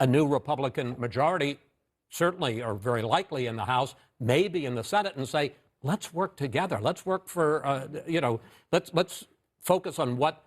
a new Republican majority, certainly or very likely in the House, maybe in the Senate, and say, let's work together. Let's work for, let's focus on what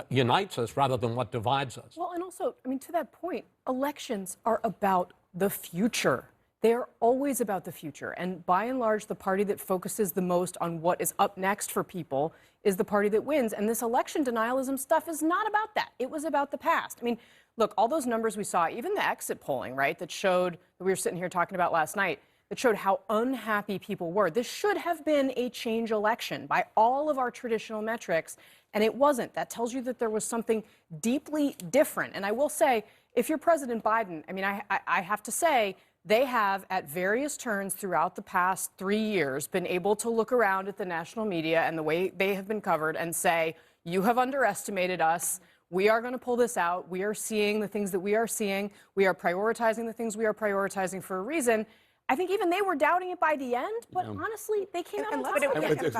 unites us rather than what divides us. Well, and also, I mean, to that point, elections are about the future. They are always about the future. And by and large, the party that focuses the most on what is up next for people is the party that wins. And this election denialism stuff is not about that. It was about the past. I mean, look, all those numbers we saw, even the exit polling, right, that showed, that we were sitting here talking about last night, that showed how unhappy people were. This should have been a change election by all of our traditional metrics, and it wasn't. That tells you that there was something deeply different. And I will say, if you're President Biden, I mean, I have to say, they have, at various turns throughout the past 3 years, been able to look around at the national media and the way they have been covered and say, you have underestimated us. We are going to pull this out. We are seeing the things that we are seeing. We are prioritizing the things we are prioritizing for a reason. I think even they were doubting it by the end, but honestly, they came out on top of it. It's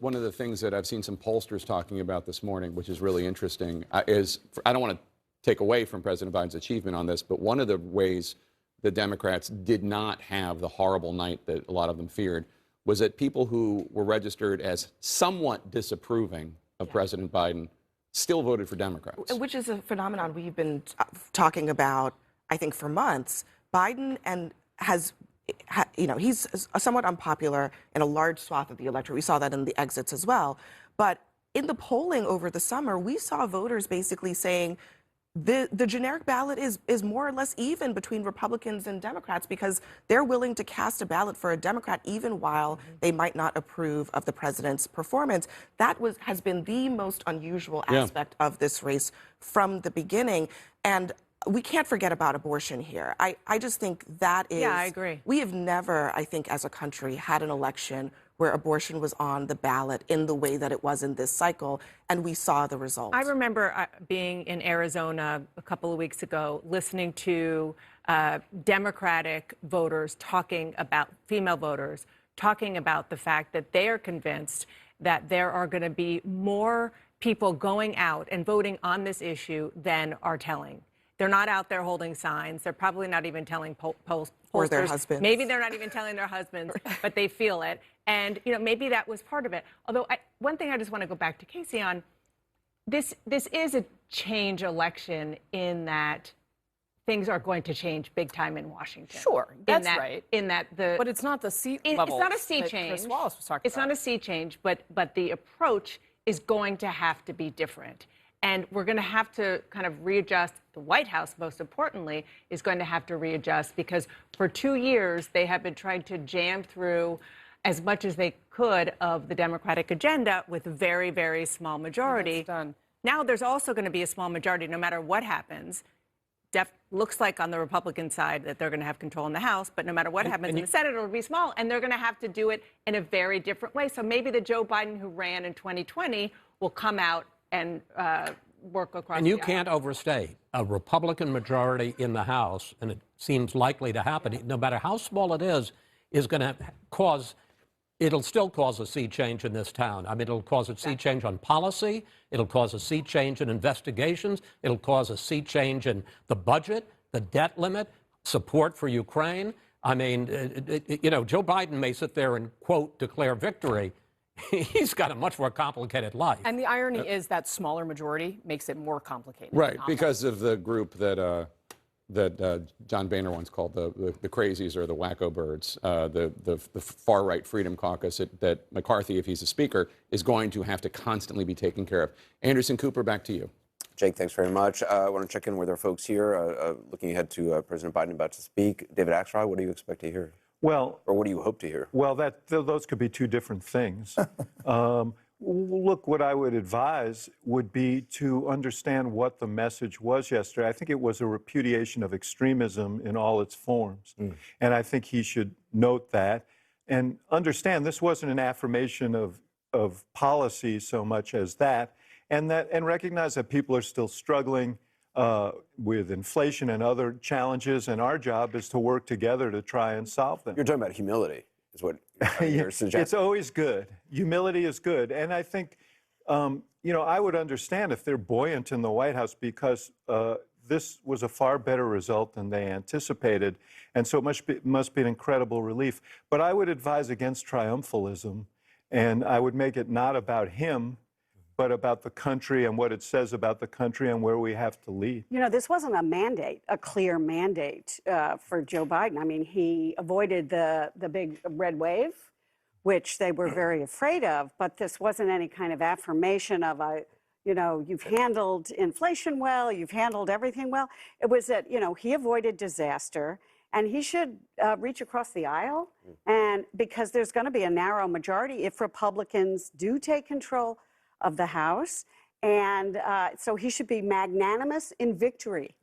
one of the things that I've seen some pollsters talking about this morning, which is really interesting, is I don't want to take away from President Biden's achievement on this, but one of the ways the Democrats did not have the horrible night that a lot of them feared was that people who were registered as somewhat disapproving of President Biden still voted for Democrats. Which is a phenomenon we've been talking about, I think, for months. Biden he's somewhat unpopular in a large swath of the electorate. We saw that in the exits as well. But in the polling over the summer, we saw voters basically saying, the generic ballot is more or less even between Republicans and Democrats because they're willing to cast a ballot for a Democrat even while they might not approve of the president's performance. That has been the most unusual aspect of this race from the beginning. And we can't forget about abortion here. I just think that is... Yeah, I agree. We have never, I think, as a country, had an election where abortion was on the ballot in the way that it was in this cycle, and we saw the results. I remember being in Arizona a couple of weeks ago, listening to Democratic voters talking about, female voters, talking about the fact that they are convinced that there are going to be more people going out and voting on this issue than are telling. They're not out there holding signs. They're probably not even telling pollsters. Or their husbands. Maybe they're not even telling their husbands, but they feel it. And, you know, maybe that was part of it. Although one thing I just want to go back to Casey on, this is a change election in that things are going to change big time in Washington. Sure, that's right. But it's not the seat level. It's not a sea change. Chris Wallace was talking it's not a sea change, but the approach is going to have to be different. And we're going to have to kind of readjust. The White House, most importantly, is going to have to readjust because for 2 years, they have been trying to jam through as much as they could of the Democratic agenda with a very, very small majority. Now there's also going to be a small majority no matter what happens. Looks like on the Republican side that they're going to have control in the House, but no matter what happens in the Senate, it'll be small, and they're going to have to do it in a very different way. So maybe the Joe Biden who ran in 2020 will come out and work across And you can't overstate a Republican majority in the House, and it seems likely to happen, no matter how small it is going to cause, it'll still cause a sea change in this town. I mean, it'll cause a sea change on policy. It'll cause a sea change in investigations. It'll cause a sea change in the budget, the debt limit, support for Ukraine. I mean, Joe Biden may sit there and, quote, declare victory. He's got a much more complicated life. And the irony is that smaller majority makes it more complicated. Right, because of the group that John Boehner once called the crazies or the wacko birds, the far-right Freedom Caucus that McCarthy, if he's a speaker, is going to have to constantly be taken care of. Anderson Cooper, back to you. Jake, thanks very much. I want to check in with our folks here. Looking ahead to President Biden about to speak. David Axelrod, what do you expect to hear? Well, or what do you hope to hear? Well, those could be two different things. Look, what I would advise would be to understand what the message was yesterday. I think it was a repudiation of extremism in all its forms. And I think he should note that and understand this wasn't an affirmation of policy so much as that, and recognize that people are still struggling with inflation and other challenges, and our job is to work together to try and solve them. You're talking about humility, is what you're suggesting. It's always good. Humility is good. And I think, I would understand if they're buoyant in the White House because this was a far better result than they anticipated. And so it must be an incredible relief. But I would advise against triumphalism, and I would make it not about him, but about the country and what it says about the country and where we have to lead. You know, this wasn't a mandate, a clear mandate for Joe Biden. I mean, he avoided the big red wave, which they were very afraid of, but this wasn't any kind of affirmation of you know, you've handled inflation well, you've handled everything well. It was that, you know, he avoided disaster, and he should reach across the aisle, and because there's going to be a narrow majority if Republicans do take control of the House, and so he should be magnanimous in victory.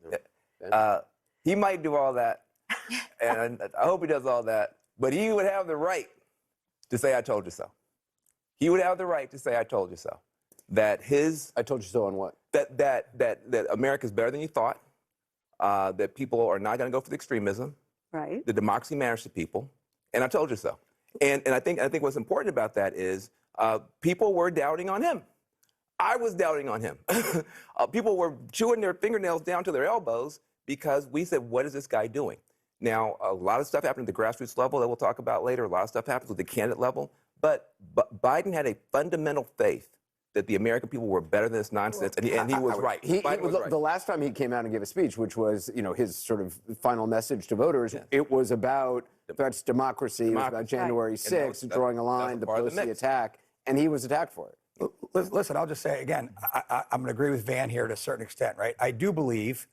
He might do all that, and I hope he does all that, but he would have the right to say, I told you so. He would have the right to say, I told you so. That his... I told you so on what? That America's better than you thought, that people are not going to go for the extremism. Right. The democracy matters to people, and I told you so. And I think what's important about that is people were doubting on him. I was doubting on him. People were chewing their fingernails down to their elbows because we said, what is this guy doing? Now, a lot of stuff happened at the grassroots level that we'll talk about later. A lot of stuff happens at the candidate level. But Biden had a fundamental faith that the American people were better than this nonsense, and he was right. The last time he came out and gave a speech, which was, you know, his sort of final message to voters, it was about threats to democracy, it was about January 6th, drawing a line, the Pelosi attack, and he was attacked for it. Listen, I'll just say again, I'm going to agree with Van here to a certain extent, right? I do believe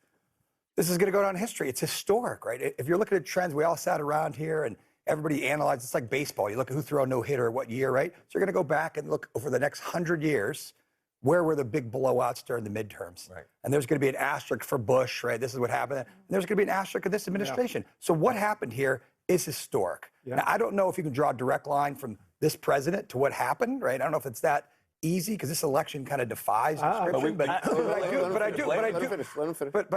this is going to go down in history. It's historic, right? If you're looking at trends, we all sat around here and everybody analyzed. It's like baseball. You look at who threw a no-hitter what year, right? So you're going to go back and look over the next 100 years, where were the big blowouts during the midterms? Right. And there's going to be an asterisk for Bush, right? This is what happened. And there's going to be an asterisk of this administration. Yeah. So what happened here is historic. Yeah. Now, I don't know if you can draw a direct line from this president to what happened, right? I don't know if it's that easy, because this election kind of defies description. But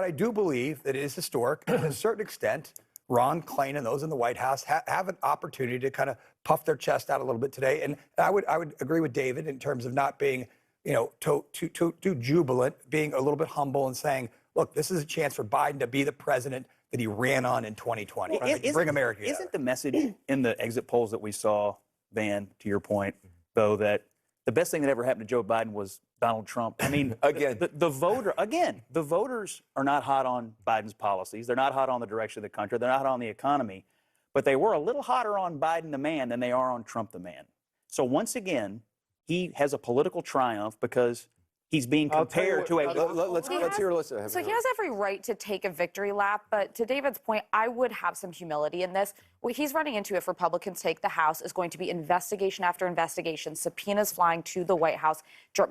I do believe that it is historic, and to a certain extent, Ron Klain and those in the White House have an opportunity to kind of puff their chest out a little bit today. And I would agree with David in terms of not being, you know, too jubilant, being a little bit humble and saying, look, this is a chance for Biden to be the president that he ran on in 2020. Well, bring America together. Isn't the message in the exit polls that we saw, Van, to your point, though, that the best thing that ever happened to Joe Biden was Donald Trump? I mean, the voters are not hot on Biden's policies. They're not hot on the direction of the country. They're not hot on the economy. But they were a little hotter on Biden the man than they are on Trump the man. So once again, he has a political triumph because he's being compared to a... Let's hear Alyssa. So he has every right to take a victory lap, but to David's point, I would have some humility in this. What he's running into if Republicans take the House is going to be investigation after investigation, subpoenas flying to the White House,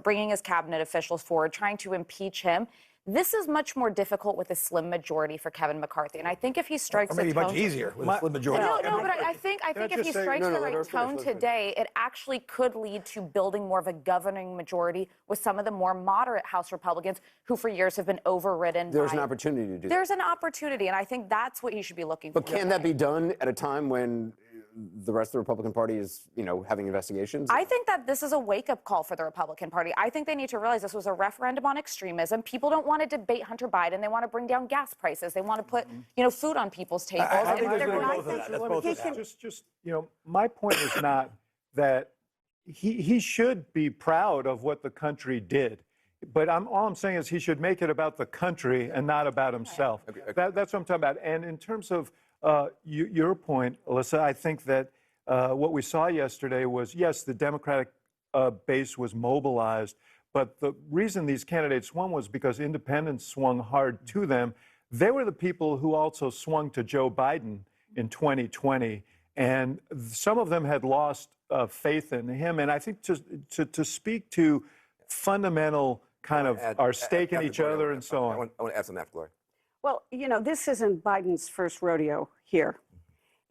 bringing his cabinet officials forward, trying to impeach him. This is much more difficult with a slim majority for Kevin McCarthy, and I think if he strikes maybe much easier with a slim majority. No, but I think if he strikes the right tone today, it actually could lead to building more of a governing majority with some of the more moderate House Republicans who, for years, have been overridden. There's an opportunity to do that. There's an opportunity, and I think that's what he should be looking for. But can that be done at a time when the rest of the Republican Party is, you know, having investigations? I think that this is a wake-up call for the Republican Party. I think they need to realize this was a referendum on extremism. People don't want to debate Hunter Biden. They want to bring down gas prices. They want to put, you know, food on people's tables. Just, you know, my point is not that he should be proud of what the country did. But all I'm saying is he should make it about the country and not about himself. Okay. That's what I'm talking about. And in terms of your point, Alyssa, I think that what we saw yesterday was, yes, the Democratic base was mobilized, but the reason these candidates won was because independents swung hard to them. They were the people who also swung to Joe Biden in 2020, and some of them had lost faith in him. And I think to speak to fundamental kind of our stake in each other and so on. I want to add something after Gloria. Well, you know, this isn't Biden's first rodeo here.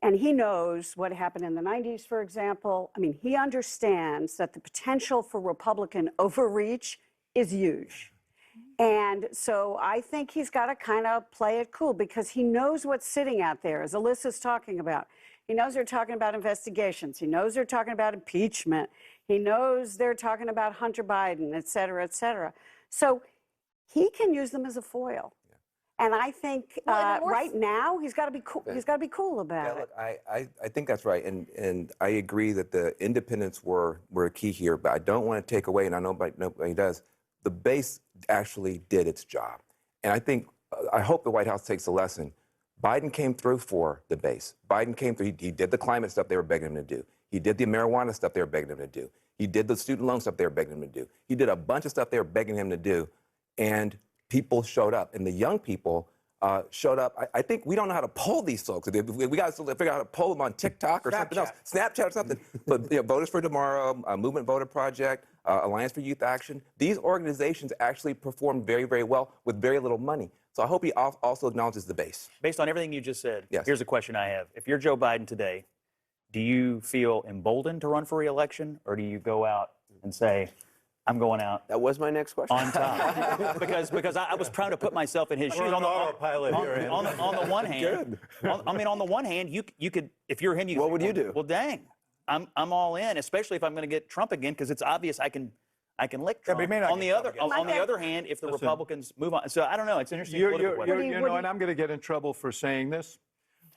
And he knows what happened in the 90s, for example. I mean, he understands that the potential for Republican overreach is huge. And so I think he's got to kind of play it cool because he knows what's sitting out there, as Alyssa's talking about. He knows they're talking about investigations. He knows they're talking about impeachment. He knows they're talking about Hunter Biden, et cetera, et cetera. So he can use them as a foil. And I think right now he's got to be cool. He's got to be cool about Yeah, it. look, I think that's right, and I agree that the independents were key here, but I don't want to take away, and I know nobody does. The base actually did its job, and I think I hope the White House takes a lesson. Biden came through for the base. Biden came through. He did the climate stuff they were begging him to do. He did the marijuana stuff they were begging him to do. He did the student loan stuff they were begging him to do. He did a bunch of stuff they were begging him to do, and people showed up, and the young people showed up. I think we don't know how to poll these folks. We got to figure out how to poll them on TikTok or something else, Snapchat or something. But Voters for Tomorrow, Movement Voter Project, Alliance for Youth Action, these organizations actually performed very, very well with very little money. So I hope he also acknowledges the base. Based on everything you just said, Yes. Here's a question I have. If you're Joe Biden today, do you feel emboldened to run for re-election, or do you go out and say, I'm going out That was my next question. on top? because I was trying to put myself in his shoes. On the one hand, on the one hand, you could, if you're him, What would you do? Well, dang, I'm all in, especially if I'm going to get Trump again, because it's obvious I can lick Trump. but he may not on the get other Trump on the other hand, if the Republicans move on, so I don't know. It's an interesting political question. And I'm going to get in trouble for saying this.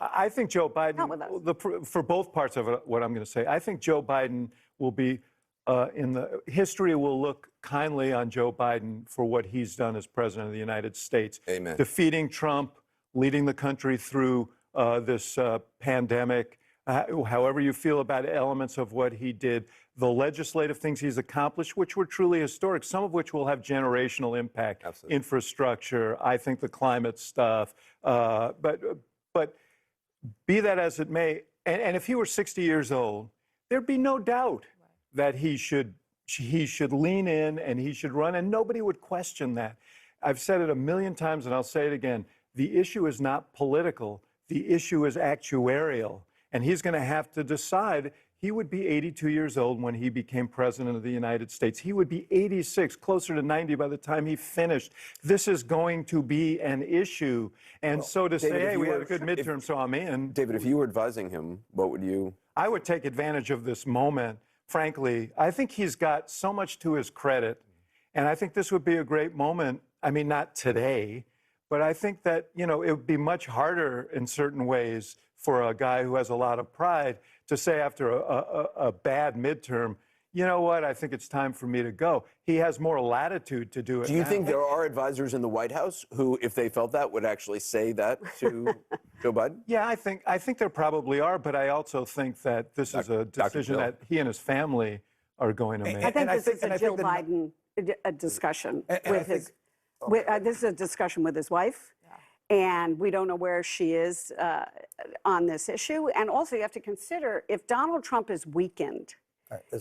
I think Joe Biden, for both parts of what I'm going to say, I think Joe Biden will be, history will look kindly on Joe Biden for what he's done as president of the United States. Amen. Defeating Trump, leading the country through this pandemic, however you feel about elements of what he did, the legislative things he's accomplished, which were truly historic, some of which will have generational impact. Absolutely. Infrastructure, I think the climate stuff, but be that as it may, and if he were 60 years old, there'd be no doubt that he should lean in and he should run, and nobody would question that. I've said it a million times, and I'll say it again. The issue is not political. The issue is actuarial, and he's going to have to decide. He would be 82 years old when he became president of the United States. He would be 86, closer to 90 by the time he finished. This is going to be an issue. And so to David, say, hey, we had a good midterm, so I'm in. David, if you were advising him, what would you? I would take advantage of this moment. Frankly, I think he's got so much to his credit. And I think this would be a great moment. I mean, not today, but I think that, it would be much harder in certain ways for a guy who has a lot of pride to say after a bad midterm, you know what, I think it's time for me to go. He has more latitude to do it. Do you now. think there are advisors in the White House who, if they felt that, would actually say that to Joe Biden? Yeah, I think there probably are, but I also think that this is a decision that he and his family are going to make. I think this is a Jill Biden discussion with his. This is a discussion with his wife. And we don't know where she is on this issue. And also, you have to consider if Donald Trump is weakened,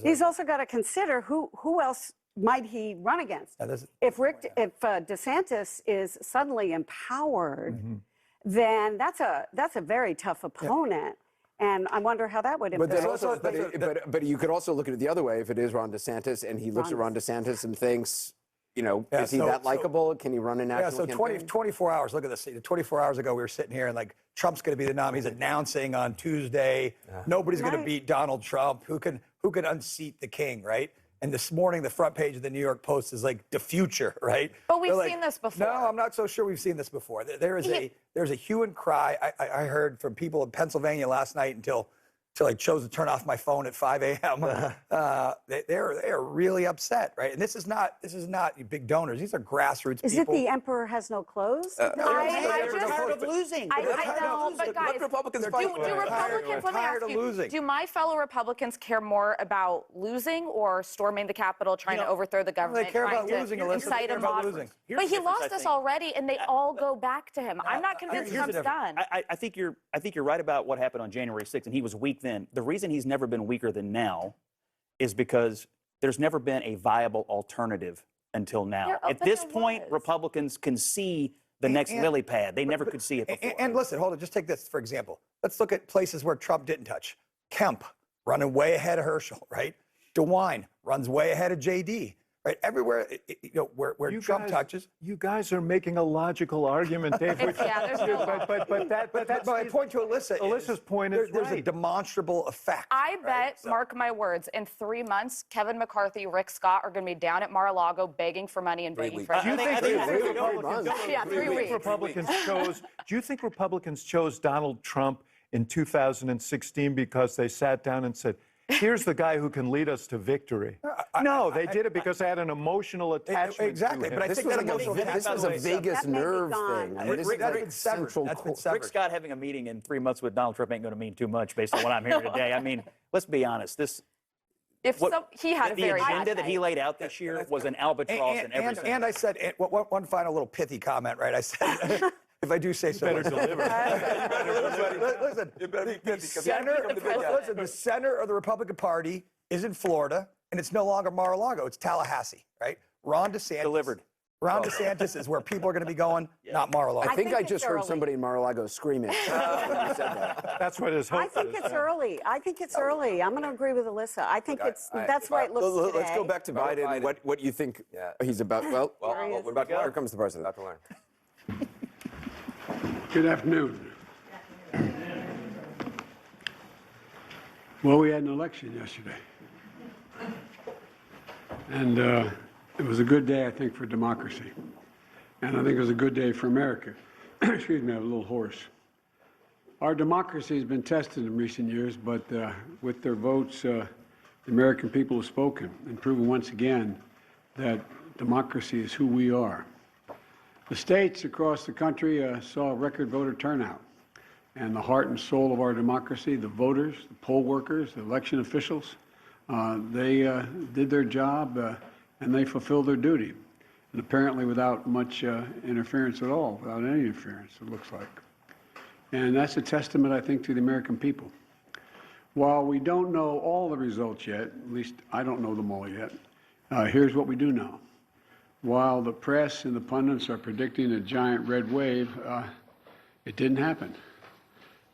he's also got to consider who else might he run against. If DeSantis is suddenly empowered, then that's a very tough opponent. And I wonder how that would impact. But you could also look at it the other way. If it is Ron DeSantis, and he looks at Ron DeSantis and thinks, is he that likable? Can he run a national campaign? 24 hours, look at this. 24 hours ago, we were sitting here and Trump's going to be the nominee. He's announcing on Tuesday, nobody's going to beat Donald Trump. Who can unseat the king, right? And this morning, the front page of the New York Post is the future, right? But we've seen this before. No, I'm not so sure we've seen this before. There's a hue and cry. I heard from people in Pennsylvania last night until I chose to turn off my phone at 5 a.m. They're really upset, right? And this is not big donors. These are grassroots people. Is it the emperor has no clothes? They're tired of losing. I know, but guys, Let Republicans do fight. Republicans, let me ask you, do my fellow Republicans care more about losing or storming the Capitol, trying to overthrow the government, they care about trying losing, to Alyssa. incite They care a about mob? losing. But he lost us already, and they all go back to him. I'm not convinced Trump's done. I think you're right about what happened on January 6th, and he was weak then. The reason he's never been weaker than now is because there's never been a viable alternative until now. At this point, Republicans can see the next lily pad. They never could see it before. And listen, hold on, just take this for example. Let's look at places where Trump didn't touch. Kemp running way ahead of Herschel, right? DeWine runs way ahead of JD. right? Everywhere, where Trump touches. You guys are making a logical argument, Dave. Yeah, there's no But my point to Alyssa's point is there's a right. demonstrable effect. I bet, mark my words, in 3 months, Kevin McCarthy, Rick Scott are going to be down at Mar-a-Lago begging for money and begging for. Do you think Yeah, 3 weeks. Do you think Republicans chose Donald Trump in 2016 because they sat down and said, here's the guy who can lead us to victory? No, they did it because they had an emotional attachment exactly, to him. but I think this was a Vegas nerve thing. I mean, this is central. Rick Scott having a meeting in 3 months with Donald Trump ain't going to mean too much based on what I'm hearing today. I mean, let's be honest. He had the very agenda that he laid out this year was an albatross in every sense. And I said, one final little pithy comment, right? I said, if I do say so. Better deliver. Listen, the center of the Republican Party is in Florida, and it's no longer Mar-a-Lago. It's Tallahassee, right? Ron DeSantis. Delivered. Ron DeSantis is where people are going to be going, not Mar-a-Lago. I think I just heard somebody in Mar-a-Lago screaming when you said that. That's what his hope is. I think it's early. I'm going to agree with Alyssa. I think that's why it looks today. Let's go back to Biden. What you think he's about? Well, here comes the president. Good afternoon. Well, we had an election yesterday. And it was a good day, I think, for democracy. And I think it was a good day for America. Excuse me, I'm a little hoarse. Our democracy has been tested in recent years, but with their votes, the American people have spoken and proven once again that democracy is who we are. The states across the country saw record voter turnout. And the heart and soul of our democracy, the voters, the poll workers, the election officials, they did their job and they fulfilled their duty. And apparently without much interference at all, without any interference, it looks like. And that's a testament, I think, to the American people. While we don't know all the results yet, at least I don't know them all yet, here's what we do know. While the press and the pundits are predicting a giant red wave, it didn't happen.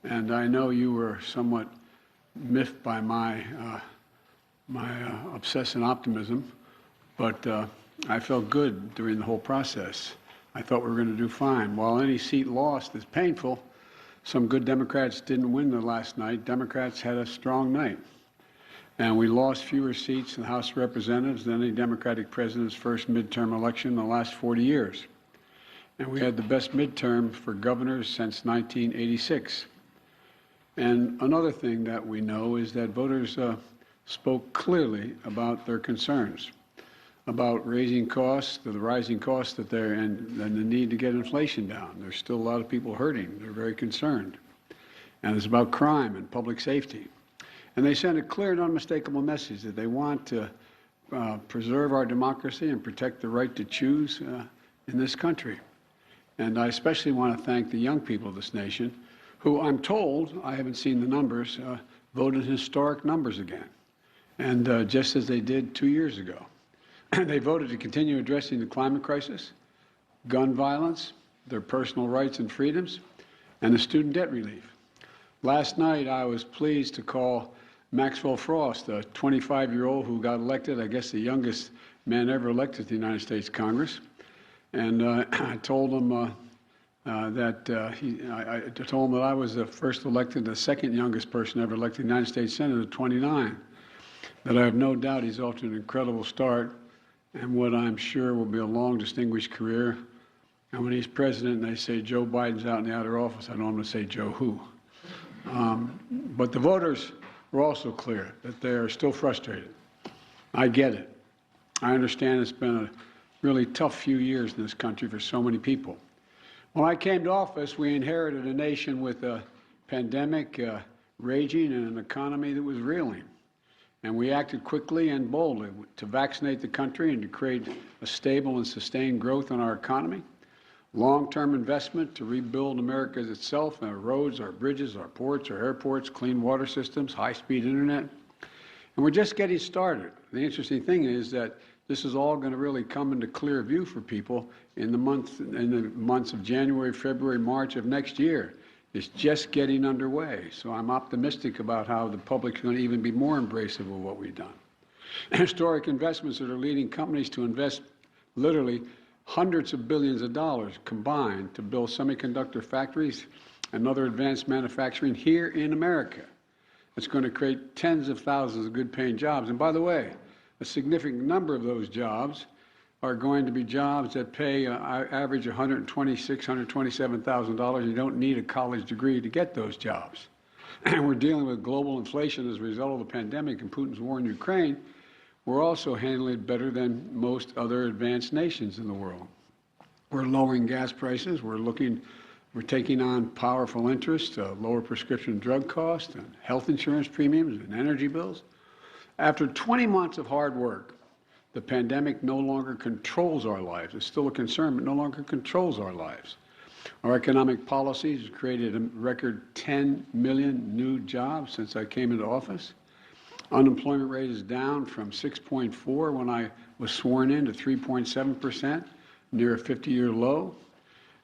And I know you were somewhat miffed by my obsessive optimism, but I felt good during the whole process. I thought we were going to do fine. While any seat lost is painful, some good Democrats didn't win the last night. Democrats had a strong night. And we lost fewer seats in the House of Representatives than any Democratic president's first midterm election in the last 40 years. And we had the best midterm for governors since 1986. And another thing that we know is that voters spoke clearly about their concerns, about raising costs, the rising costs that they're and the need to get inflation down. There's still a lot of people hurting. They're very concerned. And it's about crime and public safety. And they sent a clear and unmistakable message that they want to preserve our democracy and protect the right to choose in this country. And I especially want to thank the young people of this nation who, I'm told, I haven't seen the numbers, voted historic numbers again. And just as they did 2 years ago. They voted to continue addressing the climate crisis, gun violence, their personal rights and freedoms, and the student debt relief. Last night, I was pleased to call Maxwell Frost, a 25-year-old who got elected, I guess the youngest man ever elected to the United States Congress. And I told him I told him that I was the first elected, the second youngest person ever elected to the United States Senate at 29. That I have no doubt he's off to an incredible start and what I'm sure will be a long, distinguished career. And when he's president and they say Joe Biden's out in the outer office, I know I'm going to say Joe who. But the voters were also clear that they are still frustrated. I get it. I understand it's been a really tough few years in this country for so many people. When I came to office, we inherited a nation with a pandemic raging and an economy that was reeling. And we acted quickly and boldly to vaccinate the country and to create a stable and sustained growth in our economy. Long-term investment to rebuild America itself, our roads, our bridges, our ports, our airports, clean water systems, high-speed internet. And we're just getting started. The interesting thing is that this is all going to really come into clear view for people in the months of January, February, March of next year. It's just getting underway. So I'm optimistic about how the public's going to even be more embracive of what we've done. Historic investments that are leading companies to invest literally hundreds of billions of dollars combined to build semiconductor factories and other advanced manufacturing here in America. It's going to create tens of thousands of good-paying jobs. And by the way, a significant number of those jobs are going to be jobs that pay average $126,000, $127,000. You don't need a college degree to get those jobs. And we're dealing with global inflation as a result of the pandemic and Putin's war in Ukraine. We're also handling it better than most other advanced nations in the world. We're lowering gas prices. We're taking on powerful interests, lower prescription drug costs, and health insurance premiums, and energy bills. After 20 months of hard work, the pandemic no longer controls our lives. It's still a concern, but no longer controls our lives. Our economic policies have created a record 10 million new jobs since I came into office. Unemployment rate is down from 6.4 when I was sworn in to 3.7%, near a 50-year low.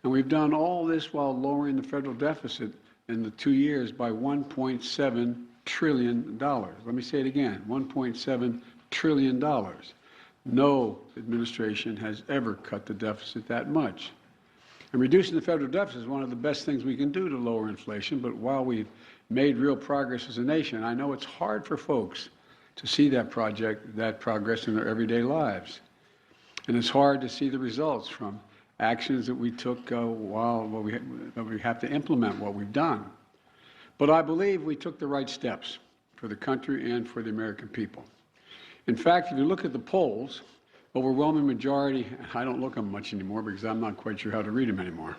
And we've done all this while lowering the federal deficit in the 2 years by $1.7 trillion. Let me say it again, $1.7 trillion. No administration has ever cut the deficit that much. And reducing the federal deficit is one of the best things we can do to lower inflation, but while we've made real progress as a nation, I know it's hard for folks to see that progress in their everyday lives. And it's hard to see the results from actions that we took while we have to implement what we've done. But I believe we took the right steps for the country and for the American people. In fact, if you look at the polls, overwhelming majority, I don't look at them much anymore because I'm not quite sure how to read them anymore.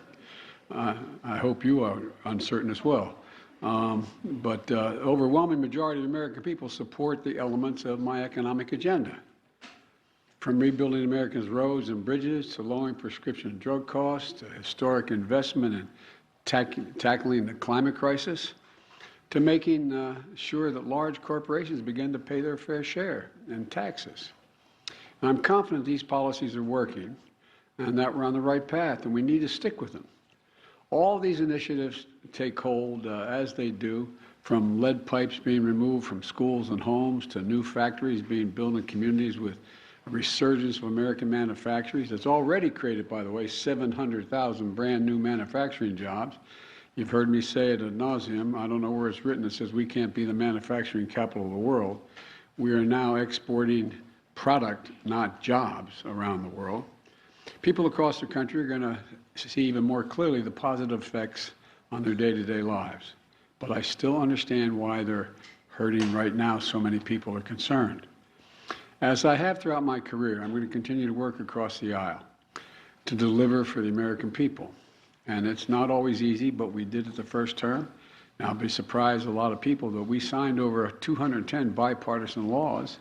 I hope you are uncertain as well. But overwhelming majority of the American people support the elements of my economic agenda. From rebuilding America's roads and bridges to lowering prescription drug costs, to historic investment in tackling the climate crisis, to making sure that large corporations begin to pay their fair share in taxes. And I'm confident these policies are working and that we're on the right path, and we need to stick with them. All these initiatives take hold as they do, from lead pipes being removed from schools and homes to new factories being built in communities with a resurgence of American manufacturers. That's already created, by the way, 700,000 brand new manufacturing jobs. You've heard me say it ad nauseum. I don't know where it's written. It says we can't be the manufacturing capital of the world. We are now exporting product, not jobs, around the world. People across the country are going to see even more clearly the positive effects on their day-to-day lives. But I still understand why they're hurting right now. So many people are concerned. As I have throughout my career, I'm going to continue to work across the aisle to deliver for the American people. And it's not always easy, but we did it the first term. And I'll be surprised a lot of people that we signed over 210 bipartisan laws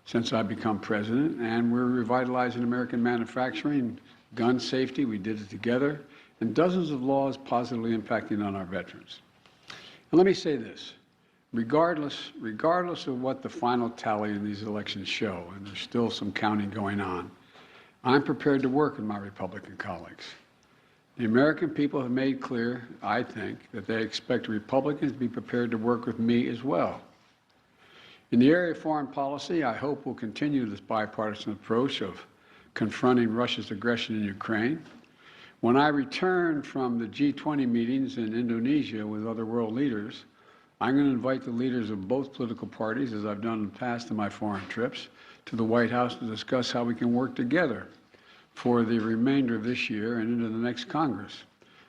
since I've become president, and we're revitalizing American manufacturing, gun safety, we did it together, and dozens of laws positively impacting on our veterans. And let me say this, regardless of what the final tally in these elections show, and there's still some counting going on, I'm prepared to work with my Republican colleagues. The American people have made clear, I think, that they expect Republicans to be prepared to work with me as well. In the area of foreign policy, I hope we'll continue this bipartisan approach of confronting Russia's aggression in Ukraine. When I return from the G20 meetings in Indonesia with other world leaders, I'm going to invite the leaders of both political parties, as I've done in the past in my foreign trips, to the White House to discuss how we can work together for the remainder of this year and into the next Congress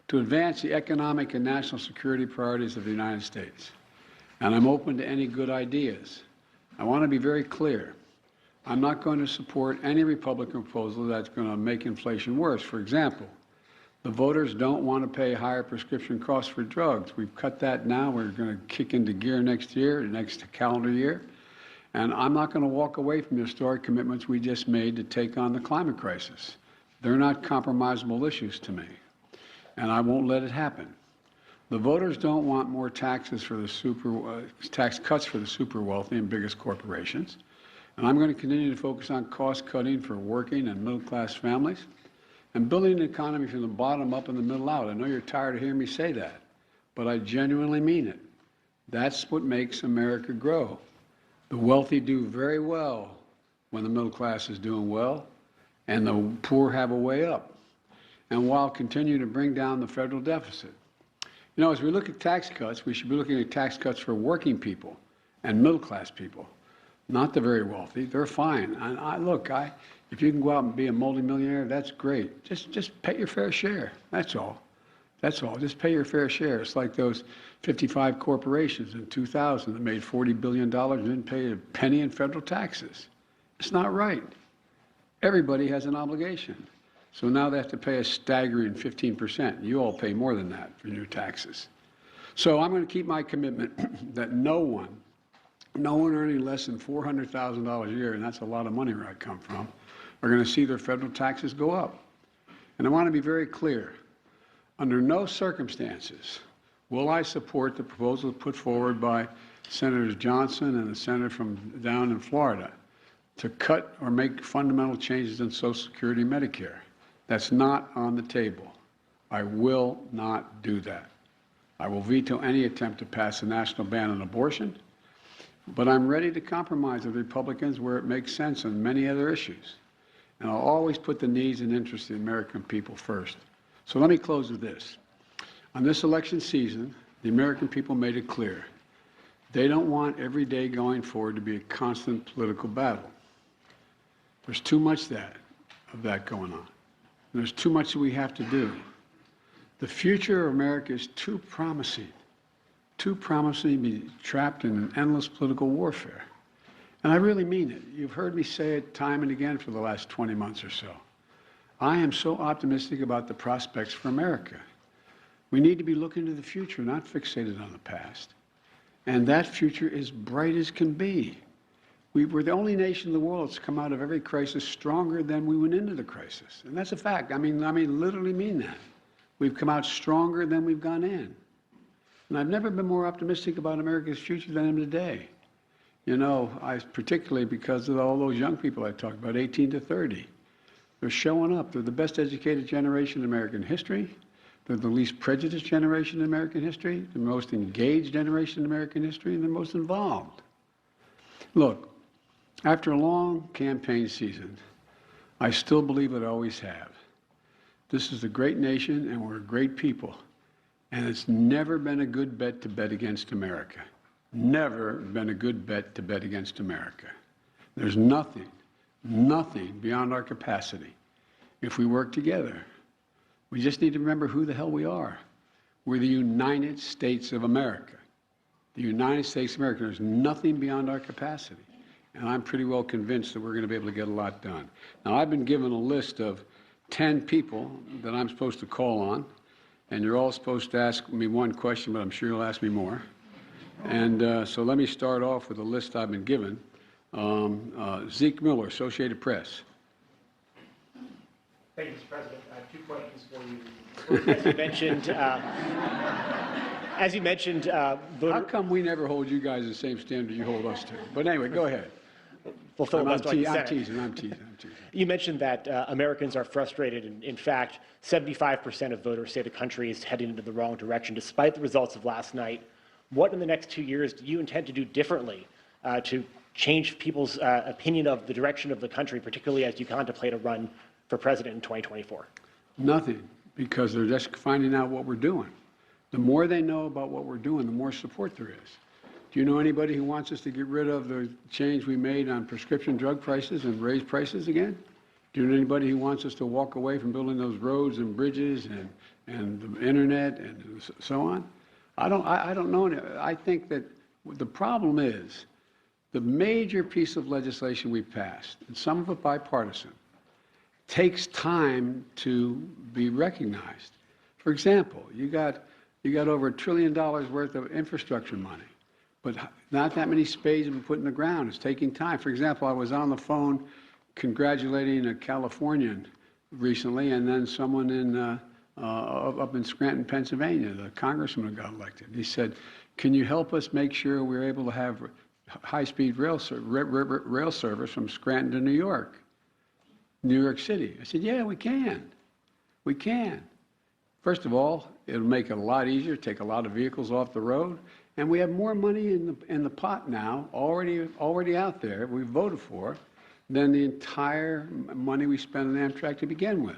to advance the economic and national security priorities of the United States. And I'm open to any good ideas. I want to be very clear. I'm not going to support any Republican proposal that's going to make inflation worse. For example, the voters don't want to pay higher prescription costs for drugs. We've cut that now. We're going to kick into gear next year, next calendar year. And I'm not going to walk away from the historic commitments we just made to take on the climate crisis. They're not compromisable issues to me, and I won't let it happen. The voters don't want more taxes for the tax cuts for the super wealthy and biggest corporations. And I'm going to continue to focus on cost cutting for working and middle class families and building an economy from the bottom up and the middle out. I know you're tired of hearing me say that, but I genuinely mean it. That's what makes America grow. The wealthy do very well when the middle class is doing well, and the poor have a way up, and while continuing to bring down the federal deficit. You know, as we look at tax cuts, we should be looking at tax cuts for working people and middle-class people, not the very wealthy. They're fine. And look, if you can go out and be a multimillionaire, that's great. Just pay your fair share. That's all. That's all. Just pay your fair share. It's like those 55 corporations in 2000 that made $40 billion and didn't pay a penny in federal taxes. It's not right. Everybody has an obligation. So now they have to pay a staggering 15%. You all pay more than that for your taxes. So I'm going to keep my commitment that no one earning less than $400,000 a year, and that's a lot of money where I come from, are going to see their federal taxes go up. And I want to be very clear. Under no circumstances will I support the proposal put forward by Senators Johnson and the senator from down in Florida to cut or make fundamental changes in Social Security and Medicare. That's not on the table. I will not do that. I will veto any attempt to pass a national ban on abortion, but I'm ready to compromise with Republicans where it makes sense on many other issues. And I'll always put the needs and interests of the American people first. So let me close with this. On this election season, the American people made it clear. They don't want every day going forward to be a constant political battle. There's too much of that going on. And there's too much that we have to do. The future of America is too promising to be trapped in an endless political warfare. And I really mean it. You've heard me say it time and again for the last 20 months or so. I am so optimistic about the prospects for America. We need to be looking to the future, not fixated on the past. And that future is bright as can be. We're the only nation in the world that's come out of every crisis stronger than we went into the crisis. And that's a fact. I mean, literally mean that. We've come out stronger than we've gone in. And I've never been more optimistic about America's future than I am today. You know, particularly because of all those young people I talked about, 18 to 30. They're showing up. They're the best educated generation in American history. They're the least prejudiced generation in American history, the most engaged generation in American history, and the most involved. Look, after a long campaign season, I still believe it always have. This is a great nation, and we're a great people. And it's never been a good bet to bet against America. Never been a good bet to bet against America. There's nothing beyond our capacity if we work together. We just need to remember who the hell we are. We're the United States of America. The United States of America. There's nothing beyond our capacity. And I'm pretty well convinced that we're going to be able to get a lot done. Now, I've been given a list of 10 people that I'm supposed to call on, and you're all supposed to ask me one question, but I'm sure you'll ask me more. And so let me start off with a list I've been given. Zeke Miller, Associated Press. Thank you, Mr. President. I have 2 questions for you. As you mentioned, How come we never hold you guys the same standard you hold us to? But anyway, go ahead. Well, I'm teasing. You mentioned that Americans are frustrated. And in fact, 75% of voters say the country is heading into the wrong direction, despite the results of last night. What in the next 2 years do you intend to do differently to change people's opinion of the direction of the country, particularly as you contemplate a run for president in 2024? Nothing, because they're just finding out what we're doing. The more they know about what we're doing, the more support there is. Do you know anybody who wants us to get rid of the change we made on prescription drug prices and raise prices again? Do you know anybody who wants us to walk away from building those roads and bridges and the internet and so on? I don't know. I think that the problem is the major piece of legislation we passed, and some of it bipartisan, takes time to be recognized. For example, you got over $1 trillion worth of infrastructure money, but not that many spades have been put in the ground. It's taking time. For example, I was on the phone congratulating a Californian recently, and then someone up in Scranton, Pennsylvania, the congressman who got elected. He said, "Can you help us make sure we're able to have high-speed rail service from Scranton to New York City?" I said, "Yeah, we can. We can. First of all, it'll make it a lot easier, take a lot of vehicles off the road, And we have more money in the pot now, already out there, we voted for, than the entire money we spent on Amtrak to begin with.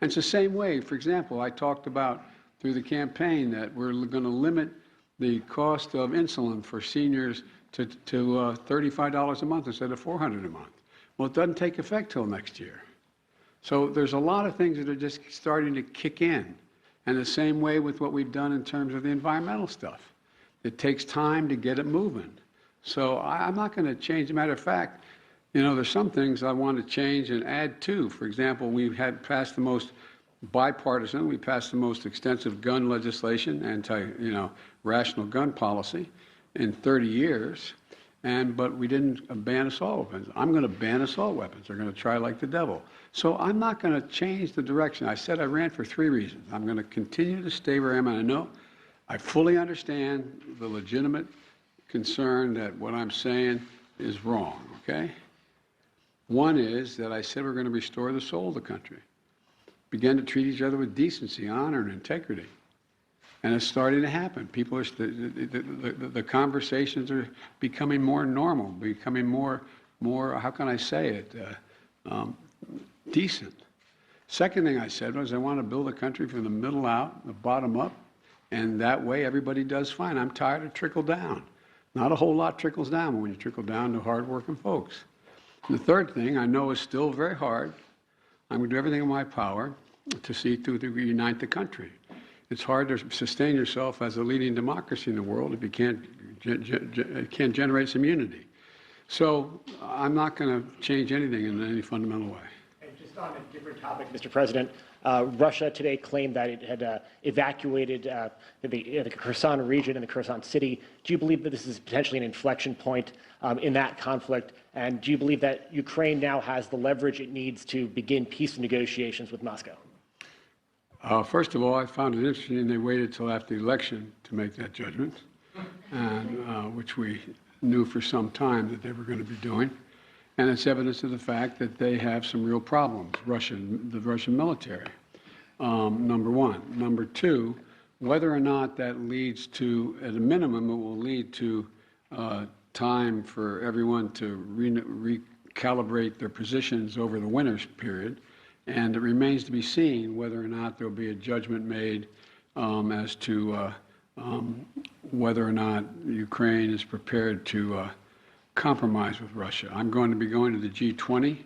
And it's the same way. For example, I talked about through the campaign that we're going to limit the cost of insulin for seniors to $35 a month instead of $400 a month. Well, it doesn't take effect till next year. So there's a lot of things that are just starting to kick in. And the same way with what we've done in terms of the environmental stuff. It takes time to get it moving. So I'm not going to change. As a matter of fact, you know, there's some things I want to change and add to. For example, we've had passed the most bipartisan, we passed the most extensive gun legislation, rational gun policy in 30 years. But we didn't ban assault weapons. I'm going to ban assault weapons. They're going to try like the devil. So I'm not going to change the direction. I said I ran for 3 reasons. I'm going to continue to stay where I am. And I know I fully understand the legitimate concern that what I'm saying is wrong, okay? One is that I said we're going to restore the soul of the country, begin to treat each other with decency, honor, and integrity. And it's starting to happen. People are, the conversations are becoming more normal, becoming more, how can I say it, decent. Second thing I said was I want to build a country from the middle out, the bottom up, and that way everybody does fine. I'm tired of trickle down. Not a whole lot trickles down when you trickle down to hardworking folks. And the third thing I know is still very hard. I'm going to do everything in my power to see to unite the country. It's hard to sustain yourself as a leading democracy in the world if you can't generate some unity. So I'm not going to change anything in any fundamental way. And just on a different topic, Mr. President, Russia today claimed that it had evacuated the Kherson region and the Kherson city. Do you believe that this is potentially an inflection point in that conflict? And do you believe that Ukraine now has the leverage it needs to begin peace negotiations with Moscow? First of all, I found it interesting they waited till after the election to make that judgment, and which we knew for some time that they were going to be doing. And it's evidence of the fact that they have some real problems, the Russian military, number one. Number two, whether or not that leads to, at a minimum, it will lead to time for everyone to recalibrate their positions over the winter period. And it remains to be seen whether or not there will be a judgment made as to whether or not Ukraine is prepared to compromise with Russia. I'm going to be going to the G20.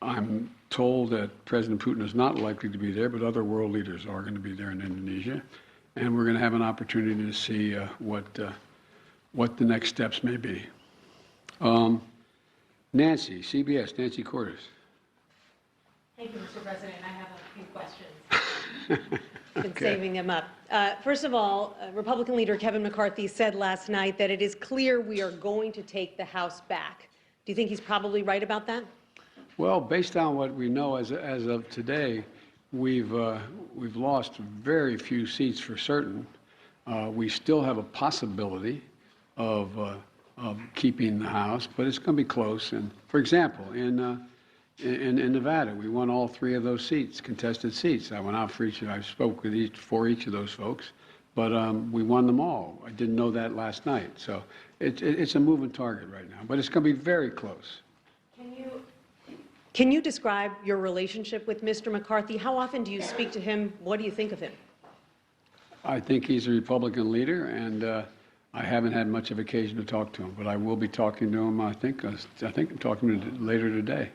I'm told that President Putin is not likely to be there, but other world leaders are going to be there in Indonesia. And we're going to have an opportunity to see what the next steps may be. Nancy, CBS, Nancy Cordes. Thank you, Mr. President. I have a few questions. Been saving them up. First of all, Republican leader Kevin McCarthy said last night that it is clear we are going to take the House back. Do you think he's probably right about that? Well, based on what we know as of today, we've lost very few seats for certain. We still have a possibility of keeping the House, but it's going to be close. And for example, in Nevada, we won all 3 of those seats, contested seats. I went out for each, I spoke with for each of those folks, but we won them all. I didn't know that last night. So it's a moving target right now, but it's going to be very close. Can you describe your relationship with Mr. McCarthy? How often do you speak to him? What do you think of him? I think he's a Republican leader, and I haven't had much of occasion to talk to him, but I will be talking to him, I think I'm talking to him later today.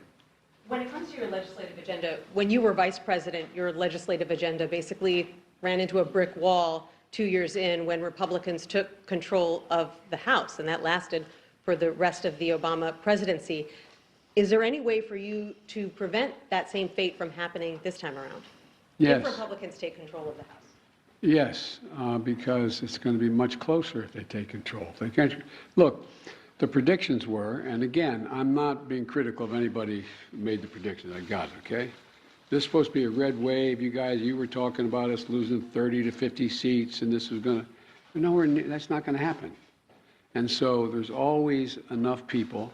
When it comes to your legislative agenda, when you were vice president, your legislative agenda basically ran into a brick wall 2 years in when Republicans took control of the House, and that lasted for the rest of the Obama presidency. Is there any way for you to prevent that same fate from happening this time around? Yes. If Republicans take control of the House? Yes, because it's going to be much closer if they take control. They can't, look, the predictions were, and again, I'm not being critical of anybody who made the predictions. I got it, okay? This is supposed to be a red wave. You were talking about us losing 30 to 50 seats, and this was going to, nowhere near, that's not going to happen. And so there's always enough people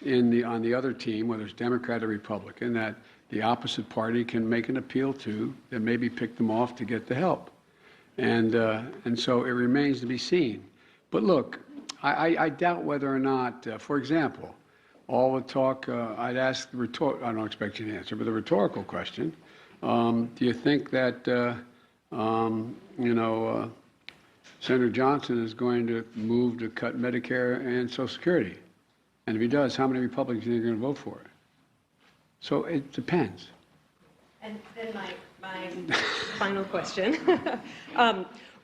on the other team, whether it's Democrat or Republican, that the opposite party can make an appeal to, and maybe pick them off to get the help. And so it remains to be seen. But look, I doubt whether or not, for example, all the talk, I'd ask the I don't expect you to answer, but the rhetorical question, do you think that, Senator Johnson is going to move to cut Medicare and Social Security? And if he does, how many Republicans are going to vote for it? So it depends. And then my final question.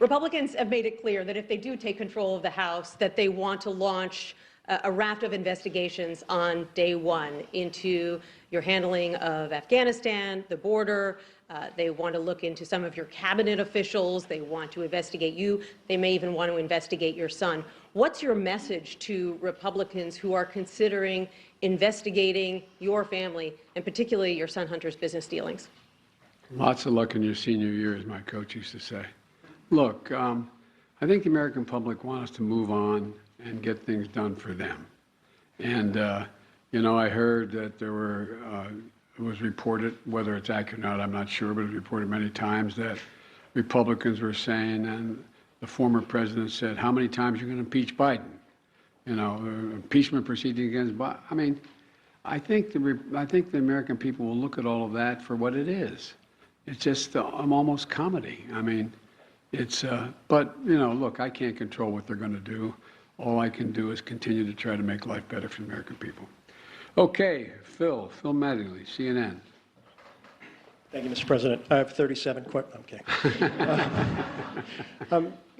Republicans have made it clear that if they do take control of the House, that they want to launch a raft of investigations on day one into your handling of Afghanistan, the border. They want to look into some of your cabinet officials. They want to investigate you. They may even want to investigate your son. What's your message to Republicans who are considering investigating your family, and particularly your son Hunter's business dealings? Lots of luck in your senior year, as my coach used to say. Look, I think the American public want us to move on and get things done for them. And, I heard that there were, it was reported, whether it's accurate or not, I'm not sure, but it was reported many times that Republicans were saying, and the former president said, how many times are you going to impeach Biden? Impeachment proceeding against Biden. I mean, I think the American people will look at all of that for what it is. It's just almost comedy. I mean, it's, but, look, I can't control what they're going to do. All I can do is continue to try to make life better for the American people. Okay, Phil Mattingly, CNN. Thank you, Mr. President. I have 37 I'm kidding.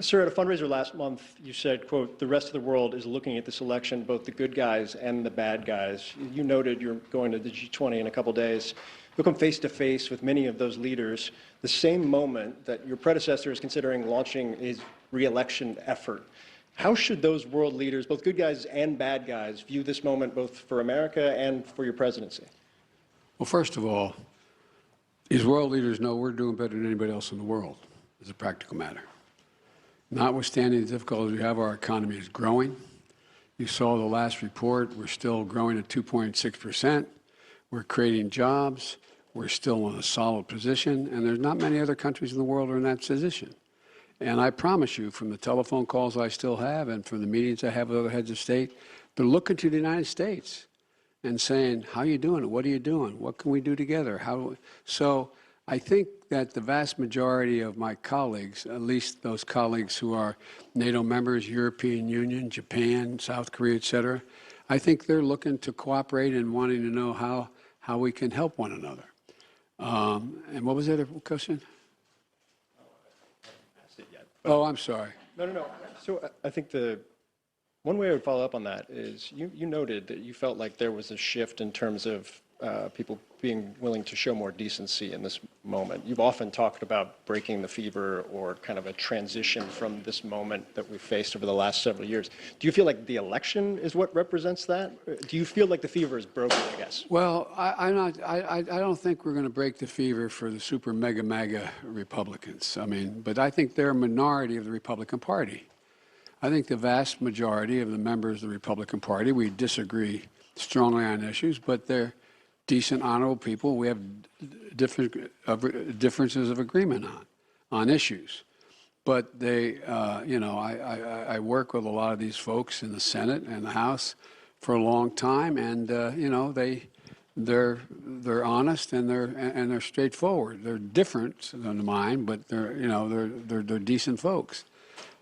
Sir, at a fundraiser last month, you said, quote, the rest of the world is looking at this election, both the good guys and the bad guys. You noted you're going to the G20 in a couple days. You'll come face to face with many of those leaders the same moment that your predecessor is considering launching his re-election effort. How should those world leaders, both good guys and bad guys, view this moment both for America and for your presidency? Well, first of all, these world leaders know we're doing better than anybody else in the world as a practical matter. Notwithstanding the difficulties we have, our economy is growing. You saw the last report. We're still growing at 2.6%. We're creating jobs. We're still in a solid position. And there's not many other countries in the world that are in that position. And I promise you, from the telephone calls I still have and from the meetings I have with other heads of state, they're looking to the United States and saying, how are you doing? What are you doing? What can we do together? So I think that the vast majority of my colleagues, at least those colleagues who are NATO members, European Union, Japan, South Korea, et cetera, I think they're looking to cooperate and wanting to know how we can help one another. And what was the other question? Oh, I'm sorry. No. So I think the one way I would follow up on that is you noted that you felt like there was a shift in terms of people being willing to show more decency in this moment. You've often talked about breaking the fever or kind of a transition from this moment that we've faced over the last several years. Do you feel like the election is what represents that? Do you feel like the fever is broken, I guess? Well, I don't think we're going to break the fever for the super mega MAGA Republicans. I mean, but I think they're a minority of the Republican Party. I think the vast majority of the members of the Republican Party, we disagree strongly on issues, but they're decent, honorable people. We have differences of agreement on issues. But they, I work with a lot of these folks in the Senate and the House for a long time, and they're honest and they're straightforward. They're different than mine, but they're decent folks.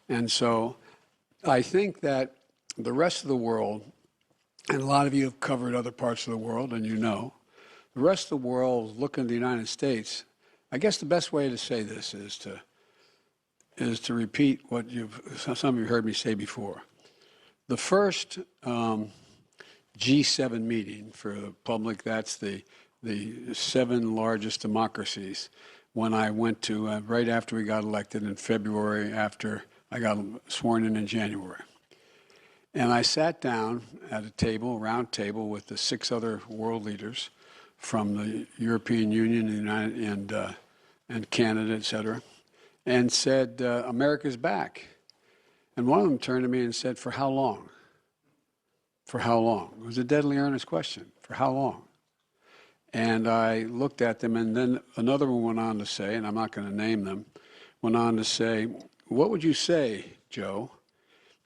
And so I think that the rest of the world, and a lot of you have covered other parts of the world, and the rest of the world is looking at the United States. I guess the best way to say this is to repeat what some of you heard me say before. The first G7 meeting for the public, that's the 7 largest democracies, when I went to right after we got elected in February, after I got sworn in January. And I sat down at a round table with the 6 other world leaders from the European Union and Canada, et cetera, and said, America's back. And one of them turned to me and said, for how long? For how long? It was a deadly earnest question. For how long? And I looked at them, and then another one went on to say, and I'm not going to name them, went on to say, what would you say, Joe,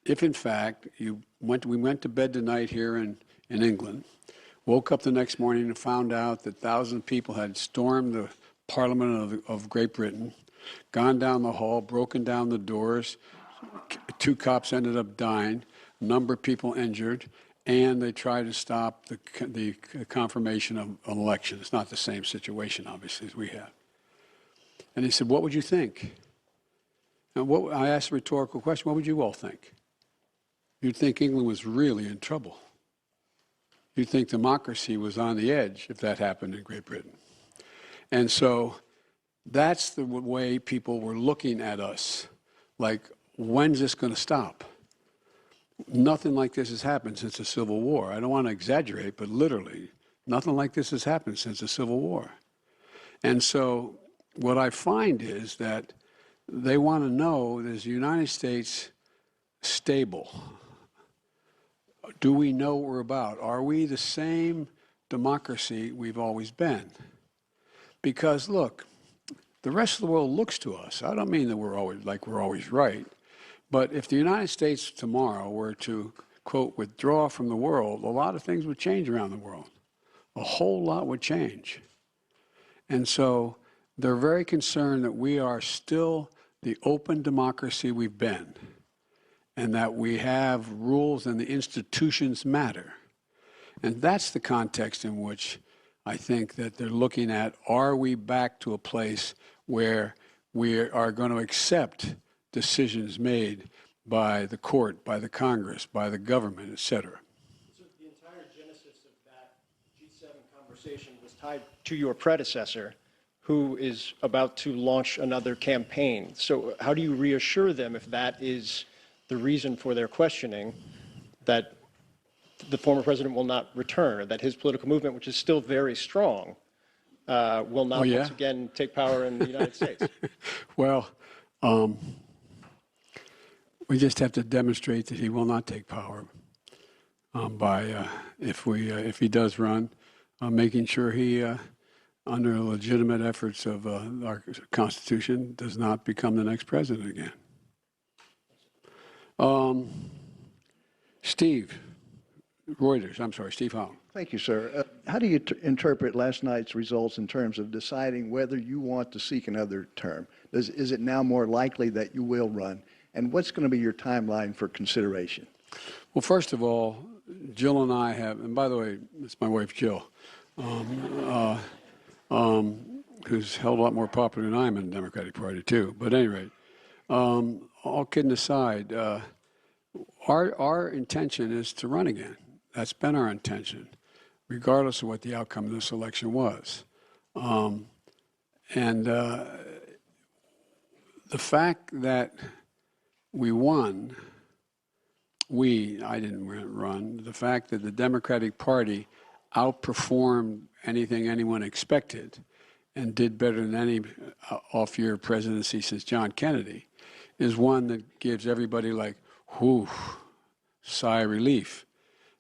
if in fact we went to bed tonight here in England, woke up the next morning and found out that thousands of people had stormed the Parliament of Great Britain, gone down the hall, broken down the doors, 2 cops ended up dying, a number of people injured, and they tried to stop the confirmation of an election. It's not the same situation, obviously, as we have. And he said, what would you think? And I asked a rhetorical question, what would you all think? You'd think England was really in trouble. You'd think democracy was on the edge if that happened in Great Britain. And so that's the way people were looking at us, like, when's this going to stop? Nothing like this has happened since the Civil War. I don't want to exaggerate, but literally, nothing like this has happened since the Civil War. And so what I find is that they want to know, is the United States stable? Do we know what we're about? Are we the same democracy we've always been? Because, look, the rest of the world looks to us. I don't mean that we're always right. But if the United States tomorrow were to, quote, withdraw from the world, a lot of things would change around the world. A whole lot would change. And so they're very concerned that we are still the open democracy we've been, and that we have rules and the institutions matter. And that's the context in which I think that they're looking at, are we back to a place where we are going to accept decisions made by the court, by the Congress, by the government, et cetera? So the entire genesis of that G7 conversation was tied to your predecessor, who is about to launch another campaign. So how do you reassure them, if that is the reason for their questioning, that the former president will not return, or that his political movement, which is still very strong, will not once again take power in the United States? Well, we just have to demonstrate that he will not take power by, if he does run, making sure he, under legitimate efforts of our Constitution, does not become the next president again. Steve Reuters, I'm sorry, Steve Howe. Thank you, sir. How do you interpret last night's results in terms of deciding whether you want to seek another term? Is it now more likely that you will run? And what's going to be your timeline for consideration? Well, first of all, Jill and I have, and by the way, it's my wife Jill, who's held a lot more popular than I am in the Democratic Party too. But at any rate, all kidding aside, our intention is to run again. That's been our intention, regardless of what the outcome of this election was. The fact that we won, I didn't run, the fact that the Democratic Party outperformed anything anyone expected and did better than any off-year presidency since John Kennedy is one that gives everybody like, whew, sigh of relief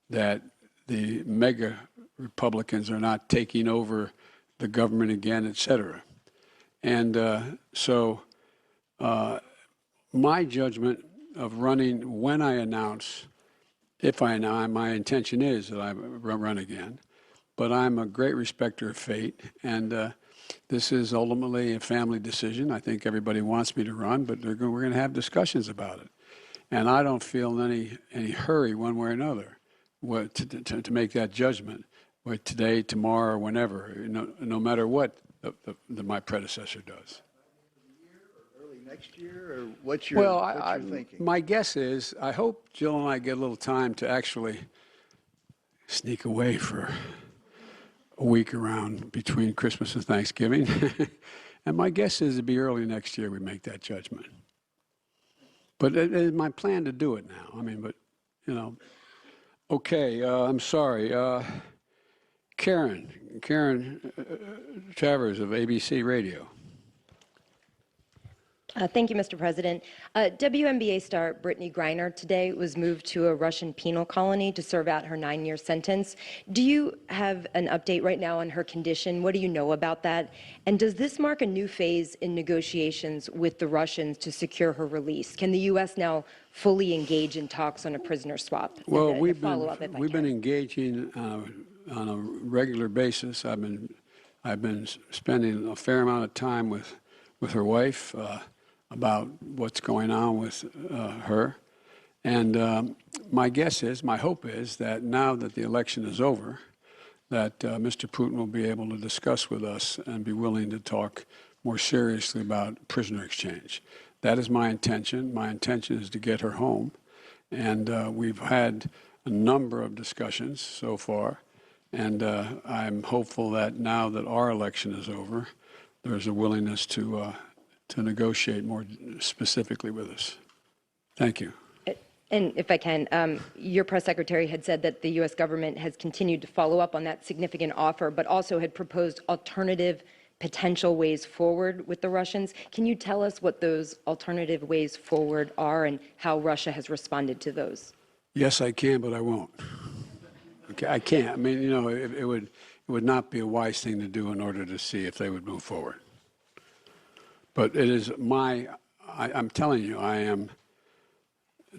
that the mega Republicans are not taking over the government again, et cetera. And so my judgment of running, when I announce, if I announce, my intention is that I run again, but I'm a great respecter of fate, and this is ultimately a family decision. I think everybody wants me to run, but we're going to have discussions about it. And I don't feel in any hurry one way or another to make that judgment, today, tomorrow, or whenever, no matter what my predecessor does. Early next year, or what's your thinking? My guess is, I hope Jill and I get a little time to actually sneak away for a week around between Christmas and Thanksgiving. And my guess is it'd be early next year we make that judgment. But it is my plan to do it now. I mean, but, okay, I'm sorry. Karen Travers of ABC Radio. Thank you, Mr. President. WNBA star Brittany Griner today was moved to a Russian penal colony to serve out her 9-year sentence. Do you have an update right now on her condition? What do you know about that? And does this mark a new phase in negotiations with the Russians to secure her release? Can the U.S. now fully engage in talks on a prisoner swap? Well, and we've been engaging on a regular basis. I've been spending a fair amount of time with her wife about what's going on with her. And my guess is, my hope is that now that the election is over, that Mr. Putin will be able to discuss with us and be willing to talk more seriously about prisoner exchange. That is my intention. My intention is to get her home. And we've had a number of discussions so far. And I'm hopeful that now that our election is over, there's a willingness to negotiate more specifically with us. Thank you. And if I can, your press secretary had said that the U.S. government has continued to follow up on that significant offer, but also had proposed alternative potential ways forward with the Russians. Can you tell us what those alternative ways forward are and how Russia has responded to those? Yes, I can, but I won't. Okay, I can't. I mean, you know, it would not be a wise thing to do in order to see if they would move forward. But it is I'm telling you, I am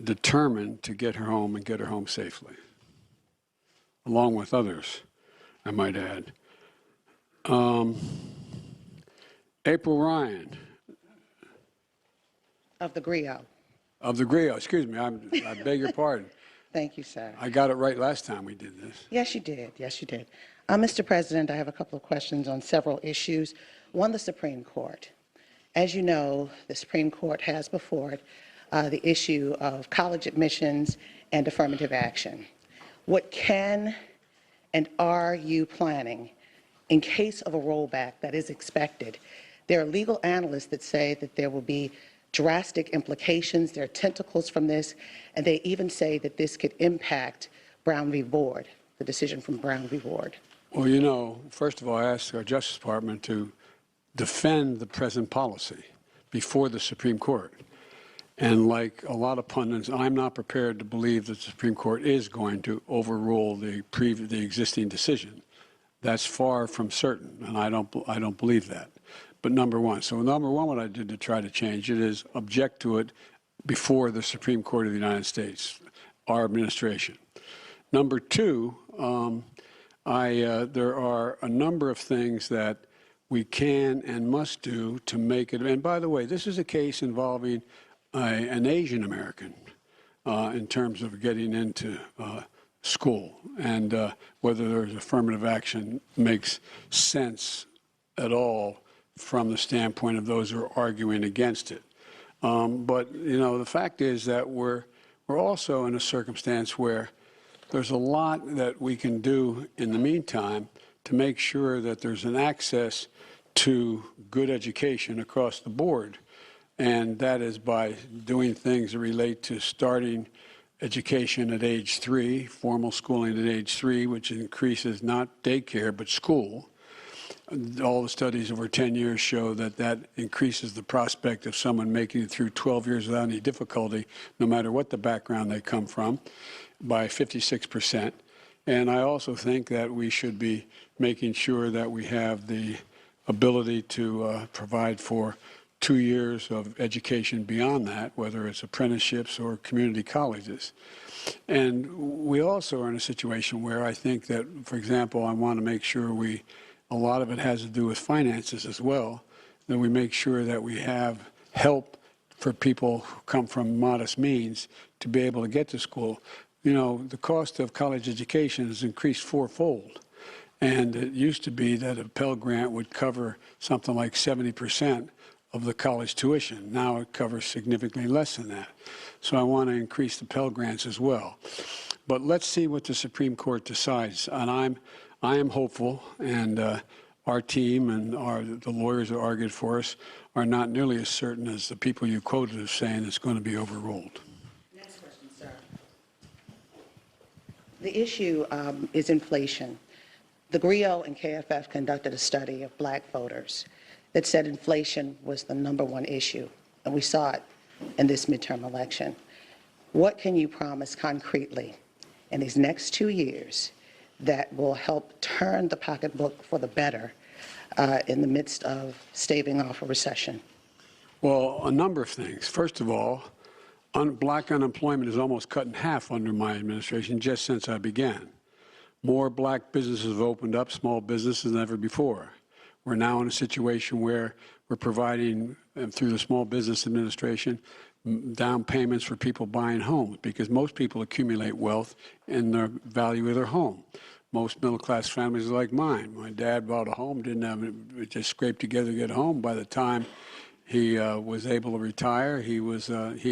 determined to get her home and get her home safely, along with others, I might add. April Ryan. Of the GRIO. Of the GRIO, excuse me, I beg your pardon. Thank you, sir. I got it right last time we did this. Yes, you did. Yes, you did. Mr. President, I have a couple of questions on several issues. One, the Supreme Court. As you know, the Supreme Court has before it the issue of college admissions and affirmative action. What can and are you planning in case of a rollback that is expected? There are legal analysts that say that there will be drastic implications, there are tentacles from this, and they even say that this could impact Brown v. Board, the decision from Brown v. Board. Well, you know, first of all, I asked our Justice Department to defend the present policy before the Supreme Court. And like a lot of pundits, I'm not prepared to believe that the Supreme Court is going to overrule the existing decision. That's far from certain, and I don't believe that. But number one, what I did to try to change it is object to it before the Supreme Court of the United States, our administration. Number two, there are a number of things that we can and must do to make it. And by the way, this is a case involving an Asian American in terms of getting into school, and whether there's affirmative action makes sense at all from the standpoint of those who are arguing against it. But you know, the fact is that we're also in a circumstance where there's a lot that we can do in the meantime to make sure that there's an access to good education across the board. And that is by doing things that relate to starting education at age 3, formal schooling at age 3, which increases not daycare but school. All the studies over 10 years show that that increases the prospect of someone making it through 12 years without any difficulty, no matter what the background they come from, by 56%. And I also think that we should be making sure that we have the ability to provide for 2 years of education beyond that, whether it's apprenticeships or community colleges. And we also are in a situation where I think that, for example, I want to make sure a lot of it has to do with finances as well, that we make sure that we have help for people who come from modest means to be able to get to school. You know, the cost of college education has increased fourfold. And it used to be that a Pell Grant would cover something like 70% of the college tuition. Now it covers significantly less than that. So I want to increase the Pell Grants as well. But let's see what the Supreme Court decides. And I am hopeful, and our team and the lawyers that argued for us are not nearly as certain as the people you quoted as saying it's going to be overruled. Next question, sir. The issue is inflation. The GRIO and KFF conducted a study of black voters that said inflation was the #1 issue and we saw it in this midterm election. What can you promise concretely in these next 2 years that will help turn the pocketbook for the better in the midst of staving off a recession? Well, a number of things. First of all, black unemployment is almost cut in half under my administration just since I began. More black businesses have opened up, small businesses, than ever before. We're now in a situation where we're providing, through the Small Business Administration, down payments for people buying homes, because most people accumulate wealth in the value of their home. Most middle-class families are like mine. My dad bought a home, didn't have it, just scraped together to get a home. By the time he was able to retire, he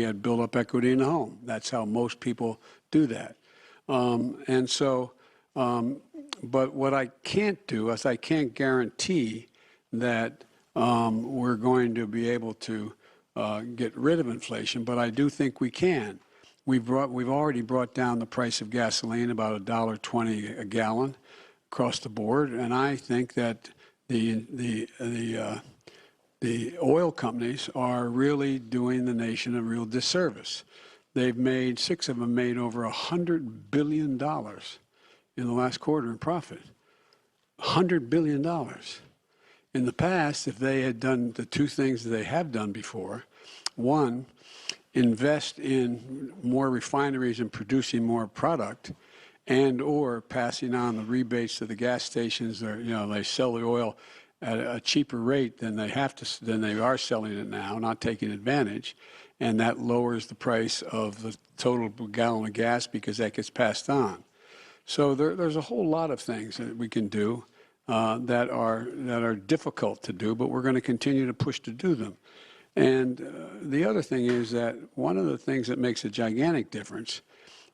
had built up equity in the home. That's how most people do that. But what I can't do is I can't guarantee that we're going to be able to get rid of inflation, but I do think we can. We've already brought down the price of gasoline about $1.20 a gallon across the board, and I think that the oil companies are really doing the nation a real disservice. They've made, 6 of them made over $100 billion in the last quarter in profit. $100 billion. In the past, if they had done the two things that they have done before, one, invest in more refineries and producing more product, and or passing on the rebates to the gas stations, or they sell the oil at a cheaper rate than they are selling it now, not taking advantage, and that lowers the price of the total gallon of gas because that gets passed on. So there's a whole lot of things that we can do that are difficult to do, but we're going to continue to push to do them. And the other thing is that one of the things that makes a gigantic difference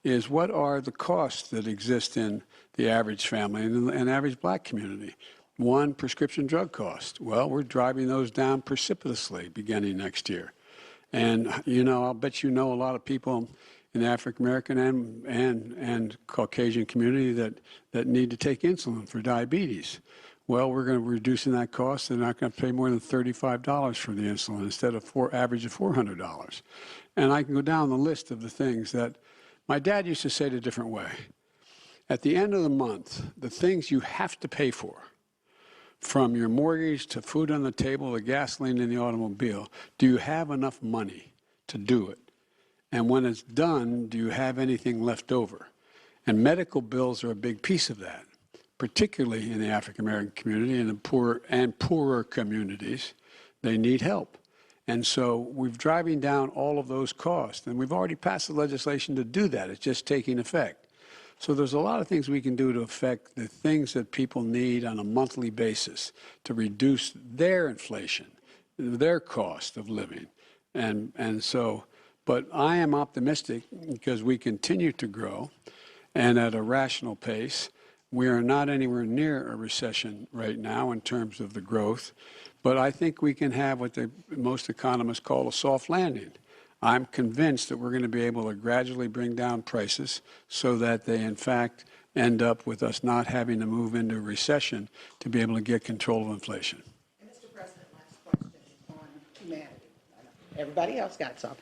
is what are the costs that exist in the average family and average black community. One, prescription drug cost. Well, we're driving those down precipitously beginning next year. And, I'll bet a lot of people in the African American and Caucasian community that need to take insulin for diabetes. Well, we're going to be reducing that cost. They're not going to pay more than $35 for the insulin instead of average of $400. And I can go down the list of the things that my dad used to say it a different way. At the end of the month, the things you have to pay for, from your mortgage to food on the table to gasoline in the automobile, do you have enough money to do it? And when it's done, do you have anything left over? And medical bills are a big piece of that, particularly in the African American community and the poorer communities. They need help. And so we're driving down all of those costs. And we've already passed the legislation to do that. It's just taking effect. So there's a lot of things we can do to affect the things that people need on a monthly basis to reduce their inflation, their cost of living. But I am optimistic because we continue to grow and at a rational pace. We are not anywhere near a recession right now in terms of the growth, but I think we can have what most economists call a soft landing. I'm convinced that we're going to be able to gradually bring down prices so that they, in fact, end up with us not having to move into a recession to be able to get control of inflation. Mr. President, last question on humanity. Everybody else got some.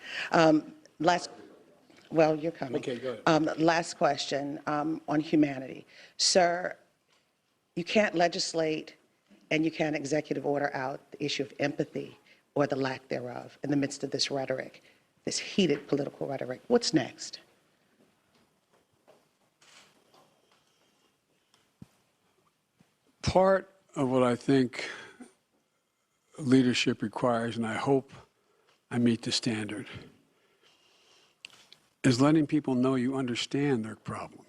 Well, you're coming. Okay, go ahead. Last question on humanity. Sir, you can't legislate and you can't executive order out the issue of empathy or the lack thereof in the midst of this rhetoric, this heated political rhetoric. What's next? Part of what I think leadership requires, and I hope I meet the standard, is letting people know you understand their problem.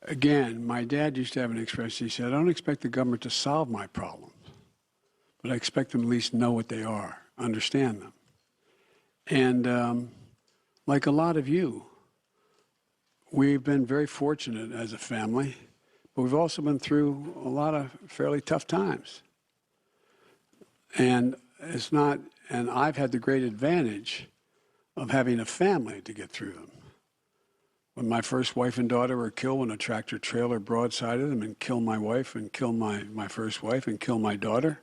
Again, my dad used to have an expression. He said, I don't expect the government to solve my problems, but I expect them to at least know what they are, understand them. And like a lot of you, we've been very fortunate as a family, but we've also been through a lot of fairly tough times. And I've had the great advantage of having a family to get through them. When my first wife and daughter were killed when a tractor trailer broadsided them and killed my wife and killed my first wife and killed my daughter,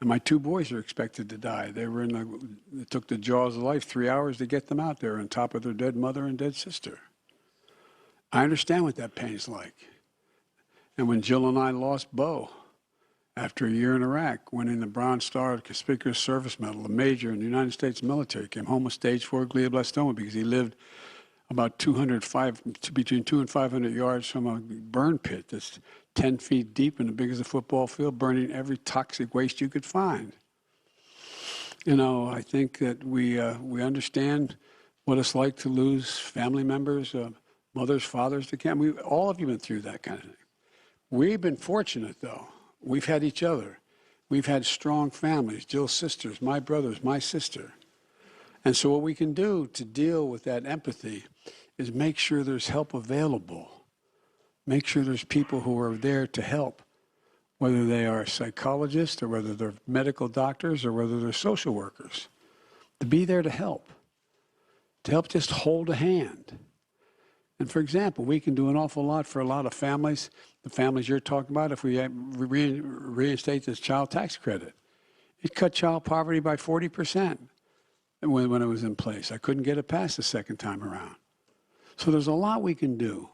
And my 2 boys are expected to die. It took the jaws of life 3 hours to get them out there on top of their dead mother and dead sister. I understand what that pain's like. And when Jill and I lost Bo after a year in Iraq, winning the Bronze Star Conspicuous Service Medal, a major in the United States military, came home with stage 4 glioblastoma because he lived about between 200 and 500 yards from a burn pit that's 10 feet deep and as big as a football field, burning every toxic waste you could find. I think that we understand what it's like to lose family members, mothers, fathers to cancer. All of you been through that kind of thing. We've been fortunate, though. We've had each other. We've had strong families, Jill's sisters, my brothers, my sister. And so what we can do to deal with that empathy is make sure there's help available. Make sure there's people who are there to help, whether they are psychologists or whether they're medical doctors or whether they're social workers, to be there to help just hold a hand. And for example, we can do an awful lot for a lot of families, the families you're talking about, if we reinstate this child tax credit. It cut child poverty by 40% when it was in place. I couldn't get it passed the second time around. So there's a lot we can do.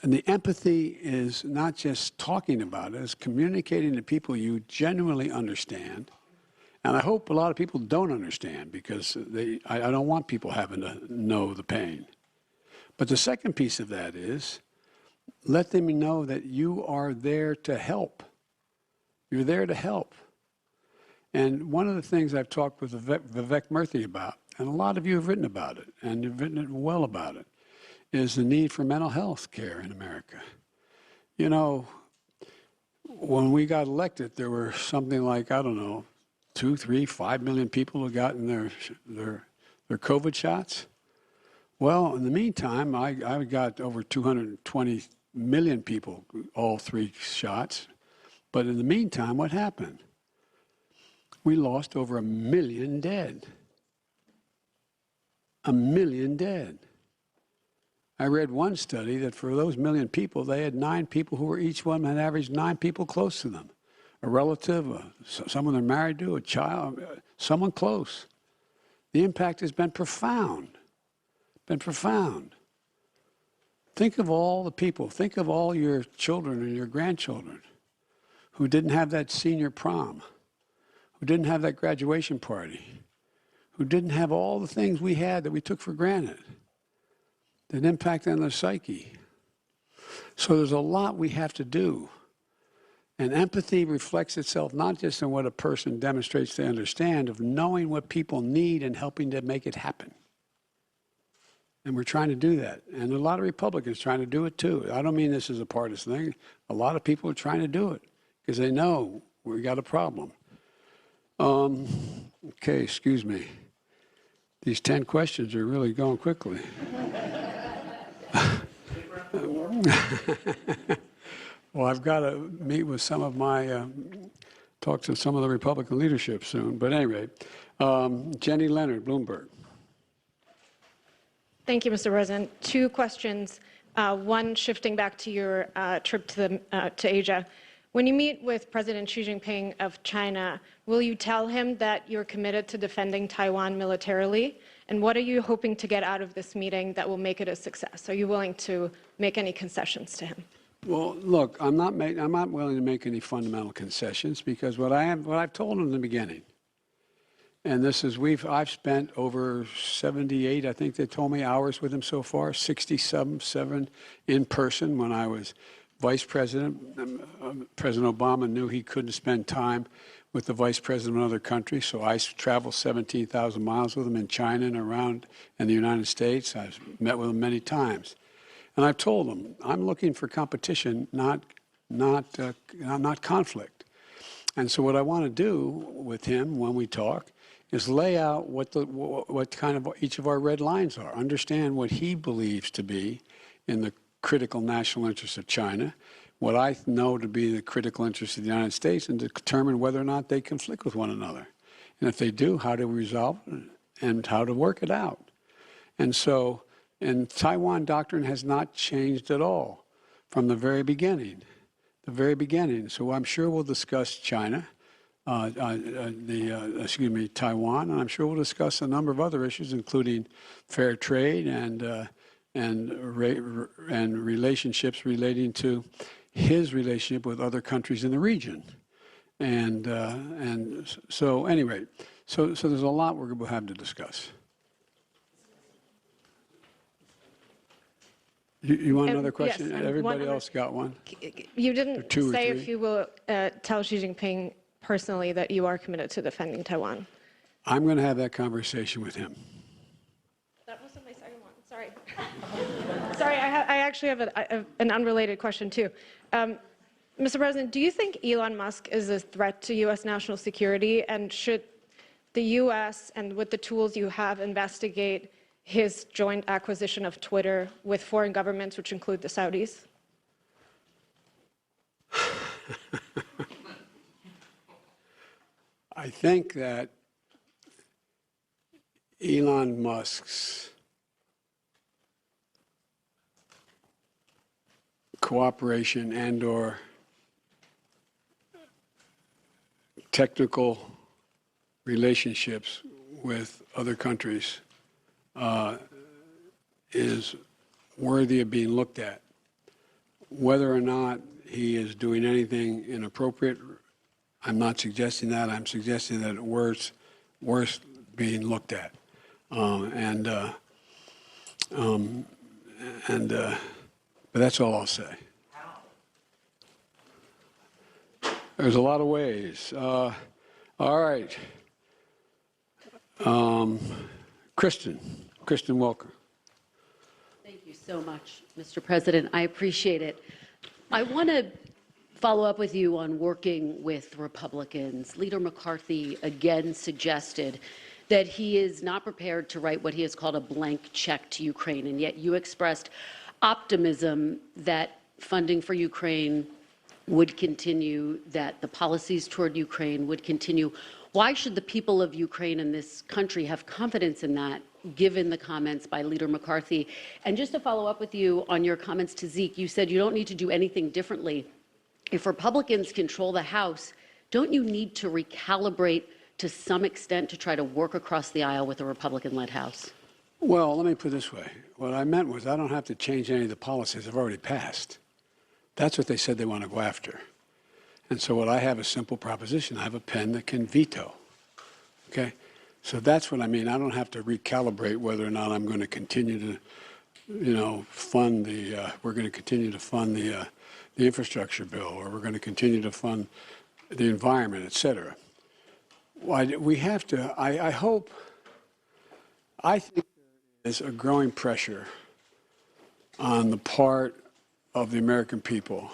And the empathy is not just talking about it, it's communicating to people you genuinely understand. And I hope a lot of people don't understand because I don't want people having to know the pain. But the second piece of that is let them know that you are there to help. You're there to help. And one of the things I've talked with Vivek Murthy about, and a lot of you have written about it, and you've written it well about it, is the need for mental health care in America. When we got elected, there were something like, 2, 3, 5 million people who gotten their COVID shots. Well, in the meantime, I got over 220 million people, all 3 shots. But in the meantime, what happened? We lost over 1 million dead. 1 million dead. I read one study that for those 1 million people, they had 9 people who were each one had averaged 9 people close to them. A relative, someone they're married to, a child, someone close. The impact has been profound. Think of all the people, think of all your children and your grandchildren who didn't have that senior prom, who didn't have that graduation party, who didn't have all the things we had that we took for granted, that impact on their psyche. So there's a lot we have to do. And empathy reflects itself not just in what a person demonstrates they understand, of knowing what people need and helping to make it happen. And we're trying to do that. And a lot of Republicans trying to do it too. I don't mean this is a partisan thing. A lot of people are trying to do it because they know we got a problem. Okay, excuse me. These 10 questions are really going quickly. Well, I've got to meet with some of my, talk to some of the Republican leadership soon. But anyway, Jenny Leonard, Bloomberg. Thank you, Mr. President. 2 questions. One, shifting back to your trip to Asia. When you meet with President Xi Jinping of China, will you tell him that you're committed to defending Taiwan militarily? And what are you hoping to get out of this meeting that will make it a success? Are you willing to make any concessions to him? Well, look, I'm not willing to make any fundamental concessions because what I've told him in the beginning, and this is I've spent over 78, I think they told me, hours with him so far, 67 in person when I was vice president. President Obama knew he couldn't spend time with the vice president of another country, so I traveled 17,000 miles with him in China and around in the United States. I've met with him many times. And I've told him, I'm looking for competition, not conflict. And so what I want to do with him when we talk is lay out what kind of each of our red lines are, understand what he believes to be in the critical national interests of China, what I know to be the critical interests of the United States, and to determine whether or not they conflict with one another. And if they do, how to resolve it and how to work it out. And Taiwan doctrine has not changed at all from the very beginning. So I'm sure we'll discuss China. Taiwan, and I'm sure we'll discuss a number of other issues, including fair trade and relationships relating to his relationship with other countries in the region. And so anyway, so there's a lot we'll have to discuss. You want another question? Yes, Everybody else got one? You didn't say three? if you will tell Xi Jinping personally that you are committed to defending Taiwan. I'm going to have that conversation with him. That wasn't my second one. Sorry. Sorry, I actually have an unrelated question, too. Mr. President, do you think Elon Musk is a threat to U.S. national security? And should the U.S., and with the tools you have, investigate his joint acquisition of Twitter with foreign governments, which include the Saudis? I think that Elon Musk's cooperation and/or technical relationships with other countries is worthy of being looked at. Whether or not he is doing anything inappropriate, I'm not suggesting that. I'm suggesting that it's worth being looked at. But that's all I'll say. There's a lot of ways. All right. Kristen Welker. Thank you so much, Mr. President. I appreciate it. I want to follow up with you on working with Republicans. Leader McCarthy again suggested that he is not prepared to write what he has called a blank check to Ukraine, and yet you expressed optimism that funding for Ukraine would continue, that the policies toward Ukraine would continue. Why should the people of Ukraine and this country have confidence in that, given the comments by Leader McCarthy? And just to follow up with you on your comments to Zeke, you said you don't need to do anything differently. If Republicans control the House, don't you need to recalibrate to some extent to try to work across the aisle with a Republican-led House? Well, let me put it this way. What I meant was I don't have to change any of the policies I've already passed. That's what they said they want to go after. And so what I have is a simple proposition. I have a pen that can veto. Okay? So that's what I mean. I don't have to recalibrate whether or not I'm going to continue to, fund we're going to continue to fund the infrastructure bill, or we're going to continue to fund the environment, et cetera. We have to, I think there's a growing pressure on the part of the American people,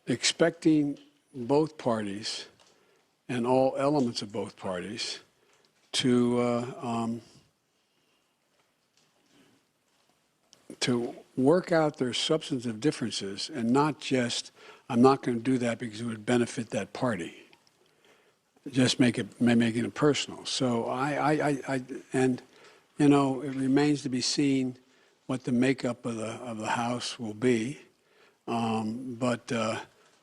expecting both parties and all elements of both parties to work out their substantive differences, and not just, I'm not going to do that because it would benefit that party. Just making it personal. So it remains to be seen what the makeup of the House will be. But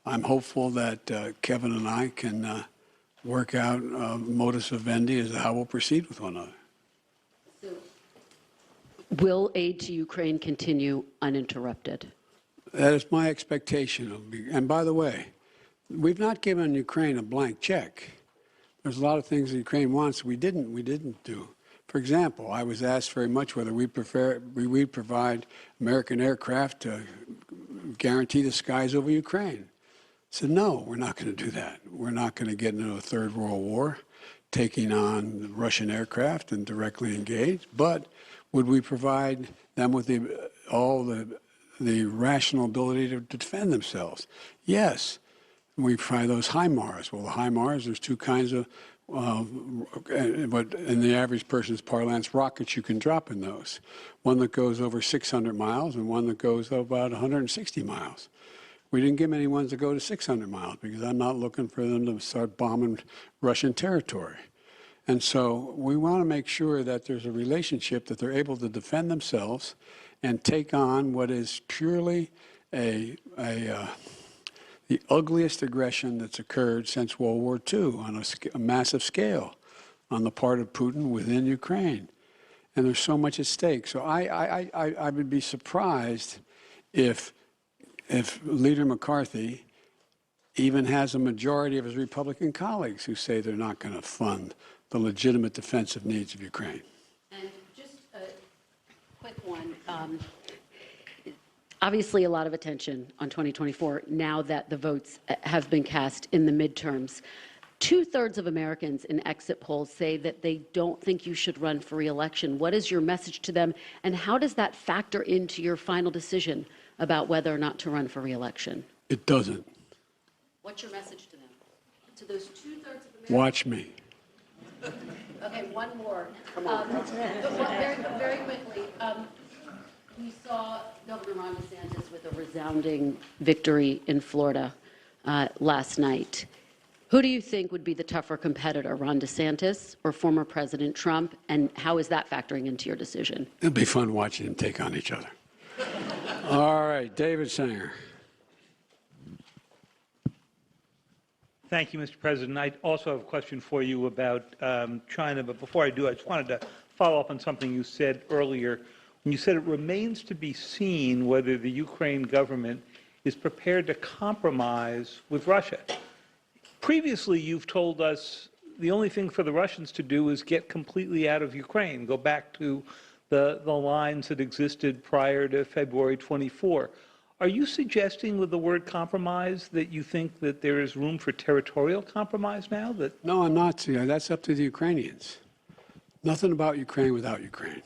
I'm hopeful that Kevin and I can work out modus vivendi as to how we'll proceed with one another. Will aid to Ukraine continue uninterrupted? That is my expectation. And by the way, we've not given Ukraine a blank check. There's a lot of things that Ukraine wants we didn't do. For example, I was asked very much whether we provide American aircraft to guarantee the skies over Ukraine. I said, no, we're not going to do that. We're not going to get into a third world war, taking on the Russian aircraft and directly engage. But would we provide them with all the rational ability to defend themselves? Yes. We try those HIMARS. Well, the HIMARS, there's two kinds of, but in the average person's parlance, rockets you can drop in those. One that goes over 600 miles and one that goes about 160 miles. We didn't give them any ones that go to 600 miles because I'm not looking for them to start bombing Russian territory. And so we want to make sure that there's a relationship that they're able to defend themselves and take on what is purely the the ugliest aggression that's occurred since World War II on a massive scale on the part of Putin within Ukraine. And there's so much at stake. So I would be surprised if Leader McCarthy even has a majority of his Republican colleagues who say they're not going to fund the legitimate defensive needs of Ukraine. And just a quick one. Obviously, a lot of attention on 2024 now that the votes have been cast in the midterms. 2/3 of Americans in exit polls say that they don't think you should run for re-election. What is your message to them, and how does that factor into your final decision about whether or not to run for re-election? It doesn't. What's your message to them? To those 2/3 of Americans? Watch me. Okay, one more. Very quickly. We saw Governor Ron DeSantis with a resounding victory in Florida last night. Who do you think would be the tougher competitor, Ron DeSantis or former President Trump, and how is that factoring into your decision? It'll be fun watching them take on each other. All right, David Sanger. Thank you, Mr. President. I also have a question for you about China, but before I do, I just wanted to follow up on something you said earlier. When you said it remains to be seen whether the Ukraine government is prepared to compromise with Russia. Previously, you've told us the only thing for the Russians to do is get completely out of Ukraine, go back to the lines that existed prior to February 24. Are you suggesting with the word compromise that you think that there is room for territorial compromise now? No, I'm not. See, that's up to the Ukrainians. Nothing about Ukraine without Ukraine.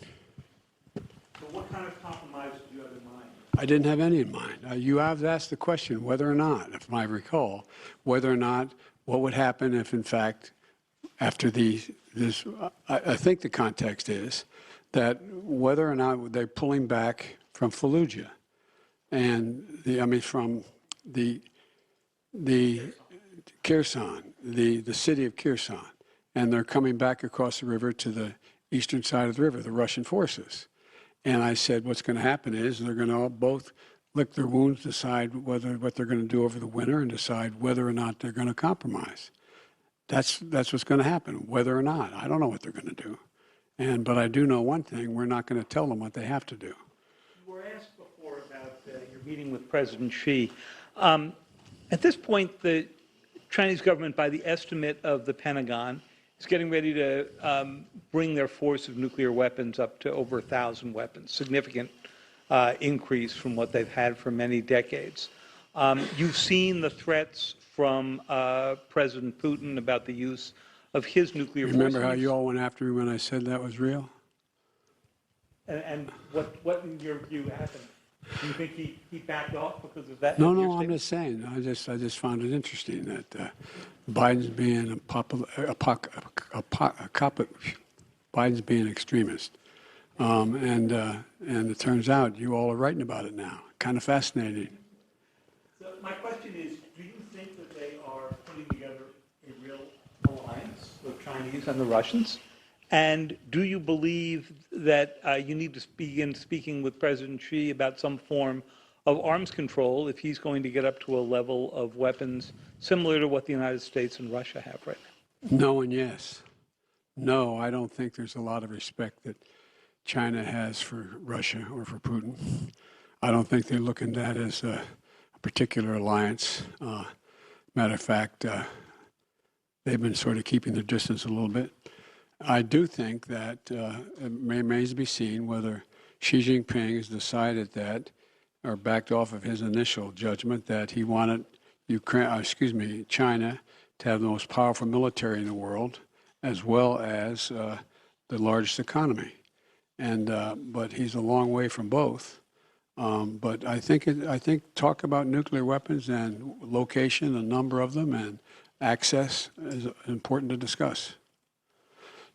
So what kind of compromise do you have in mind? I didn't have any in mind. You have asked the question whether or not, if I recall, whether or not what would happen if, in fact, after this, I think the context is that whether or not they're pulling back from Fallujah. And from the Kherson, the city of Kherson, and they're coming back across the river to the eastern side of the river, the Russian forces. And I said, what's going to happen is they're going to both lick their wounds, decide what they're going to do over the winter, and decide whether or not they're going to compromise. That's what's going to happen, whether or not. I don't know what they're going to do, but I do know one thing: we're not going to tell them what they have to do. You were asked before about your meeting with President Xi. At this point, the Chinese government, by the estimate of the Pentagon, is getting ready to bring their force of nuclear weapons up to over 1,000 weapons, significant increase from what they've had for many decades. You've seen the threats from President Putin about the use of his nuclear forces. Remember how you all went after me when I said that was real? And what in your view happened? Do you think he backed off because of that? No, I'm just saying. I just found it interesting that Biden's being Biden's being extremist, and it turns out you all are writing about it now. Kind of fascinating. So my question is, do you think that they are putting together a real alliance, the Chinese and the Russians? And do you believe that you need to begin speaking with President Xi about some form of arms control if he's going to get up to a level of weapons similar to what the United States and Russia have right now? No and yes. No, I don't think there's a lot of respect that China has for Russia or for Putin. I don't think they look at that as a particular alliance. Matter of fact, they've been sort of keeping their distance a little bit. I do think that it remains to be seen whether Xi Jinping has decided that, or backed off of his initial judgment that he wanted China to have the most powerful military in the world, as well as the largest economy. But he's a long way from both. But I think talk about nuclear weapons and location, the number of them, and access is important to discuss.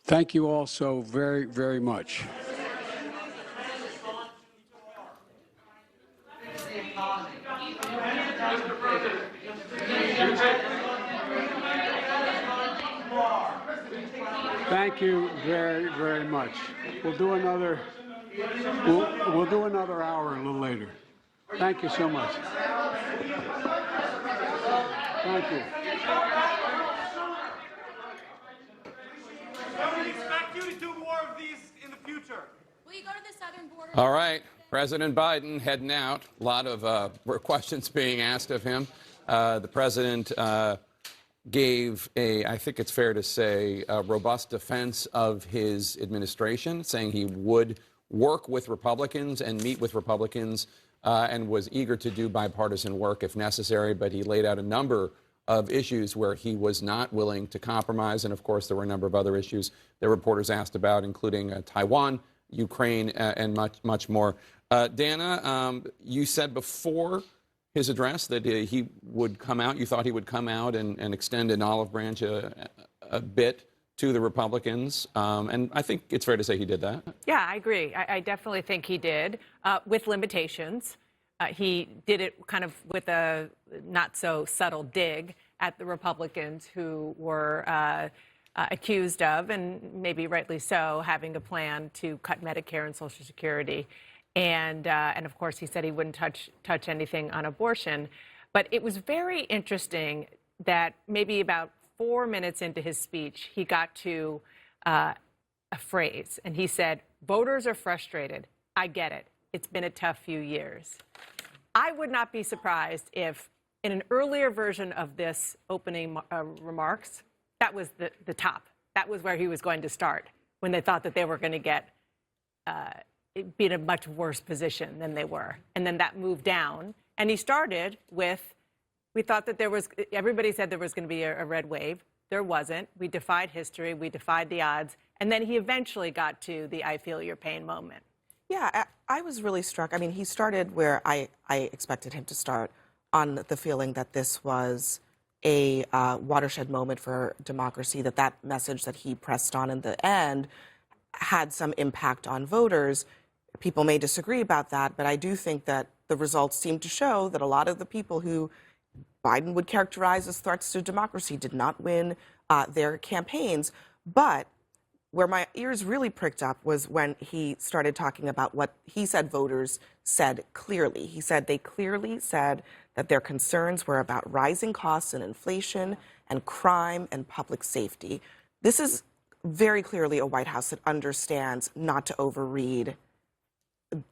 Thank you all so very, very much. Thank you very, very much. We'll do another hour a little later. Thank you so much. Thank you. I would expect you to do more of these in the future. Will you go to the southern border? All right. President Biden heading out. A lot of questions being asked of him. The president gave I think it's fair to say, a robust defense of his administration, saying he would work with Republicans and meet with Republicans and was eager to do bipartisan work if necessary. But he laid out a number of issues where he was not willing to compromise. And of course, there were a number of other issues that reporters asked about, including Taiwan, Ukraine, and much more. Dana, you said before his address that he would come out. You thought he would come out and extend an olive branch a bit to the Republicans. And I think it's fair to say he did that. Yeah, I agree. I definitely think he did, with limitations. He did it kind of with a not so subtle dig at the Republicans who were accused of, and maybe rightly so, having a plan to cut Medicare and Social Security. And of course, he said he wouldn't touch anything on abortion. But it was very interesting that maybe about 4 minutes into his speech, he got to a phrase, and he said, "Voters are frustrated. I get it. It's been a tough few years." I would not be surprised if, in an earlier version of this opening remarks, that was the top. That was where he was going to start, when they thought that they were going to be in a much worse position than they were. And then that moved down. And he started with, we thought that everybody said there was going to be a red wave. There wasn't. We defied history. We defied the odds. And then he eventually got to the "I feel your pain" moment. Yeah, I was really struck. I mean, he started where I expected him to start, on the feeling that this was a watershed moment for democracy, that message that he pressed on in the end had some impact on voters. People may disagree about that, but I do think that the results seem to show that a lot of the people who Biden would characterize as threats to democracy did not win their campaigns. But where my ears really pricked up was when he started talking about what he said voters said clearly. He said they clearly said that their concerns were about rising costs and inflation and crime and public safety. This is very clearly a White House that understands not to overread.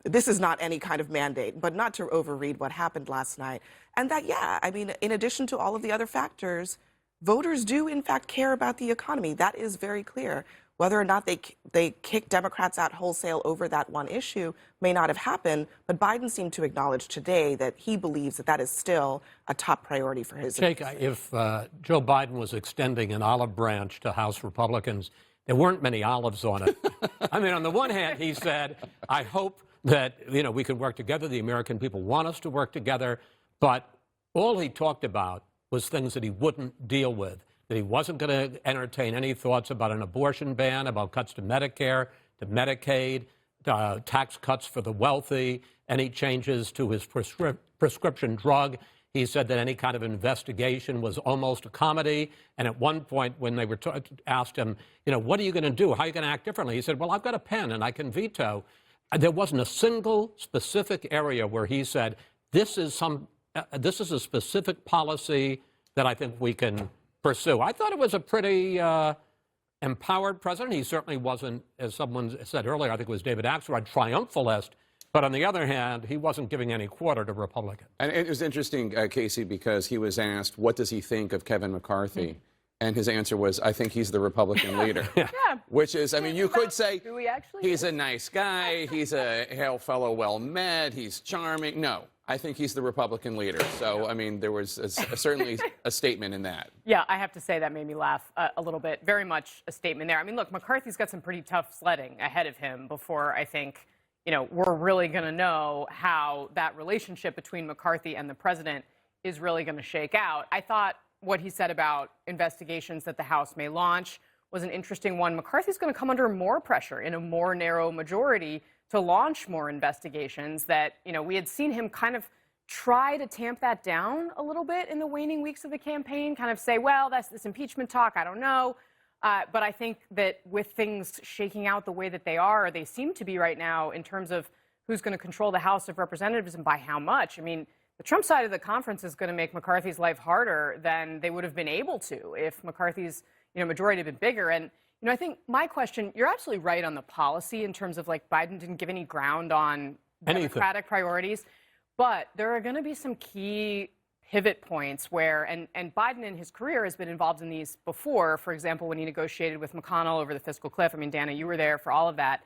This is not any kind of mandate, but not to overread what happened last night. And that, yeah, I mean, in addition to all of the other factors, voters do, in fact, care about the economy. That is very clear. Whether or not they kick Democrats out wholesale over that one issue may not have happened, but Biden seemed to acknowledge today that he believes that is still a top priority for his administration. If Joe Biden was extending an olive branch to House Republicans, there weren't many olives on it. I mean, on the one hand, he said, I hope that we can work together. The American people want us to work together. But all he talked about was things that he wouldn't deal with. That he wasn't going to entertain any thoughts about an abortion ban, about cuts to Medicare, to Medicaid, tax cuts for the wealthy, any changes to his prescription drug. He said that any kind of investigation was almost a comedy. And at one point, when they were asked him, what are you going to do? How are you going to act differently? He said, well, I've got a pen and I can veto. There wasn't a single specific area where he said, this is a specific policy that I think we can pursue. I thought it was a pretty empowered president. He certainly wasn't, as someone said earlier, I think it was David Axelrod, triumphalist. But on the other hand, he wasn't giving any quarter to Republicans. And it was interesting, Casey, because he was asked, what does he think of Kevin McCarthy? And his answer was, I think he's the Republican leader. Yeah. Which is, I mean, you could say he's a a nice guy, he's a hail fellow well met, he's charming. No, I think he's the Republican leader. So, I mean, there was certainly a statement in that. Yeah, I have to say that made me laugh a little bit. Very much a statement there. I mean, look, McCarthy's got some pretty tough sledding ahead of him before I think, we're really going to know how that relationship between McCarthy and the president is really going to shake out. I thought what he said about investigations that the House may launch was an interesting one. McCarthy's going to come under more pressure in a more narrow majority to launch more investigations that, we had seen him kind of try to tamp that down a little bit in the waning weeks of the campaign, kind of say, well, that's this impeachment talk, I don't know. But I think that with things shaking out the way that they seem to be right now in terms of who's going to control the House of Representatives and by how much. I mean, the Trump side of the conference is going to make McCarthy's life harder than they would have been able to if McCarthy's majority had been bigger. And I think my question, you're absolutely right on the policy in terms of like Biden didn't give any ground on Democratic priorities, but there are going to be some key pivot points where, and Biden in his career has been involved in these before. For example, when he negotiated with McConnell over the fiscal cliff. I mean, Dana, you were there for all of that.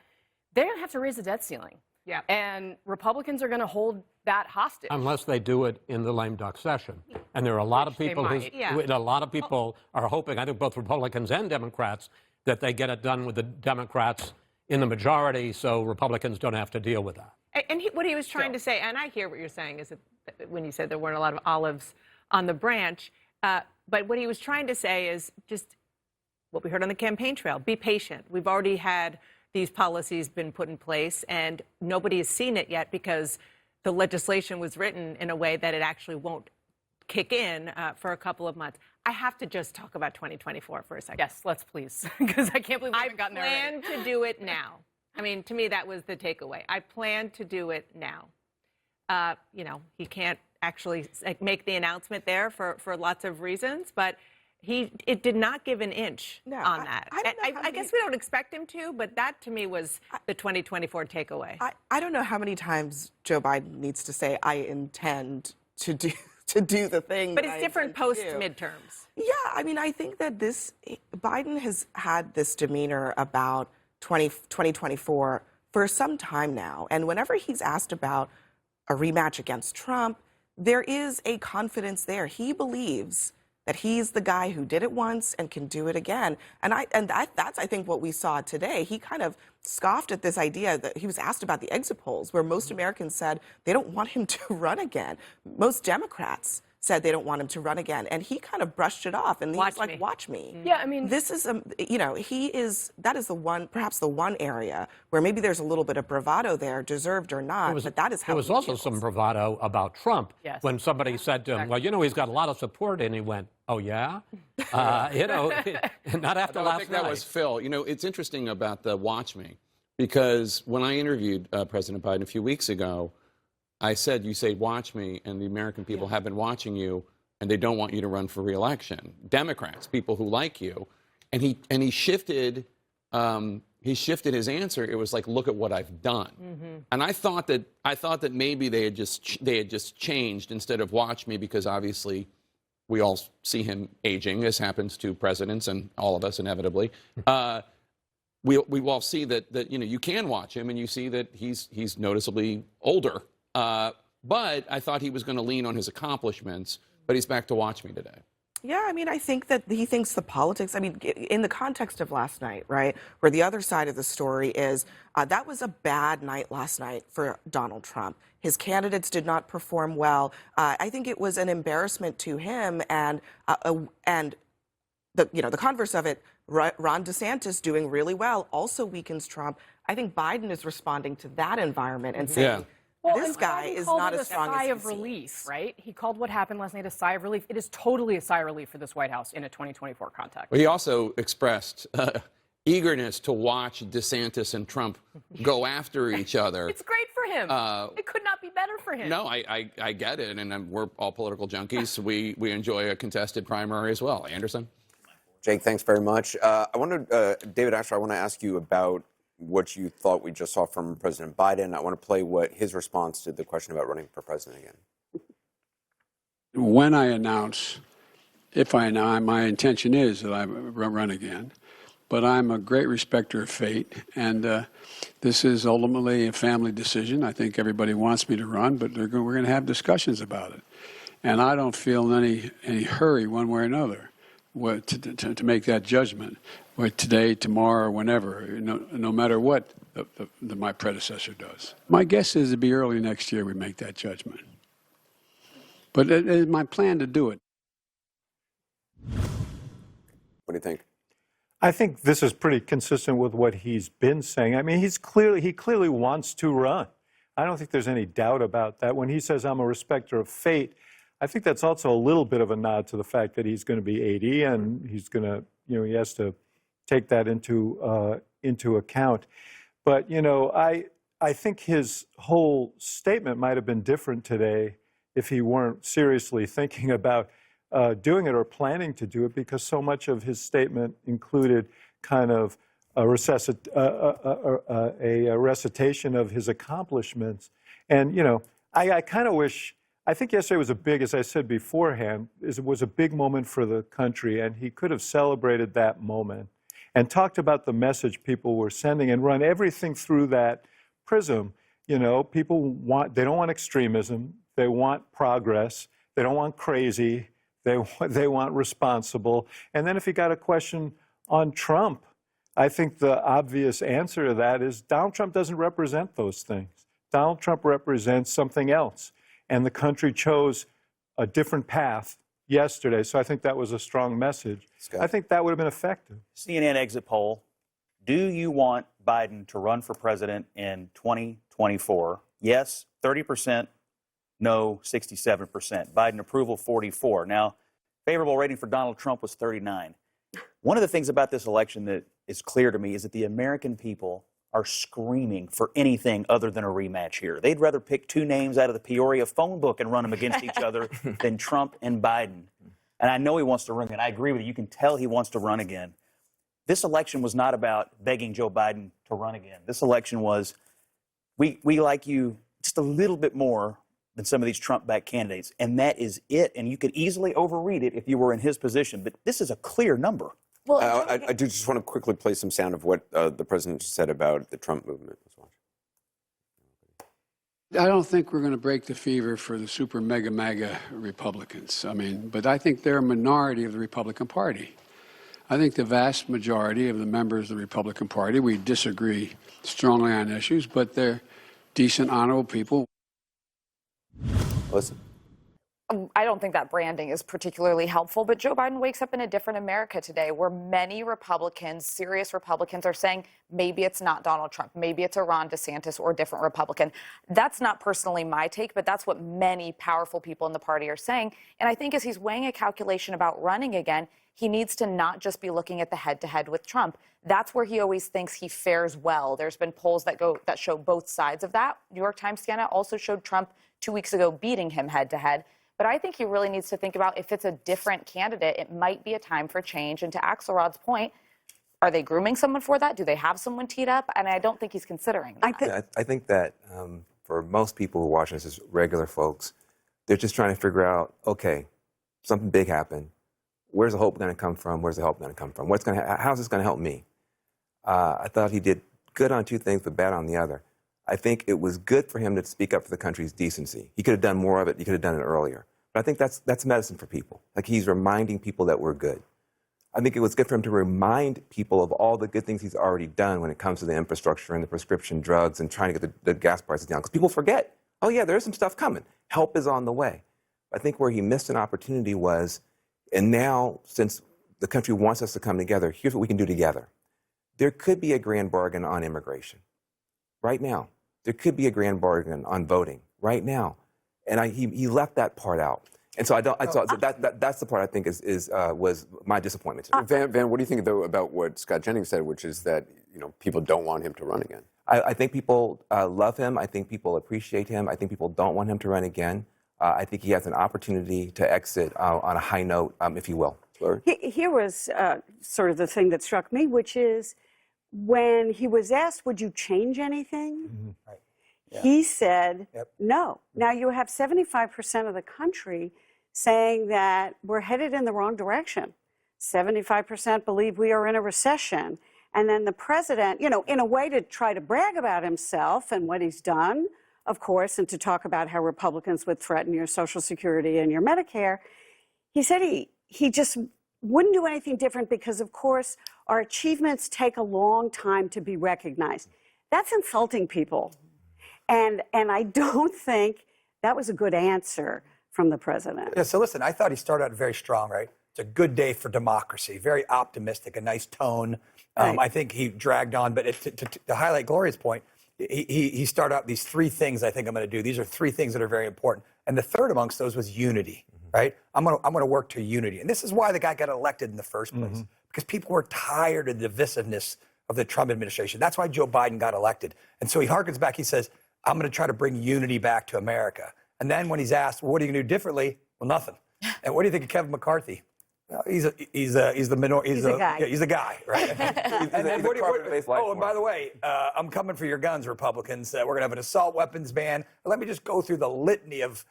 They're going to have to raise the debt ceiling. Yeah. And Republicans are going to hold that hostage. Unless they do it in the lame duck session. And there are a lot of people a lot of people are hoping, I think both Republicans and Democrats, that they get it done with the Democrats in the majority so Republicans don't have to deal with that. And what he was trying to say, and I hear what you're saying, is that when you said there weren't a lot of olives on the branch, but what he was trying to say is just what we heard on the campaign trail, be patient. We've already had these policies been put in place, and nobody has seen it yet because the legislation was written in a way that it actually won't kick in for a couple of months. I have to just talk about 2024 for a second. Yes, let's please, because I can't believe we haven't gotten there already. I plan to do it now. I mean, to me, that was the takeaway. I plan to do it now. He can't actually make the announcement there for lots of reasons, but it did not give an inch on that. I guess we don't expect him to, but that to me was the 2024 takeaway. I don't know how many times Joe Biden needs to say, I intend to do the thing. But it's different post midterms. Yeah, I mean, I think that Biden has had this demeanor about 2024 for some time now. And whenever he's asked about a rematch against Trump, there is a confidence there. He believes that he's the guy who did it once and can do it again. And that's, I think, what we saw today. He kind of scoffed at this idea that he was asked about the exit polls, where most Americans said they don't want him to run again. Most Democrats said they don't want him to run again. And he kind of brushed it off. And he's like, watch me. Yeah, I mean, this is, that is perhaps the one area where maybe there's a little bit of bravado there, deserved or not, but that is how there was also some bravado about Trump when somebody said to him, well, he's got a lot of support. And he went, oh, yeah? Not after last night. I think that was Phil. It's interesting about the watch me, because when I interviewed President Biden a few weeks ago, I said, you say, watch me, and the American people have been watching you, and they don't want you to run for re-election. Democrats, people who like you. And he shifted his answer. It was like, look at what I've done. Mm-hmm. And I thought that maybe they had just changed instead of watch me, because obviously we all see him aging, as happens to presidents and all of us inevitably. We all see that you can watch him, and you see that he's noticeably older. But I thought he was going to lean on his accomplishments, but he's back to watch me today. Yeah, I mean, I think that he thinks the politics, I mean, in the context of last night, right, where the other side of the story is that was a bad night last night for Donald Trump. His candidates did not perform well. I think it was an embarrassment to him, and the converse of it, Ron DeSantis doing really well also weakens Trump. I think Biden is responding to that environment and saying, this guy is not as strong as he seems. He called it a sigh of relief, right? He called what happened last night a sigh of relief. It is totally a sigh of relief for this White House in a 2024 context. Well, he also expressed eagerness to watch DeSantis and Trump go after each other. It's great for him. It could not be better for him. No, I get it, and we're all political junkies. We enjoy a contested primary as well. Anderson? Jake, thanks very much. David Asher, I want to ask you about what you thought we just saw from President Biden. I want to play his response to the question about running for president again. When I announce, my intention is that I run again, but I'm a great respecter of fate, and this is ultimately a family decision. I think everybody wants me to run, but we're going to have discussions about it. And I don't feel any hurry one way or another to make that judgment, today, tomorrow, or whenever, no matter what my predecessor does. My guess is it'll be early next year we make that judgment. But it is my plan to do it. What do you think? I think this is pretty consistent with what he's been saying. I mean, he clearly wants to run. I don't think there's any doubt about that. When he says, I'm a respecter of fate, I think that's also a little bit of a nod to the fact that he's going to be 80 and he's going to, he has to take that into account. But, I think his whole statement might have been different today if he weren't seriously thinking about doing it or planning to do it, because so much of his statement included kind of a recitation of his accomplishments. And, you know, I kind of wish, I think yesterday was as I said beforehand, it was a big moment for the country, and he could have celebrated that moment and talked about the message people were sending and run everything through that prism. You know, they don't want extremism, they want progress, they don't want crazy, they want responsible. And then if you got a question on Trump, I think the obvious answer to that is Donald Trump doesn't represent those things. Donald Trump represents something else. And the country chose a different path yesterday. So I think that was a strong message. I think that would have been effective. CNN exit poll. Do you want Biden to run for president in 2024? Yes, 30%. No, 67%. Biden approval, 44%. Now, favorable rating for Donald Trump was 39%. One of the things about this election that is clear to me is that the American people are screaming for anything other than a rematch here. They'd rather pick two names out of the Peoria phone book and run them against each other than Trump and Biden. And I know he wants to run again. I agree with you. You can tell he wants to run again. This election was not about begging Joe Biden to run again. This election was, we like you just a little bit more than some of these Trump-backed candidates. And that is it. And you could easily overread it if you were in his position. But this is a clear number. Well, I do just want to quickly play some sound of what the president just said about the Trump movement. I don't think we're going to break the fever for the super mega MAGA Republicans. I mean, but I think they're a minority of the Republican Party. I think the vast majority of the members of the Republican Party, we disagree strongly on issues, but they're decent, honorable people. Listen. I don't think that branding is particularly helpful, but Joe Biden wakes up in a different America today where many Republicans, serious Republicans, are saying maybe it's not Donald Trump, maybe it's a Ron DeSantis or a different Republican. That's not personally my take, but that's what many powerful people in the party are saying. And I think as he's weighing a calculation about running again, he needs to not just be looking at the head-to-head with Trump. That's where he always thinks he fares well. There's been polls that show both sides of that. New York Times Siena also showed Trump 2 weeks ago beating him head-to-head. But I think he really needs to think about if it's a different candidate, it might be a time for change. And to Axelrod's point, are they grooming someone for that? Do they have someone teed up? And I don't think he's considering that. I think that for most people who are watching this as regular folks, they're just trying to figure out, okay, something big happened. Where's the hope going to come from? Where's the help going to come from? How's this going to help me? I thought he did good on two things, but bad on the other. I think it was good for him to speak up for the country's decency. He could have done more of it. He could have done it earlier. But I think that's medicine for people. Like, he's reminding people that we're good. I think it was good for him to remind people of all the good things he's already done when it comes to the infrastructure and the prescription drugs and trying to get the gas prices down. Because people forget, oh yeah, there's some stuff coming. Help is on the way. I think where he missed an opportunity was, and now since the country wants us to come together, here's what we can do together. There could be a grand bargain on immigration. Right now. There could be a grand bargain on voting. Right now. And he left that part out, and so that's the part I think was my disappointment today. Van, what do you think though about what Scott Jennings said, which is that people don't want him to run again? I think people love him. I think people appreciate him. I think people don't want him to run again. I think he has an opportunity to exit on a high note, if you will. Here was sort of the thing that struck me, which is when he was asked, "Would you change anything?" Mm-hmm. Right. Yeah. He said, no. Now you have 75% of the country saying that we're headed in the wrong direction. 75% believe we are in a recession. And then the president, in a way to try to brag about himself and what he's done, of course, and to talk about how Republicans would threaten your Social Security and your Medicare, he said he just wouldn't do anything different because, of course, our achievements take a long time to be recognized. That's insulting people. And I don't think that was a good answer from the president. Yeah, so listen, I thought he started out very strong, right? It's a good day for democracy, very optimistic, a nice tone. Right. I think he dragged on, but to highlight Gloria's point, he started out these three things I think I'm going to do. These are three things that are very important. And the third amongst those was unity, right? I'm going to work to unity. And this is why the guy got elected in the first place, because people were tired of the divisiveness of the Trump administration. That's why Joe Biden got elected. And so he harkens back, he says, I'm going to try to bring unity back to America. And then when he's asked, well, what are you going to do differently? Well, nothing. And what do you think of Kevin McCarthy? He's the guy. Yeah, he's the guy, right? And then and by the way, I'm coming for your guns, Republicans. We're going to have an assault weapons ban. Let me just go through the litany of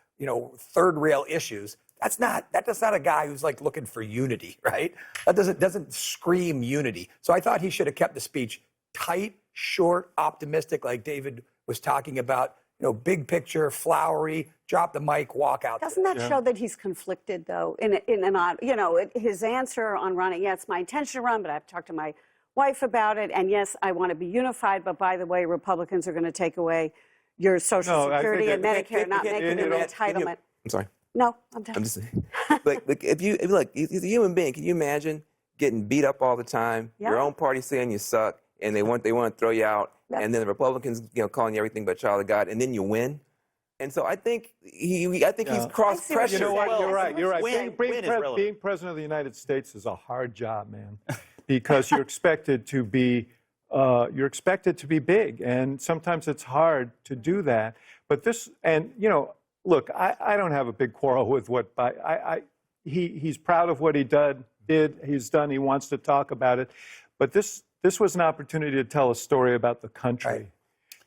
third rail issues. That's not a guy who's like looking for unity, right? That doesn't scream unity. So I thought he should have kept the speech tight, short, optimistic, like David was talking about. Big picture, flowery, drop the mic, walk out. Doesn't that show that he's conflicted, though? In an odd, his answer on running, yeah, it's my intention to run, but I've talked to my wife about it, and yes, I want to be unified, but by the way, Republicans are going to take away your Social Security and Medicare, not making it an entitlement. I'm sorry. No, I'm done. I'm just saying. But if you look, he's a human being. Can you imagine getting beat up all the time? Yeah. Your own party saying you suck, and they want to throw you out. And then the Republicans, calling you everything but child of God, and then you win. And so I think he's cross pressure. You know what? You're right. You're right. Being president of the United States is a hard job, man, because you're expected to be big, and sometimes it's hard to do that. But look, I don't have a big quarrel with what he's proud of what he he's done. He wants to talk about it, but this was an opportunity to tell a story about the country, right.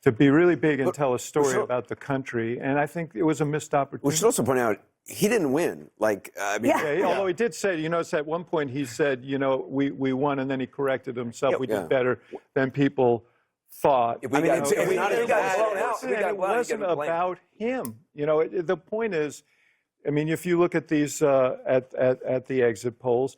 To be really big and tell a story about the country. And I think it was a missed opportunity. We should also point out, he didn't win. Although he did say, at one point he said, we won, and then he corrected himself. We did better than people thought. It wasn't about him. The point is, if you look at these, at the exit polls,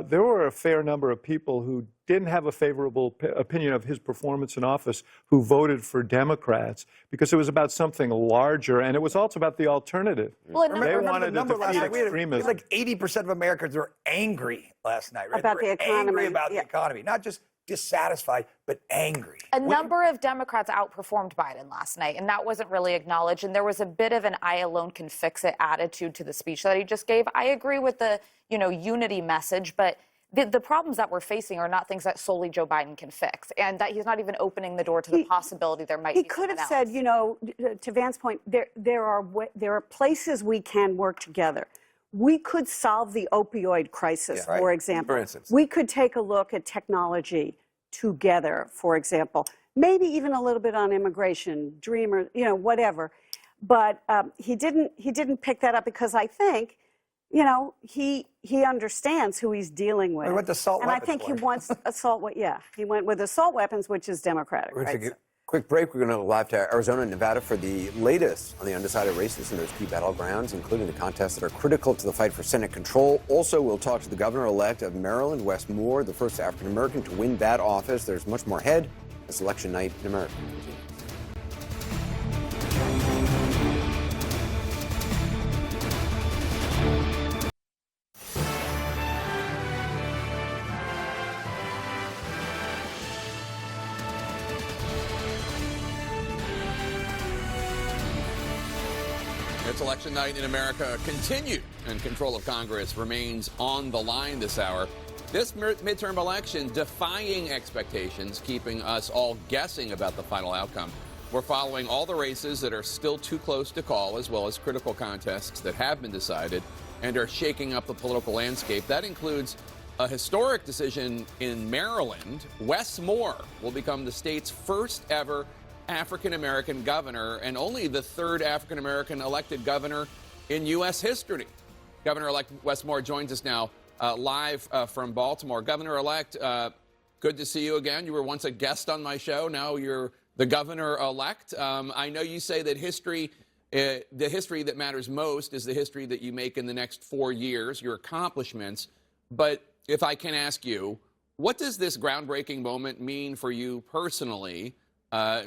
there were a fair number of people who didn't have a favorable opinion of his performance in office who voted for Democrats because it was about something larger, and it was also about the alternative. Well, they wanted to defeat extremism. Like 80% of Americans were angry last night, right? About the economy. Angry about the economy, not just dissatisfied, but angry. A number of Democrats outperformed Biden last night, and that wasn't really acknowledged. And there was a bit of an I alone can fix it attitude to the speech that he just gave. I agree with the, unity message, but the problems that we're facing are not things that solely Joe Biden can fix, and that he's not even opening the door to the possibility there might be. He could have said, to Van's point, there are places we can work together. We could solve the opioid crisis, for example. For instance. We could take a look at technology together, for example. Maybe even a little bit on immigration, dreamer, whatever. But he didn't pick that up because I think, he understands who he's dealing with. He went to assault and weapons. I think he wants assault. He went with assault weapons, which is Democratic. We're going to take a quick break. We're going to go live to Arizona and Nevada for the latest on the undecided races in those key battlegrounds, including the contests that are critical to the fight for Senate control. Also, we'll talk to the governor-elect of Maryland, Wes Moore, the first African-American to win that office. There's much more ahead. It's election night in America. It's election night in America continued, and control of Congress remains on the line this hour. This midterm election defying expectations, keeping us all guessing about the final outcome. We're following all the races that are still too close to call, as well as critical contests that have been decided and are shaking up the political landscape. That includes a historic decision in Maryland. Wes Moore will become the state's first ever African-American governor and only the third African-American elected governor in U.S. history. Governor-elect Wes Moore joins us now live from Baltimore. Governor-elect, good to see you again. You were once a guest on my show. Now you're the governor-elect. I know you say that the history that matters most is the history that you make in the next 4 years, your accomplishments. But if I can ask you, what does this groundbreaking moment mean for you personally?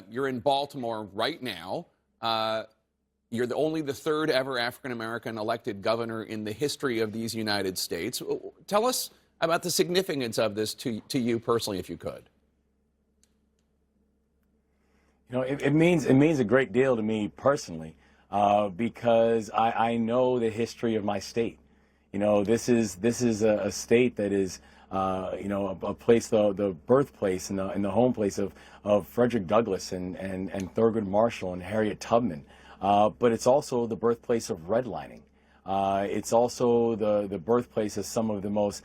You're in Baltimore right now. You're only the third ever African-American elected governor in the history of these United States. Tell us about the significance of this to you personally, if you could. It means a great deal to me personally because I know the history of my state. This is a state that is a place, the birthplace and the home place of Frederick Douglass and Thurgood Marshall and Harriet Tubman. but it's also the birthplace of redlining. It's also the birthplace of some of the most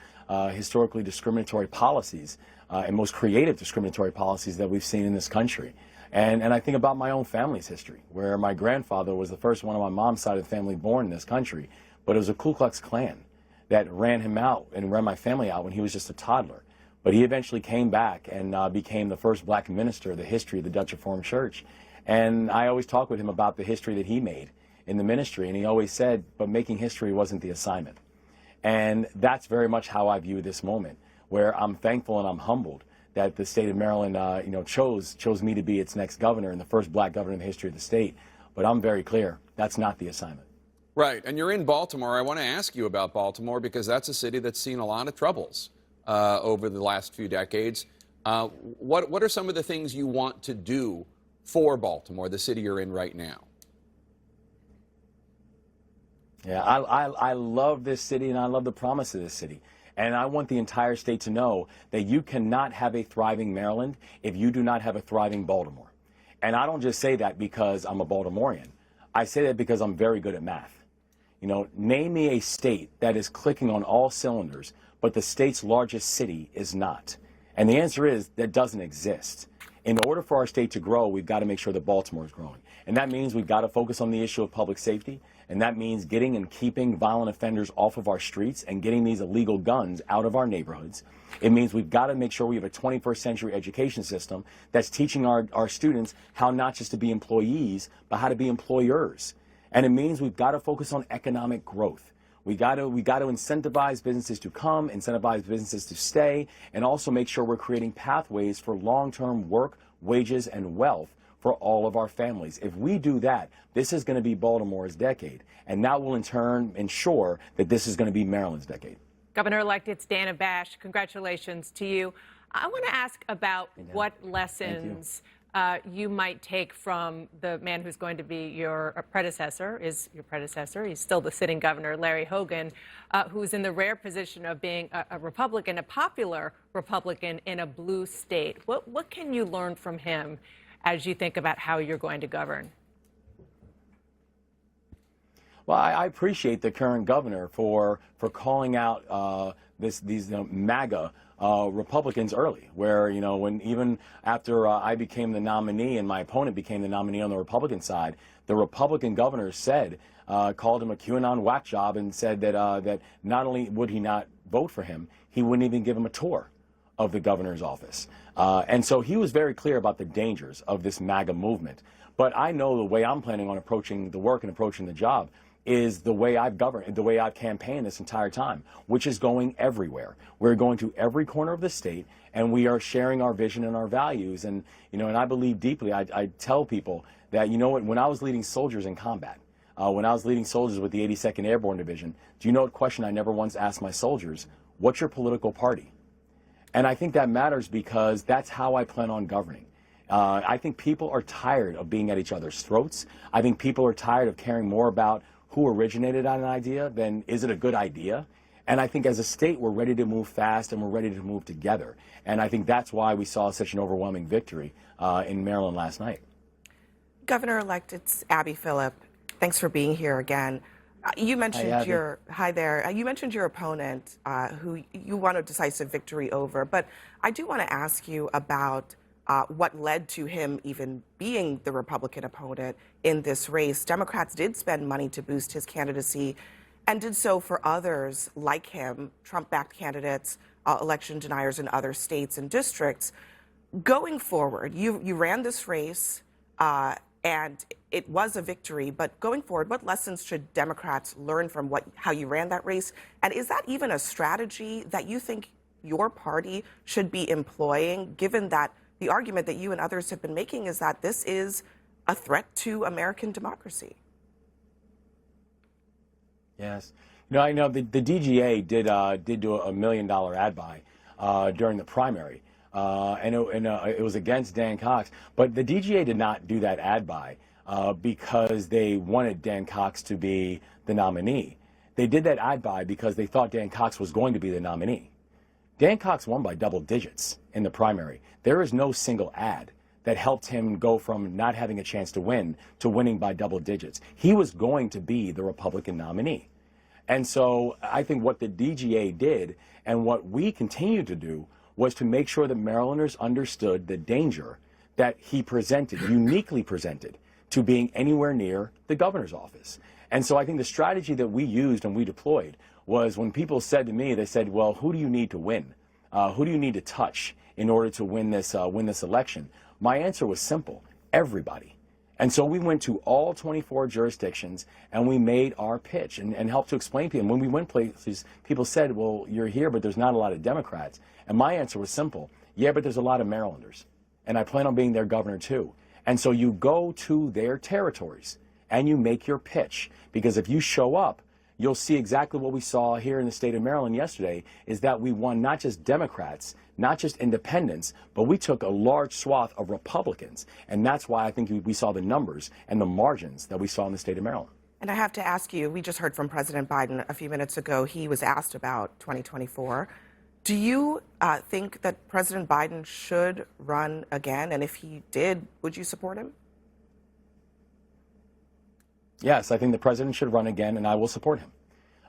historically discriminatory policies and most creative discriminatory policies that we've seen in this country. And I think about my own family's history, where my grandfather was the first one on my mom's side of the family born in this country, but it was a Ku Klux Klan that ran him out and ran my family out when he was just a toddler. But he eventually came back and became the first black minister of the history of the Dutch Reformed Church. And I always talk with him about the history that he made in the ministry, and he always said, but making history wasn't the assignment. And that's very much how I view this moment, where I'm thankful and I'm humbled that the state of Maryland, chose me to be its next governor and the first black governor in the history of the state. But I'm very clear, that's not the assignment. Right, and you're in Baltimore. I want to ask you about Baltimore because that's a city that's seen a lot of troubles over the last few decades. What are some of the things you want to do for Baltimore, the city you're in right now? Yeah, I love this city and I love the promise of this city. And I want the entire state to know that you cannot have a thriving Maryland if you do not have a thriving Baltimore. And I don't just say that because I'm a Baltimorean. I say that because I'm very good at math. You know, name me a state that is clicking on all cylinders, but the state's largest city is not. And the answer is that doesn't exist. In order for our state to grow, we've got to make sure that Baltimore is growing. And that means we've got to focus on the issue of public safety. And that means getting and keeping violent offenders off of our streets and getting these illegal guns out of our neighborhoods. It means we've got to make sure we have a 21st century education system that's teaching our students how not just to be employees, but how to be employers. And it means we've got to focus on economic growth. We got to incentivize businesses to come, incentivize businesses to stay, and also make sure we're creating pathways for long-term work, wages, and wealth for all of our families. If we do that, this is going to be Baltimore's decade, and that will in turn ensure that this is going to be Maryland's decade. Governor-elect, it's Dana Bash. Congratulations to you. I want to ask about what lessons you might take from the man who's going to be your predecessor, he's still the sitting governor, Larry Hogan, who's in the rare position of being a Republican, a popular Republican in a blue state. What can you learn from him as you think about how you're going to govern? Well, I appreciate the current governor for calling out these MAGA Republicans early, where, when even after I became the nominee and my opponent became the nominee on the Republican side, the Republican governor said, called him a QAnon whack job and said that not only would he not vote for him, he wouldn't even give him a tour of the governor's office. And so he was very clear about the dangers of this MAGA movement. But I know the way I'm planning on approaching the work and approaching the job is the way I've governed, the way I've campaigned this entire time, which is going everywhere. We're going to every corner of the state, and we are sharing our vision and our values. And, and I believe deeply, I tell people that, when I was leading soldiers in combat, when I was leading soldiers with the 82nd Airborne Division, do you know what question I never once asked my soldiers? What's your political party? And I think that matters because that's how I plan on governing. I think people are tired of being at each other's throats. I think people are tired of caring more about who originated on an idea than is it a good idea. And I think as a state, we're ready to move fast and we're ready to move together. And I think that's why we saw such an overwhelming victory in Maryland last night. Governor-elect, it's Abby Phillip. Thanks for being here again. You mentioned hi there. You mentioned your opponent, who you won a decisive victory over. But I do want to ask you about what led to him even being the Republican opponent in this race. Democrats did spend money to boost his candidacy and did so for others like him, Trump-backed candidates, election deniers in other states and districts. Going forward, you ran this race and it was a victory, but going forward, what lessons should Democrats learn from how you ran that race? And is that even a strategy that you think your party should be employing, given that the argument that you and others have been making is that this is a threat to American democracy? Yes. I know the DGA did do a $1 million ad buy during the primary. And it was against Dan Cox. But the DGA did not do that ad buy because they wanted Dan Cox to be the nominee. They did that ad buy because they thought Dan Cox was going to be the nominee. Dan Cox won by double digits in the primary. There is no single ad that helped him go from not having a chance to win to winning by double digits. He was going to be the Republican nominee. And so I think what the DGA did and what we continue to do was to make sure that Marylanders understood the danger that he presented, uniquely presented, to being anywhere near the governor's office. And so I think the strategy that we used and we deployed was when people said to me, they said, well, who do you need to win? Who do you need to touch in order to win this election? My answer was simple: everybody. And so we went to all 24 jurisdictions and we made our pitch and helped to explain to people. And when we went places, people said, well, you're here, but there's not a lot of Democrats. And my answer was simple: yeah, but there's a lot of Marylanders. And I plan on being their governor too. And so you go to their territories and you make your pitch. Because if you show up, you'll see exactly what we saw here in the state of Maryland yesterday, is that we won not just Democrats, not just independents, but we took a large swath of Republicans. And that's why I think we saw the numbers and the margins that we saw in the state of Maryland. And I have to ask you, we just heard from President Biden a few minutes ago. He was asked about 2024. Do you think that President Biden should run again? And if he did, would you support him? Yes, I think the president should run again, and I will support him.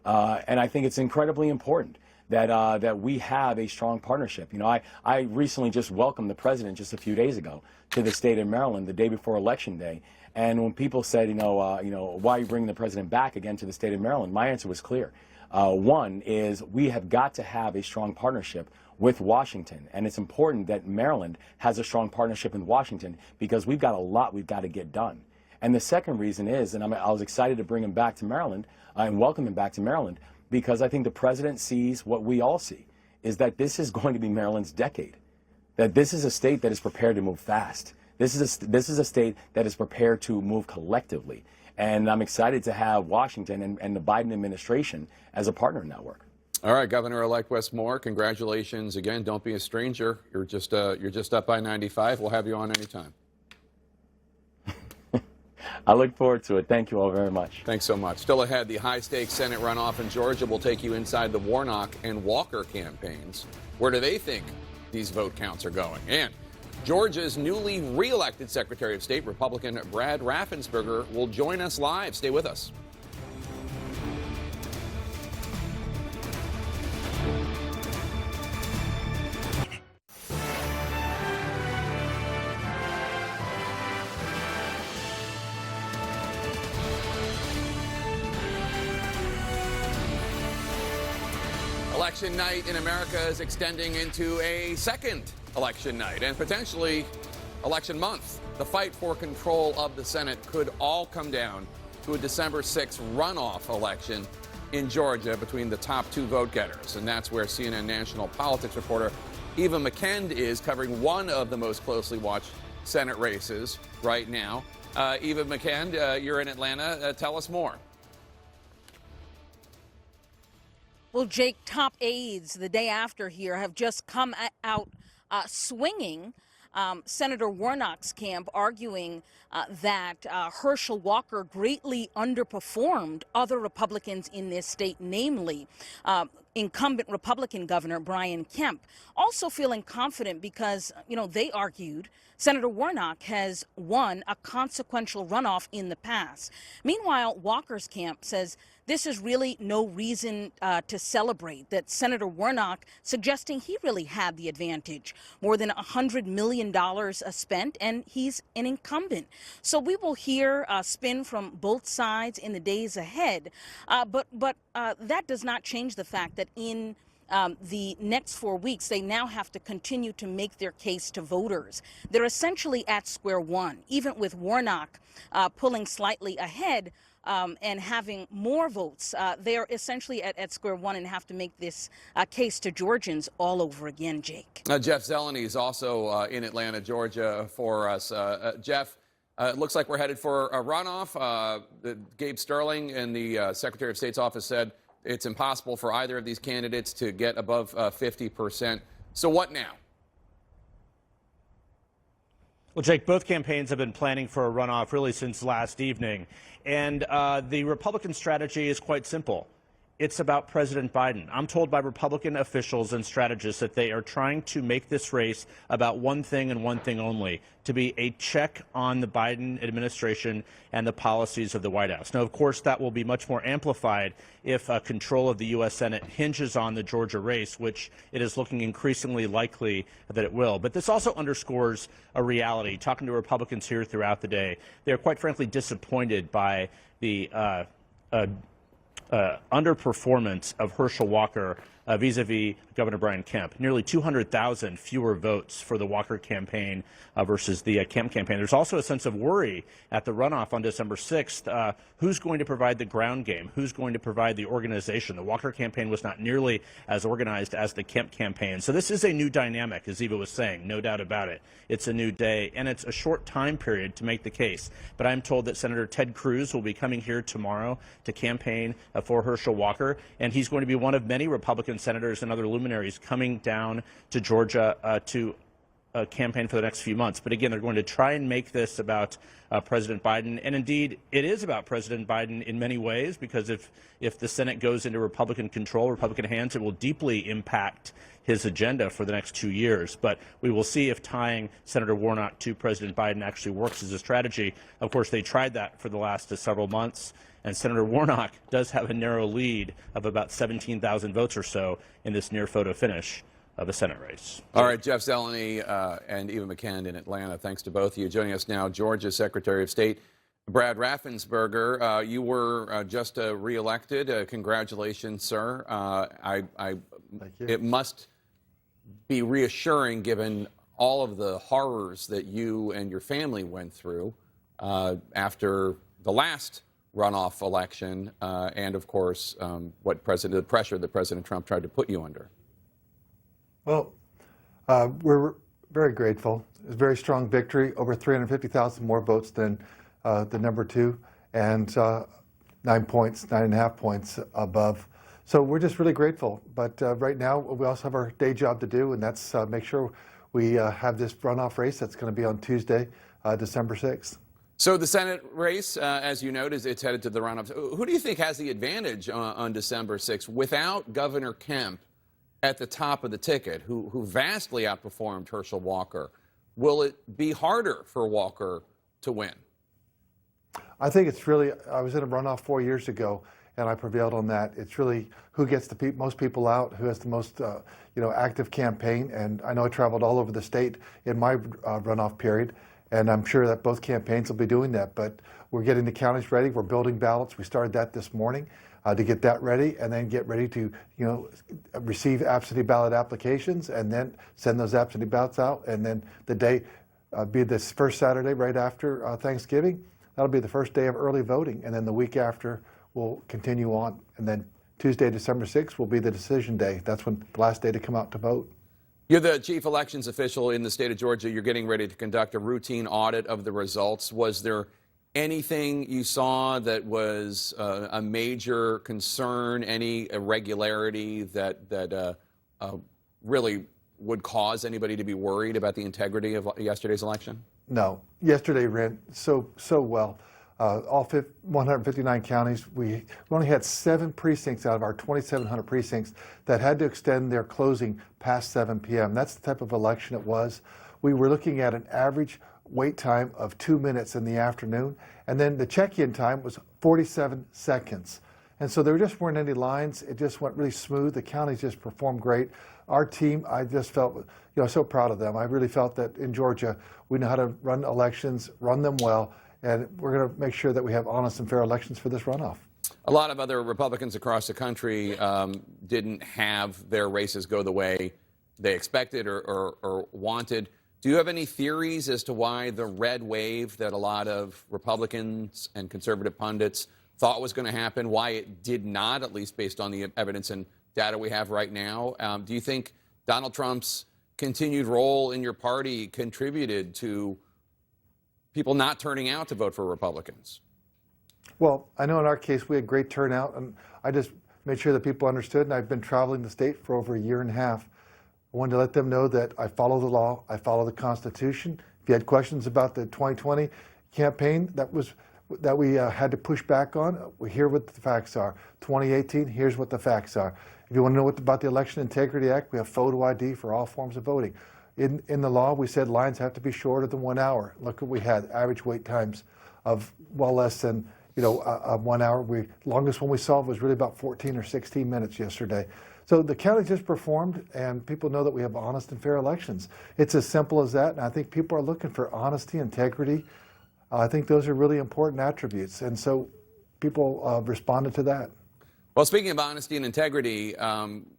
And I think it's incredibly important that we have a strong partnership. You know, I recently just welcomed the president just a few days ago to the state of Maryland, the day before Election Day. And when people said, why are you bringing the president back again to the state of Maryland? My answer was clear. One is we have got to have a strong partnership with Washington. And it's important that Maryland has a strong partnership with Washington because we've got a lot we've got to get done. And the second reason is, and I was excited to bring him back to Maryland and welcome him back to Maryland, because I think the president sees what we all see, is that this is going to be Maryland's decade, that this is a state that is prepared to move fast. This is a state that is prepared to move collectively. And I'm excited to have Washington and the Biden administration as a partner in that work. All right, Governor-elect Wes Moore, congratulations again. Don't be a stranger. You're just up by 95. We'll have you on anytime. I look forward to it. Thank you all very much. Thanks so much. Still ahead, the high-stakes Senate runoff in Georgia will take you inside the Warnock and Walker campaigns. Where do they think these vote counts are going? And Georgia's newly re-elected Secretary of State, Republican Brad Raffensperger, will join us live. Stay with us. Election night in America is extending into a second election night and potentially election month. The fight for control of the Senate could all come down to a December 6th runoff election in Georgia between the top two vote getters. And that's where CNN national politics reporter Eva McKend is covering one of the most closely watched Senate races right now. Eva McKend, you're in Atlanta. Tell us more. Well, Jake, top aides the day after here have just come out swinging Senator Warnock's camp, arguing that Herschel Walker greatly underperformed other Republicans in this state, namely incumbent Republican Governor Brian Kemp. Also feeling confident because, they argued Senator Warnock has won a consequential runoff in the past. Meanwhile, Walker's camp says this is really no reason to celebrate, that Senator Warnock suggesting he really had the advantage. More than $100 million spent, and he's an incumbent. So we will hear spin from both sides in the days ahead. But that does not change the fact that in the next 4 weeks, they now have to continue to make their case to voters. They're essentially at square one, even with Warnock pulling slightly ahead. And having more votes, they are essentially at square one and have to make this case to Georgians all over again, Jake. Jeff Zeleny is also in Atlanta, Georgia for us. Jeff, it looks like we're headed for a runoff. Gabe Sterling in the Secretary of State's office said it's impossible for either of these candidates to get above 50%. So what now? Well, Jake, both campaigns have been planning for a runoff really since last evening. And the Republican strategy is quite simple. it's about President Biden. I'm told by Republican officials and strategists that they are trying to make this race about one thing and one thing only, to be a check on the Biden administration and the policies of the White House. Now, of course, that will be much more amplified if control of the U.S. Senate hinges on the Georgia race, which it is looking increasingly likely that it will. But this also underscores a reality. Talking to Republicans here throughout the day, they are quite frankly disappointed by the underperformance of Herschel Walker vis-a-vis Governor Brian Kemp. Nearly 200,000 fewer votes for the Walker campaign versus the Kemp campaign. There's also a sense of worry at the runoff on December 6th. Who's going to provide the ground game? Who's going to provide the organization? The Walker campaign was not nearly as organized as the Kemp campaign. So this is a new dynamic, as Eva was saying, no doubt about it. It's a new day, and it's a short time period to make the case. But I'm told that Senator Ted Cruz will be coming here tomorrow to campaign for Herschel Walker, and he's going to be one of many Republican senators and other luminaries coming down to Georgia to campaign for the next few months. But again, they're going to try and make this about President Biden. And indeed, it is about President Biden in many ways, because if the Senate goes into Republican control, Republican hands, it will deeply impact his agenda for the next 2 years. But we will see if tying Senator Warnock to President Biden actually works as a strategy. Of course, they tried that for the last several months. And Senator Warnock does have a narrow lead of about 17,000 votes or so in this near photo finish of a Senate race. All right, Jeff Zeleny and Eva McCann in Atlanta, thanks to both of you. Joining us now, Georgia's Secretary of State, Brad Raffensperger. You were just reelected. Congratulations, sir. Thank you. It must be reassuring, given all of the horrors that you and your family went through after the last runoff election, and of course, the pressure that President Trump tried to put you under. Well, we're very grateful. It was a very strong victory, over 350,000 more votes than the number two, and 9.5 points above. So we're just really grateful. But right now, we also have our day job to do, and that's make sure we have this runoff race that's going to be on Tuesday, December 6th. So the Senate race, as you noted, it's headed to the runoff. Who do you think has the advantage on December 6th without Governor Kemp at the top of the ticket, who vastly outperformed Herschel Walker? Will it be harder for Walker to win? I think it's really, I was in a runoff 4 years ago, and I prevailed on that. It's really who gets the most people out, who has the most active campaign. And I know I traveled all over the state in my runoff period, and I'm sure that both campaigns will be doing that. But we're getting the counties ready. We're building ballots. We started that this morning to get that ready, and then get ready to receive absentee ballot applications, and then send those absentee ballots out. And then the day be this first Saturday right after Thanksgiving. That'll be the first day of early voting, and then the week after we'll continue on. And then Tuesday, December 6th will be the decision day. That's when the last day to come out to vote. You're the chief elections official in the state of Georgia. You're getting ready to conduct a routine audit of the results. Was there anything you saw that was a major concern, any irregularity that really would cause anybody to be worried about the integrity of yesterday's election? No. Yesterday ran so well. All 159 counties, we only had 7 precincts out of our 2,700 precincts that had to extend their closing past 7 p.m. That's the type of election it was. We were looking at an average wait time of 2 minutes in the afternoon, and then the check-in time was 47 seconds. And so there just weren't any lines. It just went really smooth. The counties just performed great. Our team, I just felt so proud of them. I really felt that in Georgia, we know how to run elections, run them well, and we're going to make sure that we have honest and fair elections for this runoff. A lot of other Republicans across the country didn't have their races go the way they expected or wanted. Do you have any theories as to why the red wave that a lot of Republicans and conservative pundits thought was going to happen, why it did not, at least based on the evidence and data we have right now? Do you think Donald Trump's continued role in your party contributed to people not turning out to vote for Republicans? Well, I know in our case we had great turnout, and I just made sure that people understood, and I've been traveling the state for over a year and a half. I wanted to let them know that I follow the law, I follow the Constitution. If you had questions about the 2020 campaign, that was that we had to push back on, we hear what the facts are. 2018, here's what the facts are. If you want to know about the Election Integrity Act, we have photo ID for all forms of voting. In the law, we said lines have to be shorter than 1 hour. Look what we had, average wait times of well less than 1 hour. Longest one we saw was really about 14 or 16 minutes yesterday. So the county just performed, and people know that we have honest and fair elections. It's as simple as that, and I think people are looking for honesty, integrity. I think those are really important attributes, and so people responded to that. Well, speaking of honesty and integrity,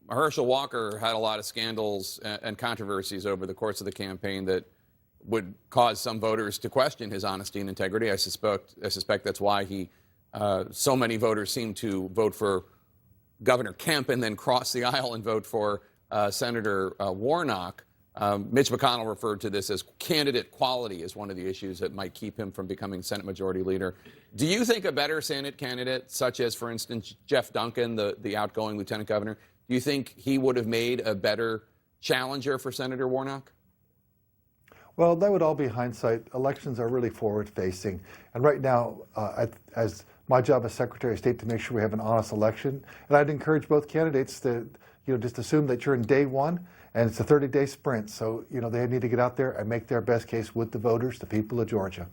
Herschel Walker had a lot of scandals and controversies over the course of the campaign that would cause some voters to question his honesty and integrity. I suspect that's why so many voters seem to vote for Governor Kemp and then cross the aisle and vote for Senator Warnock. Mitch McConnell referred to this as candidate quality as one of the issues that might keep him from becoming Senate Majority Leader. Do you think a better Senate candidate, such as, for instance, Jeff Duncan, the outgoing Lieutenant Governor, do you think he would have made a better challenger for Senator Warnock? Well, that would all be hindsight. Elections are really forward-facing. And right now, as my job as Secretary of State to make sure we have an honest election, and I'd encourage both candidates to just assume that you're in day one, and it's a 30-day sprint. So, they need to get out there and make their best case with the voters, the people of Georgia.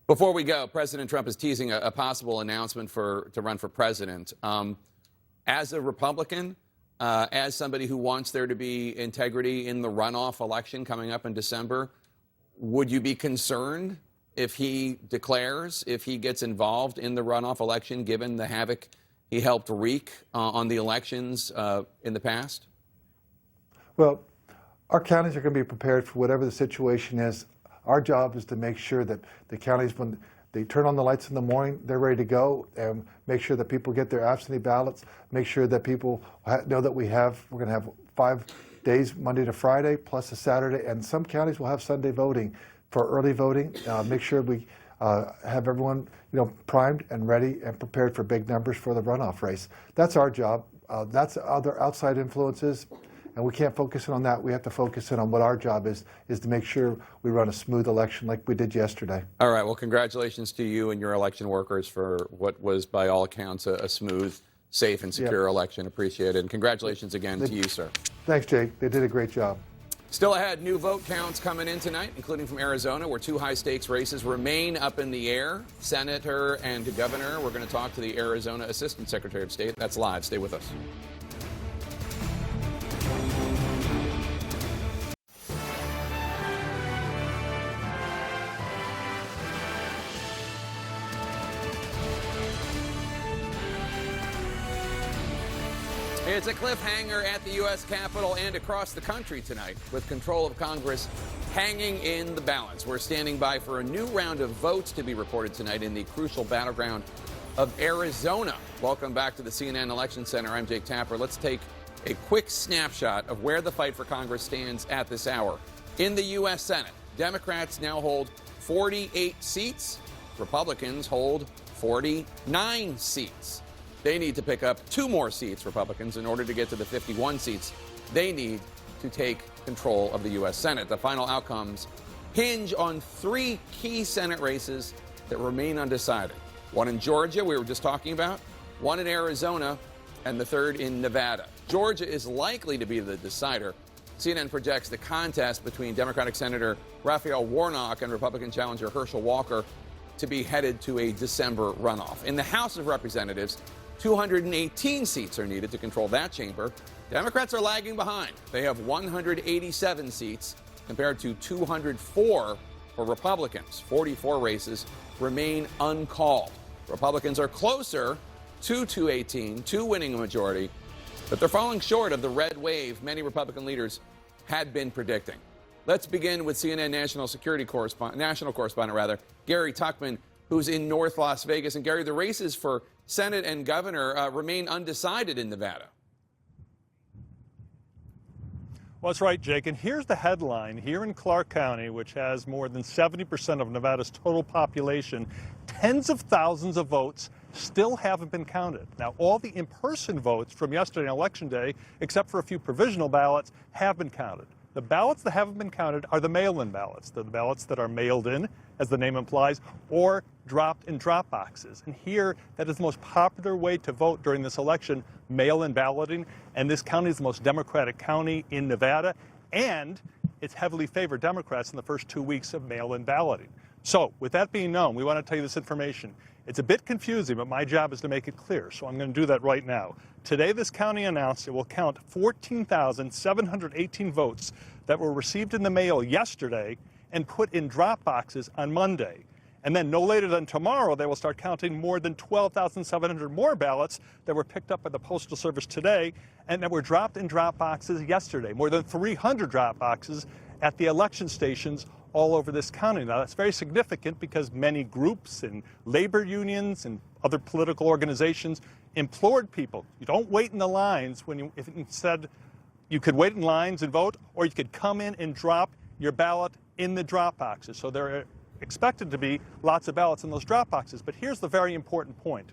Before we go, President Trump is teasing a possible announcement to run for president. As a Republican, as somebody who wants there to be integrity in the runoff election coming up in December, would you be concerned if he declares, if he gets involved in the runoff election, given the havoc he helped wreak on the elections in the past? Well, our counties are going to be prepared for whatever the situation is. Our job is to make sure that the counties, when they turn on the lights in the morning, they're ready to go, and make sure that people get their absentee ballots, make sure that people know that we're going to have 5 days, Monday to Friday, plus a Saturday, and some counties will have Sunday voting for early voting. Make sure we have everyone, primed and ready and prepared for big numbers for the runoff race. That's our job. That's other outside influences, and we can't focus in on that. We have to focus in on what our job is to make sure we run a smooth election like we did yesterday. All right. Well, congratulations to you and your election workers for what was, by all accounts, a smooth, safe, and secure election. Appreciate it. And congratulations again to you, sir. Thanks, Jake. They did a great job. Still ahead, new vote counts coming in tonight, including from Arizona, where 2 high-stakes races remain up in the air, Senator and Governor. We're going to talk to the Arizona Assistant Secretary of State. That's live. Stay with us. It's a cliffhanger at the U.S. Capitol and across the country tonight, with control of Congress hanging in the balance. We're standing by for a new round of votes to be reported tonight in the crucial battleground of Arizona. Welcome back to the CNN Election Center. I'm Jake Tapper. Let's take a quick snapshot of where the fight for Congress stands at this hour. In the U.S. Senate, Democrats now hold 48 seats. Republicans hold 49 seats. They need to pick up 2 more seats, Republicans, in order to get to the 51 seats they need to take control of the U.S. Senate. The final outcomes hinge on 3 key Senate races that remain undecided. One in Georgia, we were just talking about, one in Arizona, and the third in Nevada. Georgia is likely to be the decider. CNN projects the contest between Democratic Senator Raphael Warnock and Republican challenger Herschel Walker to be headed to a December runoff. In the House of Representatives, 218 seats are needed to control that chamber. Democrats are lagging behind. They have 187 seats compared to 204 for Republicans. 44 races remain uncalled. Republicans are closer to 218, to winning a majority, but they're falling short of the red wave many Republican leaders had been predicting. Let's begin with CNN national correspondent, Gary Tuchman, who's in North Las Vegas. And Gary, the races for Senate and Governor remain undecided in Nevada. Well, that's right, Jake. And here's the headline. Here in Clark County, which has more than 70% of Nevada's total population, tens of thousands of votes still haven't been counted. Now, all the in-person votes from yesterday on Election Day, except for a few provisional ballots, have been counted. The ballots that haven't been counted are the mail-in ballots. They're the ballots that are mailed in, as the name implies, or dropped in drop boxes. And here, that is the most popular way to vote during this election, mail-in balloting. And this county is the most Democratic county in Nevada, and it's heavily favored Democrats in the first 2 weeks of mail-in balloting. So, with that being known, we want to tell you this information. It's a bit confusing, but my job is to make it clear, so I'm going to do that right now. Today, this county announced it will count 14,718 votes that were received in the mail yesterday and put in drop boxes on Monday. And then no later than tomorrow, they will start counting more than 12,700 more ballots that were picked up by the Postal Service today and that were dropped in drop boxes yesterday. More than 300 drop boxes at the election stations all over this county. Now, that's very significant because many groups and labor unions and other political organizations implored people, you don't wait in the lines if instead you could wait in lines and vote, or you could come in and drop your ballot in the drop boxes. So there are expected to be lots of ballots in those drop boxes. But here's the very important point.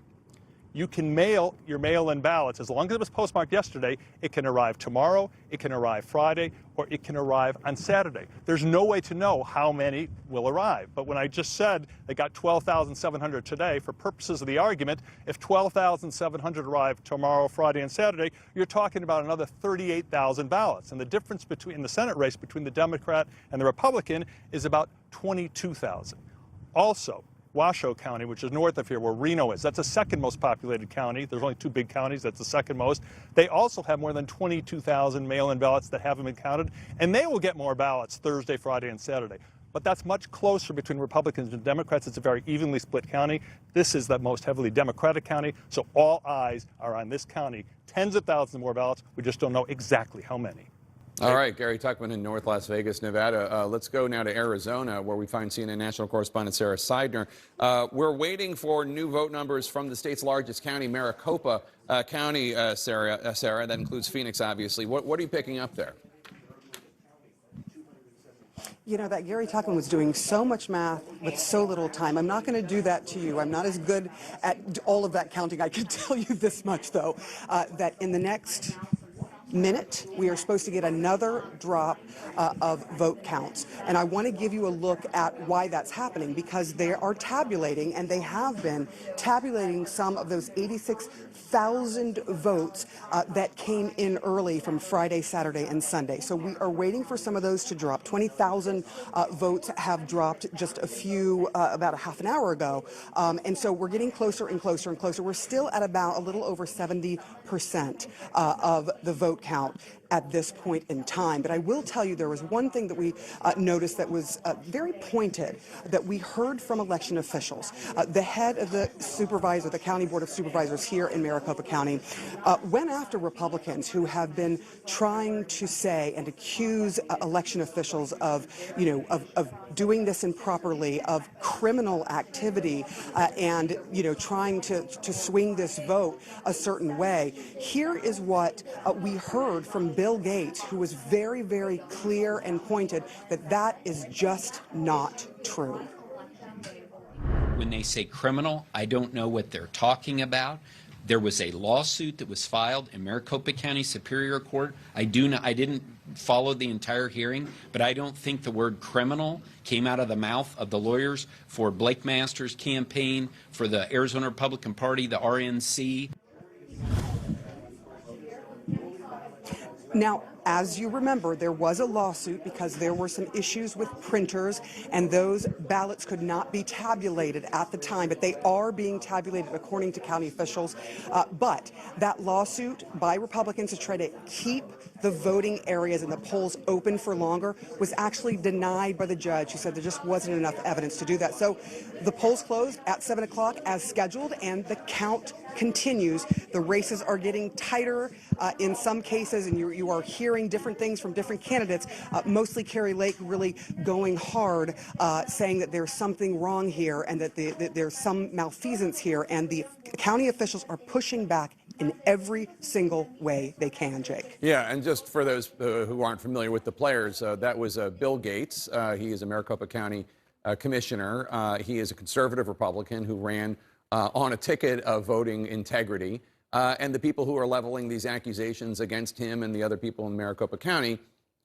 You can mail your mail-in ballots. As long as it was postmarked yesterday, it can arrive tomorrow, it can arrive Friday, or it can arrive on Saturday. There's no way to know how many will arrive. But when I just said they got 12,700 today, for purposes of the argument, if 12,700 arrive tomorrow, Friday, and Saturday, you're talking about another 38,000 ballots. And the difference in the Senate race between the Democrat and the Republican is about 22,000. Also, Washoe County, which is north of here, where Reno is. That's the second most populated county. There's only 2 big counties. That's the second most. They also have more than 22,000 mail-in ballots that haven't been counted, and they will get more ballots Thursday, Friday, and Saturday. But that's much closer between Republicans and Democrats. It's a very evenly split county. This is the most heavily Democratic county, so all eyes are on this county. Tens of thousands more ballots. We just don't know exactly how many. All right, Gary Tuchman in North Las Vegas, Nevada. Let's go now to Arizona, where we find CNN national correspondent Sarah Seidner. We're waiting for new vote numbers from the state's largest county, Maricopa County, Sarah. That includes Phoenix, obviously. What are you picking up there? You know, that Gary Tuchman was doing so much math with so little time. I'm not going to do that to you. I'm not as good at all of that counting. I can tell you this much, though, that in the next minute, we are supposed to get another drop of vote counts. And I want to give you a look at why that's happening, because they are tabulating, and they have been tabulating some of those 86,000 votes that came in early from Friday, Saturday, and Sunday. So we are waiting for some of those to drop. 20,000 votes have dropped just about a half an hour ago. And so we're getting closer and closer and closer. We're still at about a little over 70% of the vote count at this point in time. But I will tell you there was one thing that we noticed that was very pointed, that we heard from election officials. The head of the County Board of Supervisors here in Maricopa County went after Republicans who have been trying to say and accuse election officials of doing this improperly, of criminal activity, and trying to swing this vote a certain way. Here is what we heard from Bill Gates, who was very, very clear and pointed that that is just not true. When they say criminal, I don't know what they're talking about. There was a lawsuit that was filed in Maricopa County Superior Court. I didn't follow the entire hearing, but I don't think the word criminal came out of the mouth of the lawyers for Blake Masters' campaign, for the Arizona Republican Party, the RNC. Now, as you remember, there was a lawsuit because there were some issues with printers, and those ballots could not be tabulated at the time, but they are being tabulated according to county officials. But that lawsuit by Republicans to try to keep the voting areas and the polls open for longer was actually denied by the judge, who said there just wasn't enough evidence to do that. So the polls closed at 7 o'clock as scheduled, and the count continues. The races are getting tighter in some cases, and you are hearing different things from different candidates, mostly Carrie Lake really going hard, saying that there's something wrong here and that there's some malfeasance here, and the county officials are pushing back in every single way they can, Jake. Yeah, and just for those who aren't familiar with the players, that was Bill Gates. He is a Maricopa County commissioner. He is a conservative Republican who ran on a ticket of voting integrity. And the people who are leveling these accusations against him and the other people in Maricopa County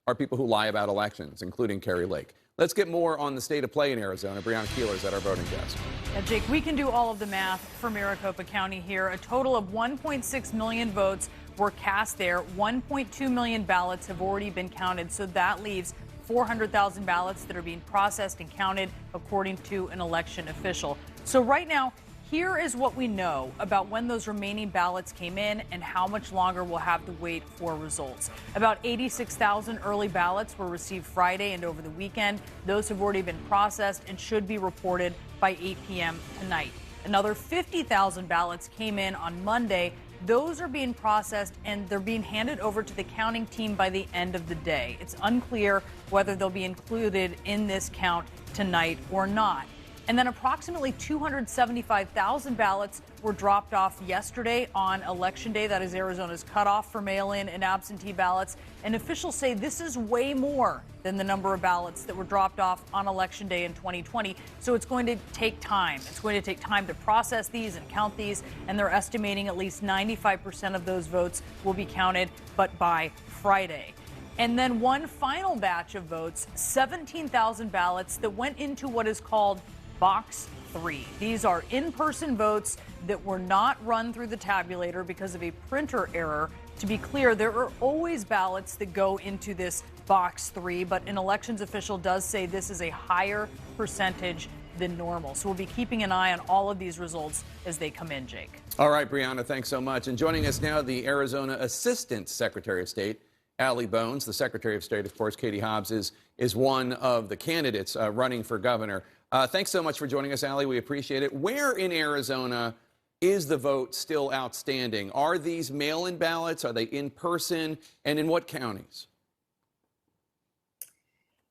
are people who lie about elections, including Kari Lake. Let's get more on the state of play in Arizona. Brianna Keeler is at our voting desk. Now, Jake, we can do all of the math for Maricopa County here. A total of 1.6 million votes were cast there. 1.2 million ballots have already been counted. So that leaves 400,000 ballots that are being processed and counted, according to an election official. So right now, here is what we know about when those remaining ballots came in and how much longer we'll have to wait for results. About 86,000 early ballots were received Friday and over the weekend. Those have already been processed and should be reported by 8 p.m. tonight. Another 50,000 ballots came in on Monday. Those are being processed and they're being handed over to the counting team by the end of the day. It's unclear whether they'll be included in this count tonight or not. And then approximately 275,000 ballots were dropped off yesterday on Election Day. That is Arizona's cutoff for mail-in and absentee ballots. And officials say this is way more than the number of ballots that were dropped off on Election Day in 2020. So it's going to take time. It's going to take time to process these and count these. And they're estimating at least 95% of those votes will be counted, but by Friday. And then one final batch of votes, 17,000 ballots that went into what is called Box 3. These are in-person votes that were not run through the tabulator because of a printer error. To be clear, there are always ballots that go into this Box 3, but an elections official does say this is a higher percentage than normal. So we'll be keeping an eye on all of these results as they come in, Jake. All right, Brianna, thanks so much. And joining us now, the Arizona Assistant Secretary of State, Allie Bones. The Secretary of State, of course, Katie Hobbs, is one of the candidates running for governor. Thanks so much for joining us, Allie. We appreciate it. Where in Arizona is the vote still outstanding? Are these mail-in ballots? Are they in person? And in what counties?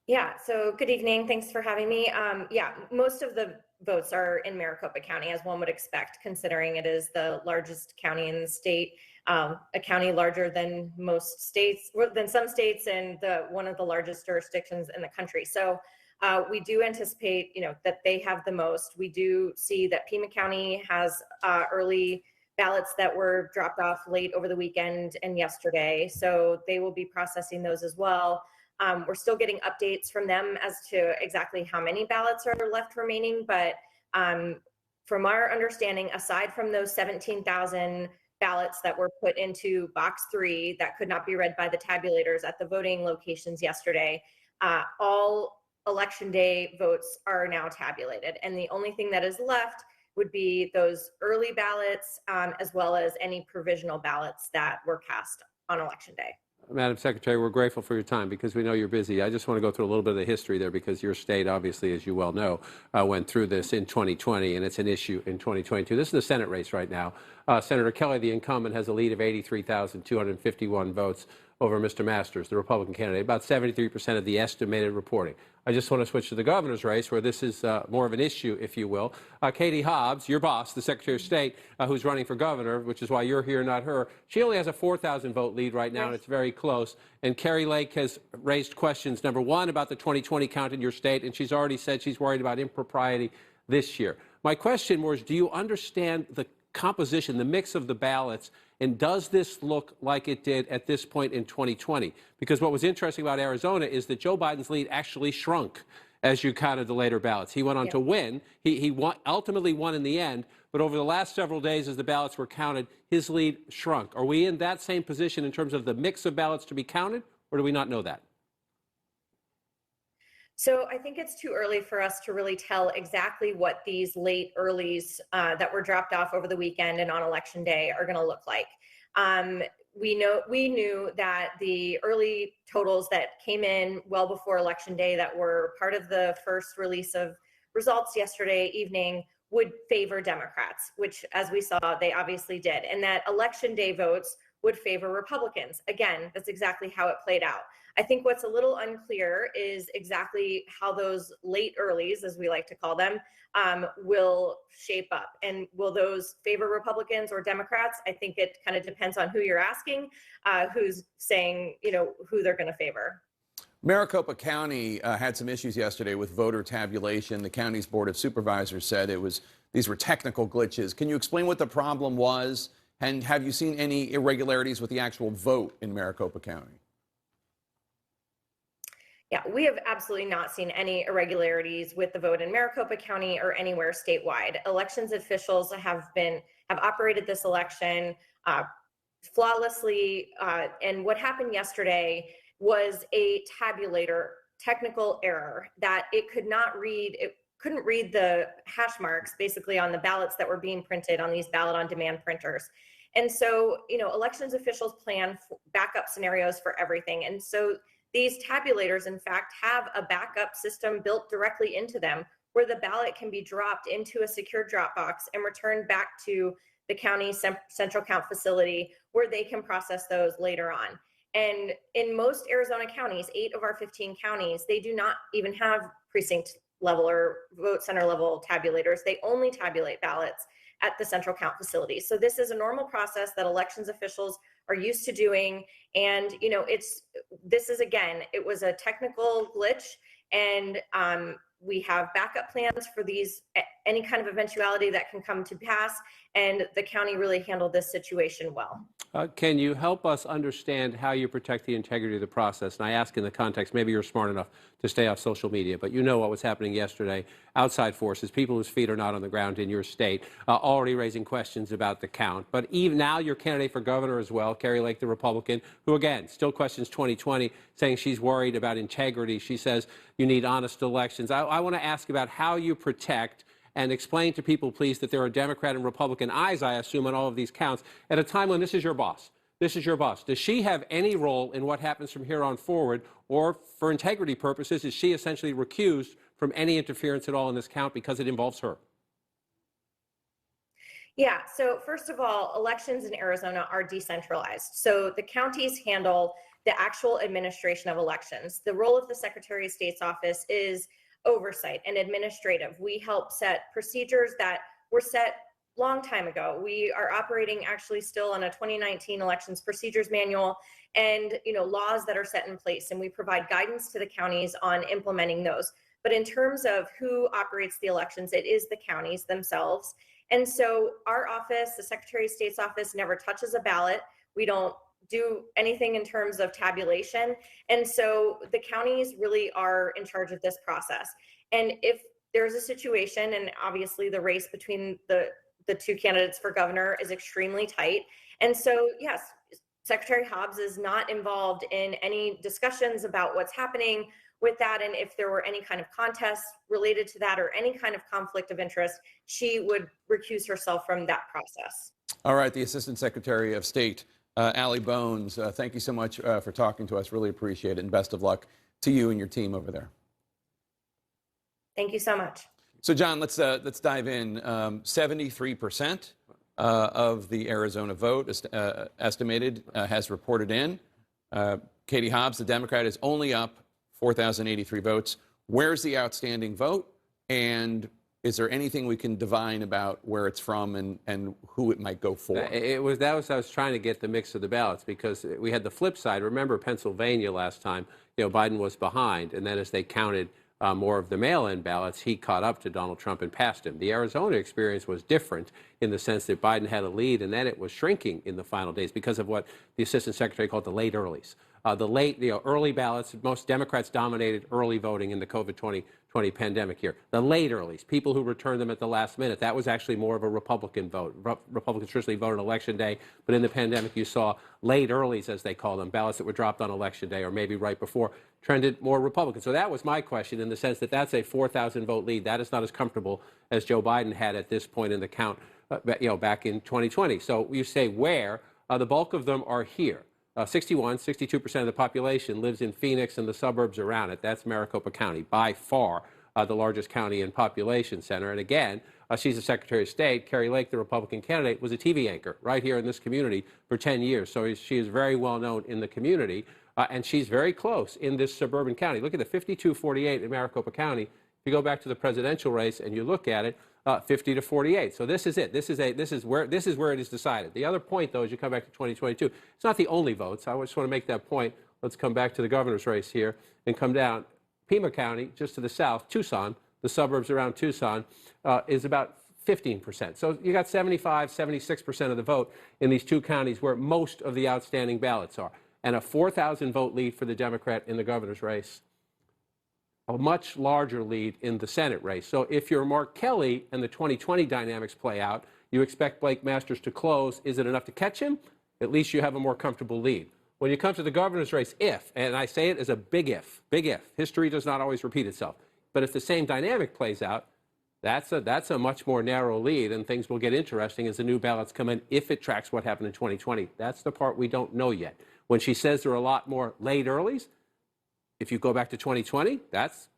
Yeah, so good evening. Thanks for having me. Yeah, most of the votes are in Maricopa County, as one would expect, considering it is the largest county in the state, a county larger than most states, than some states, and one of the largest jurisdictions in the country. So we do anticipate, that they have the most. We do see that Pima County has early ballots that were dropped off late over the weekend and yesterday, so they will be processing those as well. We're still getting updates from them as to exactly how many ballots are left remaining, but from our understanding, aside from those 17,000 ballots that were put into Box 3 that could not be read by the tabulators at the voting locations yesterday, all Election Day votes are now tabulated. And the only thing that is left would be those early ballots, as well as any provisional ballots that were cast on Election Day. Madam Secretary, we're grateful for your time because we know you're busy. I just want to go through a little bit of the history there because your state, obviously, as you well know, went through this in 2020, and it's an issue in 2022. This is the Senate race right now. Senator Kelly, the incumbent, has a lead of 83,251 votes over Mr. Masters, the Republican candidate, about 73% of the estimated reporting. I just want to switch to the governor's race, where this is more of an issue, if you will. Katie Hobbs, your boss, the Secretary of State, who's running for governor, which is why you're here, not her, she only has a 4,000 vote lead right now, and it's very close. And Kari Lake has raised questions, number one, about the 2020 count in your state, and she's already said she's worried about impropriety this year. My question was, do you understand the composition, the mix of the ballots, and does this look like it did at this point in 2020? Because what was interesting about Arizona is that Joe Biden's lead actually shrunk as you counted the later ballots. He went on to win. He ultimately won in the end, but over the last several days as the ballots were counted, his lead shrunk. Are we in that same position in terms of the mix of ballots to be counted, or do we not know that? So I think it's too early for us to really tell exactly what these late earlies that were dropped off over the weekend and on Election Day are going to look like. We knew that the early totals that came in well before Election Day that were part of the first release of results yesterday evening would favor Democrats, which, as we saw, they obviously did, and that Election Day votes would favor Republicans. Again, that's exactly how it played out. I think what's a little unclear is exactly how those late earlies, as we like to call them, will shape up. And will those favor Republicans or Democrats? I think it kind of depends on who you're asking, who's saying, who they're going to favor. Maricopa County had some issues yesterday with voter tabulation. The county's Board of Supervisors said these were technical glitches. Can you explain what the problem was? And have you seen any irregularities with the actual vote in Maricopa County? Yeah, we have absolutely not seen any irregularities with the vote in Maricopa County or anywhere statewide. Elections officials have operated this election flawlessly. And what happened yesterday was a tabulator technical error that it could not read. It couldn't read the hash marks basically on the ballots that were being printed on these ballot on demand printers. And so, elections officials plan backup scenarios for everything. And so these tabulators, in fact, have a backup system built directly into them where the ballot can be dropped into a secure drop box and returned back to the county central count facility where they can process those later on. And in most Arizona counties, 8 of our 15 counties, they do not even have precinct level or vote center level tabulators. They only tabulate ballots at the central count facility. So this is a normal process that elections officials are used to doing. And, this is, again, it was a technical glitch, and we have backup plans for any kind of eventuality that can come to pass. And the county really handled this situation well. Can you help us understand how you protect the integrity of the process? And I ask in the context, maybe you're smart enough to stay off social media, but you know what was happening yesterday. Outside forces, people whose feet are not on the ground in your state, already raising questions about the count. But even now, your candidate for governor as well, Kari Lake, the Republican, who again still questions 2020, saying she's worried about integrity. She says you need honest elections. I want to ask about how you protect and explain to people, please, that there are Democrat and Republican eyes, I assume, on all of these counts at a time when this is your boss. This is your boss. Does she have any role in what happens from here on forward, or for integrity purposes, is she essentially recused from any interference at all in this count because it involves her? Yeah, so first of all, elections in Arizona are decentralized. So the counties handle the actual administration of elections. The role of the Secretary of State's office is oversight and administrative. We help set procedures that were set long time ago. We are operating actually still on a 2019 elections procedures manual and laws that are set in place, and we provide guidance to the counties on implementing those. But in terms of who operates the elections, it is the counties themselves. And so our office, the Secretary of State's office, never touches a ballot. We don't do anything in terms of tabulation. And so the counties really are in charge of this process. And if there's a situation, and obviously the race between the two candidates for governor is extremely tight. And so, yes, Secretary Hobbs is not involved in any discussions about what's happening with that. And if there were any kind of contests related to that or any kind of conflict of interest, she would recuse herself from that process. All right, the Assistant Secretary of State, Allie Bones, thank you so much for talking to us. Really appreciate it, and best of luck to you and your team over there. Thank you so much. So, John, let's dive in. 73% of the Arizona vote is estimated has reported in. Katie Hobbs, the Democrat, is only up 4,083 votes. Where's the outstanding vote? And is there anything we can divine about where it's from and who it might go for? I was trying to get the mix of the ballots, because we had the flip side. Remember Pennsylvania last time, Biden was behind, and then as they counted more of the mail-in ballots, he caught up to Donald Trump and passed him. The Arizona experience was different in the sense that Biden had a lead, and then it was shrinking in the final days because of what the Assistant Secretary called the late earlies. Early ballots, most Democrats dominated early voting in the COVID 2020 pandemic year. The late earlies, people who returned them at the last minute, that was actually more of a Republican vote. Republicans traditionally voted Election Day, but in the pandemic you saw late earlies, as they call them, ballots that were dropped on Election Day or maybe right before, trended more Republican. So that was my question, in the sense that that's a 4,000 vote lead. That is not as comfortable as Joe Biden had at this point in the count, back in 2020. So you say where? The bulk of them are here. 62% of the population lives in Phoenix and the suburbs around it. That's Maricopa County, by far the largest county in population center. And again, she's the Secretary of State. Kari Lake, the Republican candidate, was a TV anchor right here in this community for 10 years. So she is very well known in the community, and she's very close in this suburban county. Look at the 52-48 in Maricopa County. If you go back to the presidential race and you look at it, 50-48. So this is it. This is where it is decided. The other point, though, as you come back to 2022, it's not the only votes. I just want to make that point. Let's come back to the governor's race here and come down. Pima County, just to the south, Tucson, the suburbs around Tucson, is about 15%. So you got 76% of the vote in these two counties where most of the outstanding ballots are. And a 4,000 vote lead for the Democrat in the governor's race. a much larger lead in the Senate race. So if you're Mark Kelly and the 2020 dynamics play out, you expect Blake Masters to close. Is it enough to catch him? At least you have a more comfortable lead. When you come to the governor's race, if, and I say it as a big if, history does not always repeat itself. But if the same dynamic plays out, that's a much more narrow lead, and things will get interesting as the new ballots come in if it tracks what happened in 2020. That's the part we don't know yet. When she says there are a lot more late earlies, if you go back to 2020, that's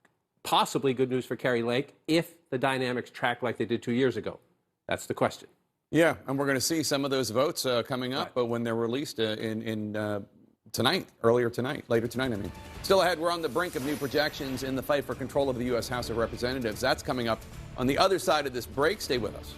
possibly good news for Kari Lake if the dynamics track like they did 2 years ago. That's the question. Yeah, and we're going to see some of those votes coming up when they're released tonight, later tonight, I mean. Still ahead, we're on the brink of new projections in the fight for control of the U.S. House of Representatives. That's coming up on the other side of this break. Stay with us.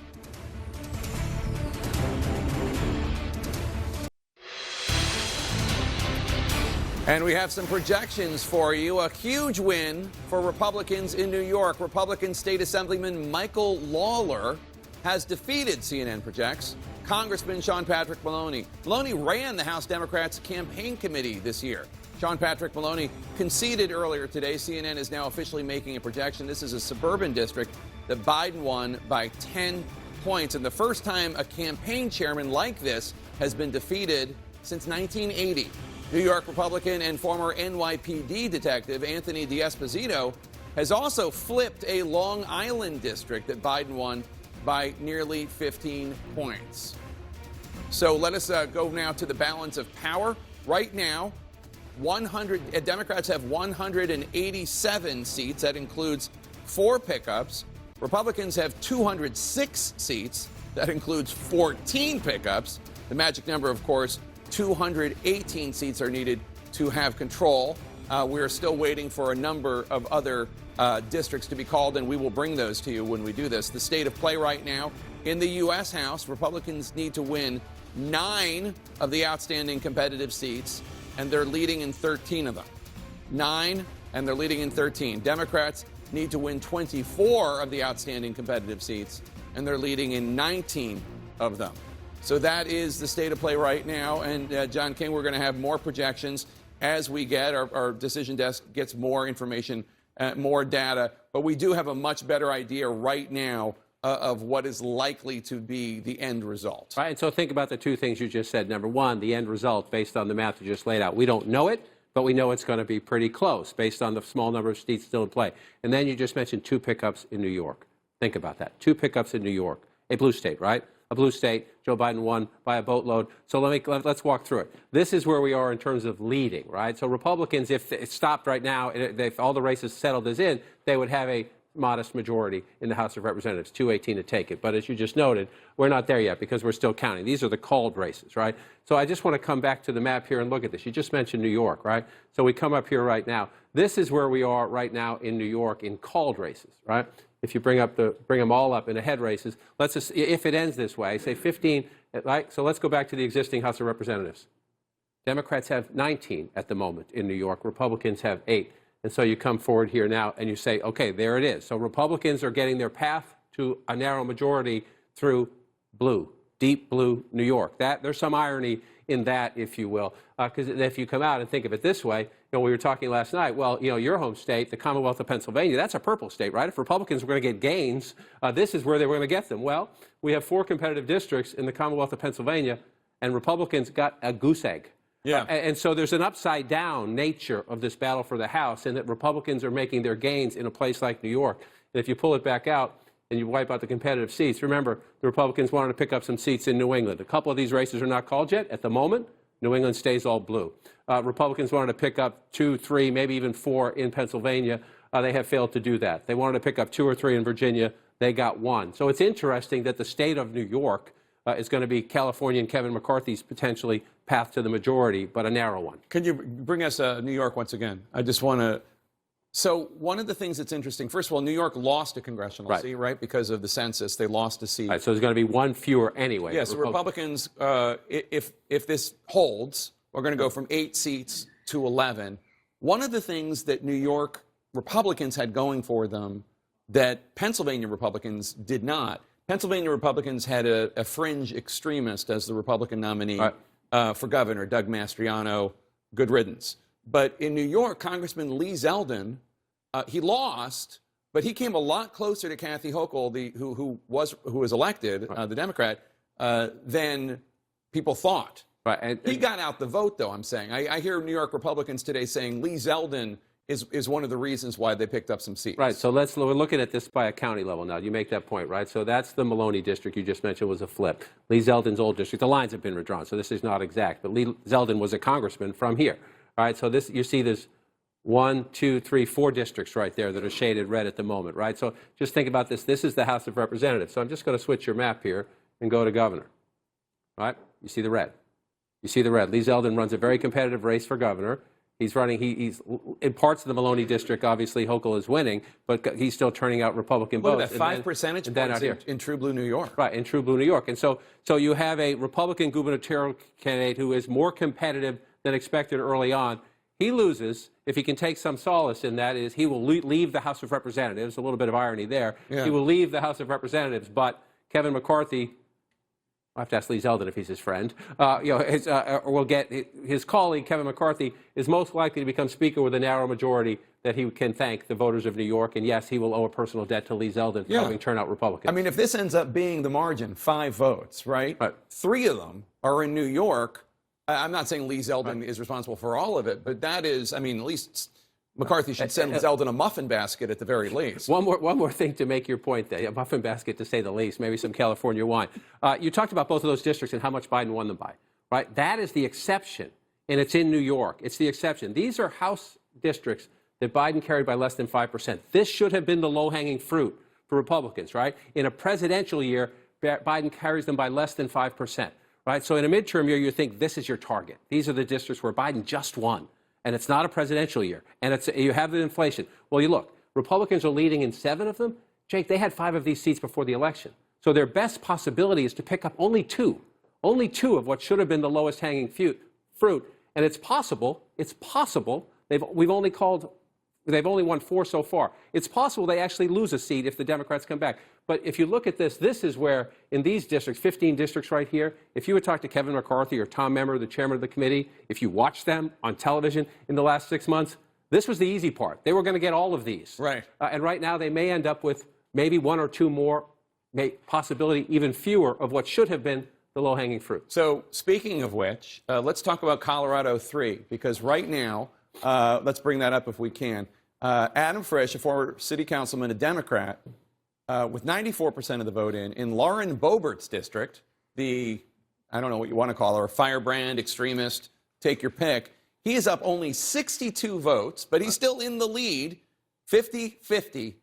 And we have some projections for you. A huge win for Republicans in New York. Republican State Assemblyman Michael Lawler has defeated, CNN projects, Congressman Sean Patrick Maloney. Maloney ran the House Democrats' campaign committee this year. Sean Patrick Maloney conceded earlier today. CNN is now officially making a projection. This is a suburban district that Biden won by 10 points. And the first time a campaign chairman like this has been defeated since 1980. New York Republican and former NYPD detective Anthony D'Esposito has also flipped a Long Island district that Biden won by nearly 15 points. So let us go now to the balance of power. Right now, Democrats have 187 seats. That includes 4 pickups. Republicans have 206 seats. That includes 14 pickups. The magic number, of course, 218 seats are needed to have control. We're still waiting for a number of other districts to be called, and we will bring those to you when we do this. The state of play right now in the U.S. House, Republicans need to win 9 of the outstanding competitive seats, and they're leading in 13 of them. 9, and they're leading in 13. Democrats need to win 24 of the outstanding competitive seats, and they're leading in 19 of them. So that is the state of play right now. And John King, we're going to have more projections as we get our decision desk gets more information, more data. But we do have a much better idea right now of what is likely to be the end result. Right. And so think about the 2 things you just said. Number 1, the end result based on the math you just laid out. We don't know it, but we know it's going to be pretty close based on the small number of seats still in play. And then you just mentioned 2 pickups in New York. Think about that. 2 pickups in New York, a blue state, right? A blue state. Joe Biden won by a boatload. So let's walk through it. This is where we are in terms of leading, right? So Republicans, if it stopped right now, if all the races settled as in, they would have a modest majority in the House of Representatives, 218 to take it. But as you just noted, we're not there yet because we're still counting. These are the called races, right? So I just want to come back to the map here and look at this. You just mentioned New York, right? So we come up here right now. This is where we are right now in New York in called races, right? If you bring them all up in the head races, let's just, if it ends this way, say 15, right? So let's go back to the existing House of Representatives. Democrats have 19 at the moment in New York. Republicans have 8. And so you come forward here now and you say, okay, there it is. So Republicans are getting their path to a narrow majority through blue, deep blue New York. There's some irony in that, if you will, because if you come out and think of it this way, we were talking last night, well, your home state, the Commonwealth of Pennsylvania, that's a purple state, right? If Republicans were going to get gains, this is where they were going to get them. Well, we have 4 competitive districts in the Commonwealth of Pennsylvania, and Republicans got a goose egg. Yeah. And so there's an upside-down nature of this battle for the House, and that Republicans are making their gains in a place like New York. And if you pull it back out and you wipe out the competitive seats, remember, the Republicans wanted to pick up some seats in New England. A couple of these races are not called yet. At the moment, New England stays all blue. Republicans wanted to pick up 2, 3, maybe even 4 in Pennsylvania. They have failed to do that. They wanted to pick up 2 or 3 in Virginia. They got 1. So it's interesting that the state of New York is going to be California and Kevin McCarthy's potentially path to the majority, but a narrow one. Can you bring us New York once again? I just want to. So one of the things that's interesting, first of all, New York lost a congressional seat, right? Because of the census, they lost a seat. Right, so there's going to be 1 fewer anyway. Yes, yeah, so Republicans, if this holds, we're going to go from 8 seats to 11. One of the things that New York Republicans had going for them that Pennsylvania Republicans did not. Pennsylvania Republicans had a fringe extremist as the Republican nominee for governor, Doug Mastriano. Good riddance. But in New York, Congressman Lee Zeldin He lost, but he came a lot closer to Kathy Hochul, who was elected, the Democrat, than people thought. Right. And he got out the vote, though, I'm saying. I hear New York Republicans today saying Lee Zeldin is one of the reasons why they picked up some seats. Right. So we're looking at this by a county level now. You make that point, right? So that's the Maloney district you just mentioned was a flip. Lee Zeldin's old district. The lines have been redrawn, so this is not exact. But Lee Zeldin was a congressman from here. All right. So you see there's 1, 2, 3, 4 districts right there that are shaded red at the moment, right? So just think about this. This is the House of Representatives. So I'm just going to switch your map here and go to governor. All right. You see the red. You see the red. Lee Zeldin runs a very competitive race for governor. He's running, he's in parts of the Maloney district, obviously Hochul is winning, but he's still turning out Republican votes. Look at that, 5 percentage points in true blue New York. Right, in true blue New York. And so you have a Republican gubernatorial candidate who is more competitive than expected early on. He loses. If he can take some solace in that, is he will leave the House of Representatives. A little bit of irony there. Yeah. He will leave the House of Representatives, but Kevin McCarthy, I'll have to ask Lee Zeldin if he's his friend, will get his colleague, Kevin McCarthy, is most likely to become Speaker with a narrow majority that he can thank the voters of New York. And yes, he will owe a personal debt to Lee Zeldin for having turned out Republicans. I mean, if this ends up being the margin, 5 votes, right? 3 of them are in New York. I'm not saying Lee Zeldin is responsible for all of it, but that is, I mean, at least McCarthy should send Zeldin a muffin basket at the very least. One more thing to make your point there. A muffin basket, to say the least, maybe some California wine. You talked about both of those districts and how much Biden won them by, right? That is the exception, and it's in New York. It's the exception. These are House districts that Biden carried by less than 5%. This should have been the low-hanging fruit for Republicans, right? In a presidential year, Biden carries them by less than 5%, right? So in a midterm year, you think this is your target. These are the districts where Biden just won. And it's not a presidential year, and you have the inflation. Well, you look, Republicans are leading in 7 of them. Jake, they had 5 of these seats before the election. So their best possibility is to pick up only 2 of what should have been the lowest hanging fruit. And it's possible, they've only won 4 so far. It's possible they actually lose a seat if the Democrats come back. But if you look at this is where, in these districts, 15 districts right here, if you would talk to Kevin McCarthy or Tom Emmer, the chairman of the committee, if you watched them on television in the last 6 months, this was the easy part. They were going to get all of these. Right. And right now they may end up with maybe 1 or 2 more, possibility even fewer, of what should have been the low-hanging fruit. So speaking of which, let's talk about Colorado 3, because right now, let's bring that up if we can. Adam Frisch, a former city councilman, a Democrat, with 94% of the vote in Lauren Boebert's district, I don't know what you want to call her, a firebrand, extremist, take your pick. He is up only 62 votes, but he's still in the lead, 50-50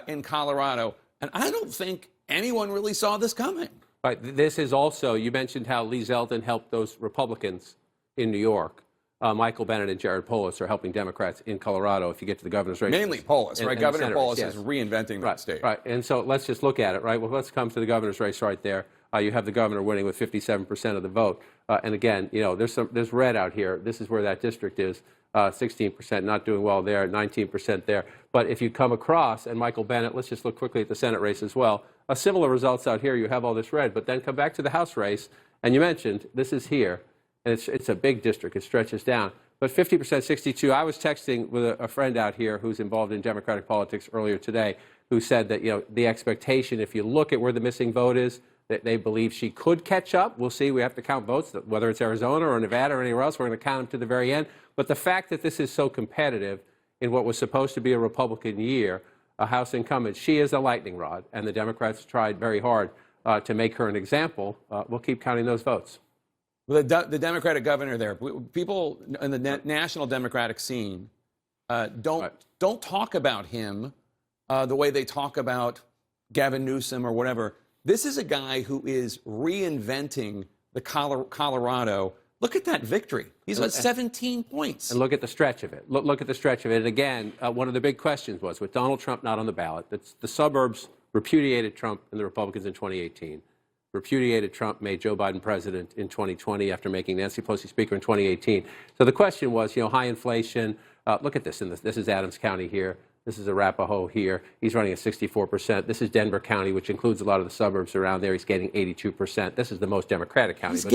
in Colorado. And I don't think anyone really saw this coming. Right. This is also, you mentioned how Lee Zeldin helped those Republicans in New York. Michael Bennet and Jared Polis are helping Democrats in Colorado if you get to the governor's race. Mainly Polis, right? Governor Polis is reinventing that state. Right. And so let's just look at it, right? Well, let's come to the governor's race right there. You have the governor winning with 57% of the vote. And again, there's red out here. This is where that district is. 16% not doing well there, 19% there. But if you come across, and Michael Bennet, let's just look quickly at the Senate race as well. Similar results out here. You have all this red, but then come back to the House race, and you mentioned this is here. And it's a big district. It stretches down. But 50%, 62. I was texting with a friend out here who's involved in Democratic politics earlier today, who said that the expectation, if you look at where the missing vote is, that they believe she could catch up. We'll see. We have to count votes, whether it's Arizona or Nevada or anywhere else. We're going to count them to the very end. But the fact that this is so competitive in what was supposed to be a Republican year, a House incumbent, she is a lightning rod, and the Democrats tried very hard to make her an example. We'll keep counting those votes. Well, the Democratic governor there, people in the national Democratic scene don't talk about him the way they talk about Gavin Newsom or whatever. This is a guy who is reinventing the Colorado. Look at that victory. He's got 17 points. And look at the stretch of it. Look at the stretch of it. And again, one of the big questions was, with Donald Trump not on the ballot, the suburbs repudiated Trump and the Republicans in 2018. Repudiated Trump, made Joe Biden president in 2020 after making Nancy Pelosi speaker in 2018. So the question was, high inflation. Look at this. This is Adams County here. This is Arapahoe here. He's running at 64%. This is Denver County, which includes a lot of the suburbs around there. He's getting 82%. This is the most Democratic county. He's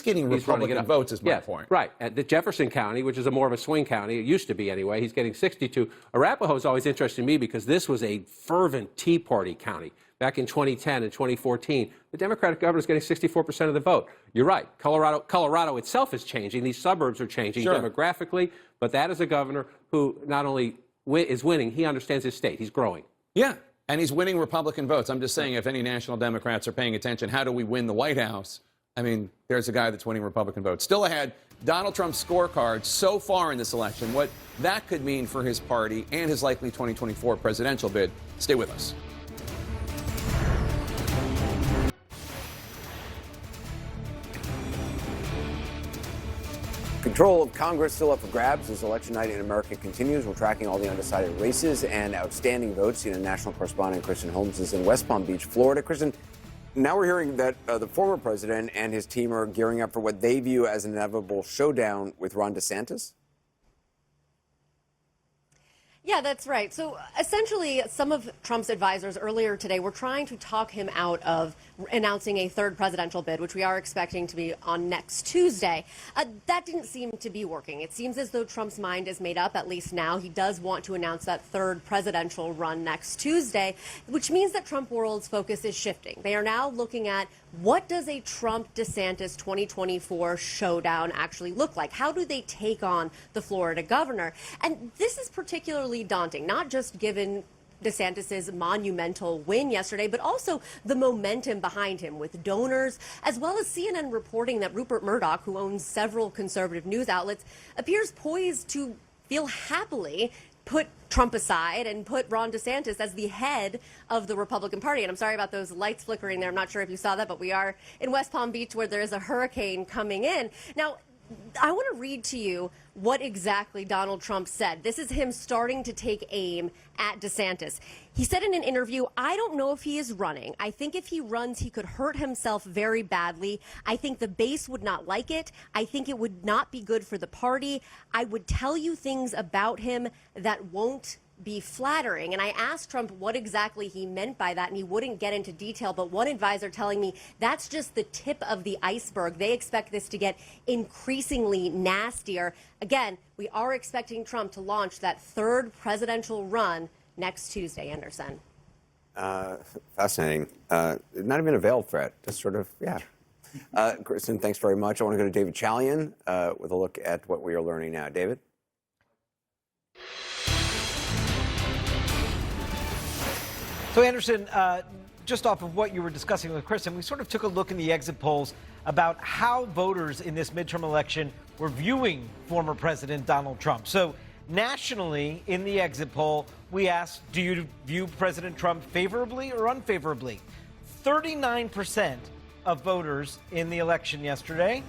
getting running Republican it up. votes, is my Yes, point. right. At the Jefferson County, which is more of a swing county, it used to be anyway, he's getting 62. Arapahoe is always interesting to me because this was a fervent Tea Party county. Back in 2010 and 2014, the Democratic governor is getting 64% of the vote. You're right. Colorado itself is changing. These suburbs are changing demographically, but that is a governor who not only is winning, he understands his state. He's growing. Yeah, and he's winning Republican votes. I'm just saying, if any national Democrats are paying attention, how do we win the White House? I mean, there's a guy that's winning Republican votes. Still ahead, Donald Trump's scorecard so far in this election, what that could mean for his party and his likely 2024 presidential bid. Stay with us. Control of Congress still up for grabs as election night in America continues. We're tracking all the undecided races and outstanding votes. CNN national correspondent Kristen Holmes is in West Palm Beach, Florida. Kristen, now we're hearing that the former president and his team are gearing up for what they view as an inevitable showdown with Ron DeSantis. Yeah, that's right. So essentially, some of Trump's advisors earlier today were trying to talk him out of announcing a third presidential bid, which we are expecting to be on next Tuesday. That didn't seem to be working. It seems as though Trump's mind is made up, at least now. He does want to announce that third presidential run next Tuesday, which means that Trump world's focus is shifting. They are now looking at what does a Trump-DeSantis 2024 showdown actually look like? How do they take on the Florida governor? And this is particularly daunting, not just given DeSantis' monumental win yesterday, but also the momentum behind him with donors, as well as CNN reporting that Rupert Murdoch, who owns several conservative news outlets, appears poised to feel happily put Trump aside and put Ron DeSantis as the head of the Republican Party. And I'm sorry about those lights flickering there. I'm not sure if you saw that, but we are in West Palm Beach where there is a hurricane coming in. Now, I want to read to you what exactly Donald Trump said. This is him starting to take aim at DeSantis. He said in an interview, "I don't know if he is running. I think if he runs, he could hurt himself very badly. I think the base would not like it. I think it would not be good for the party. I would tell you things about him that won't be flattering." And I asked Trump what exactly he meant by that, and he wouldn't get into detail. But one advisor telling me that's just the tip of the iceberg. They expect this to get increasingly nastier. Again, we are expecting Trump to launch that third presidential run next Tuesday, Anderson. Fascinating. Not even a veiled threat, just sort of, yeah. Kristen, thanks very much. I want to go to David Chalian with a look at what we are learning now. David? So, Anderson, just off of what you were discussing with Kristen, we sort of took a look in the exit polls about how voters in this midterm election were viewing former President Donald Trump. So, nationally, in the exit poll, we asked, do you view President Trump favorably or unfavorably? 39% of voters in the election yesterday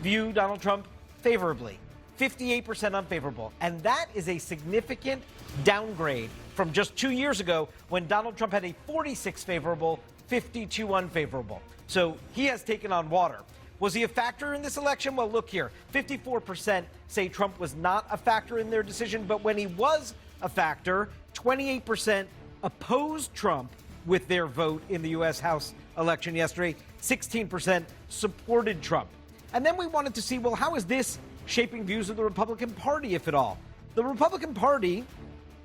view Donald Trump favorably, 58% unfavorable. And that is a significant downgrade from just 2 years ago when Donald Trump had a 46 favorable, 52 unfavorable. So he has taken on water. Was he a factor in this election? Well, look here. 54% say Trump was not a factor in their decision, but when he was a factor, 28% opposed Trump with their vote in the U.S. House election yesterday. 16% supported Trump. And then we wanted to see, well, how is this shaping views of the Republican Party, if at all? The Republican Party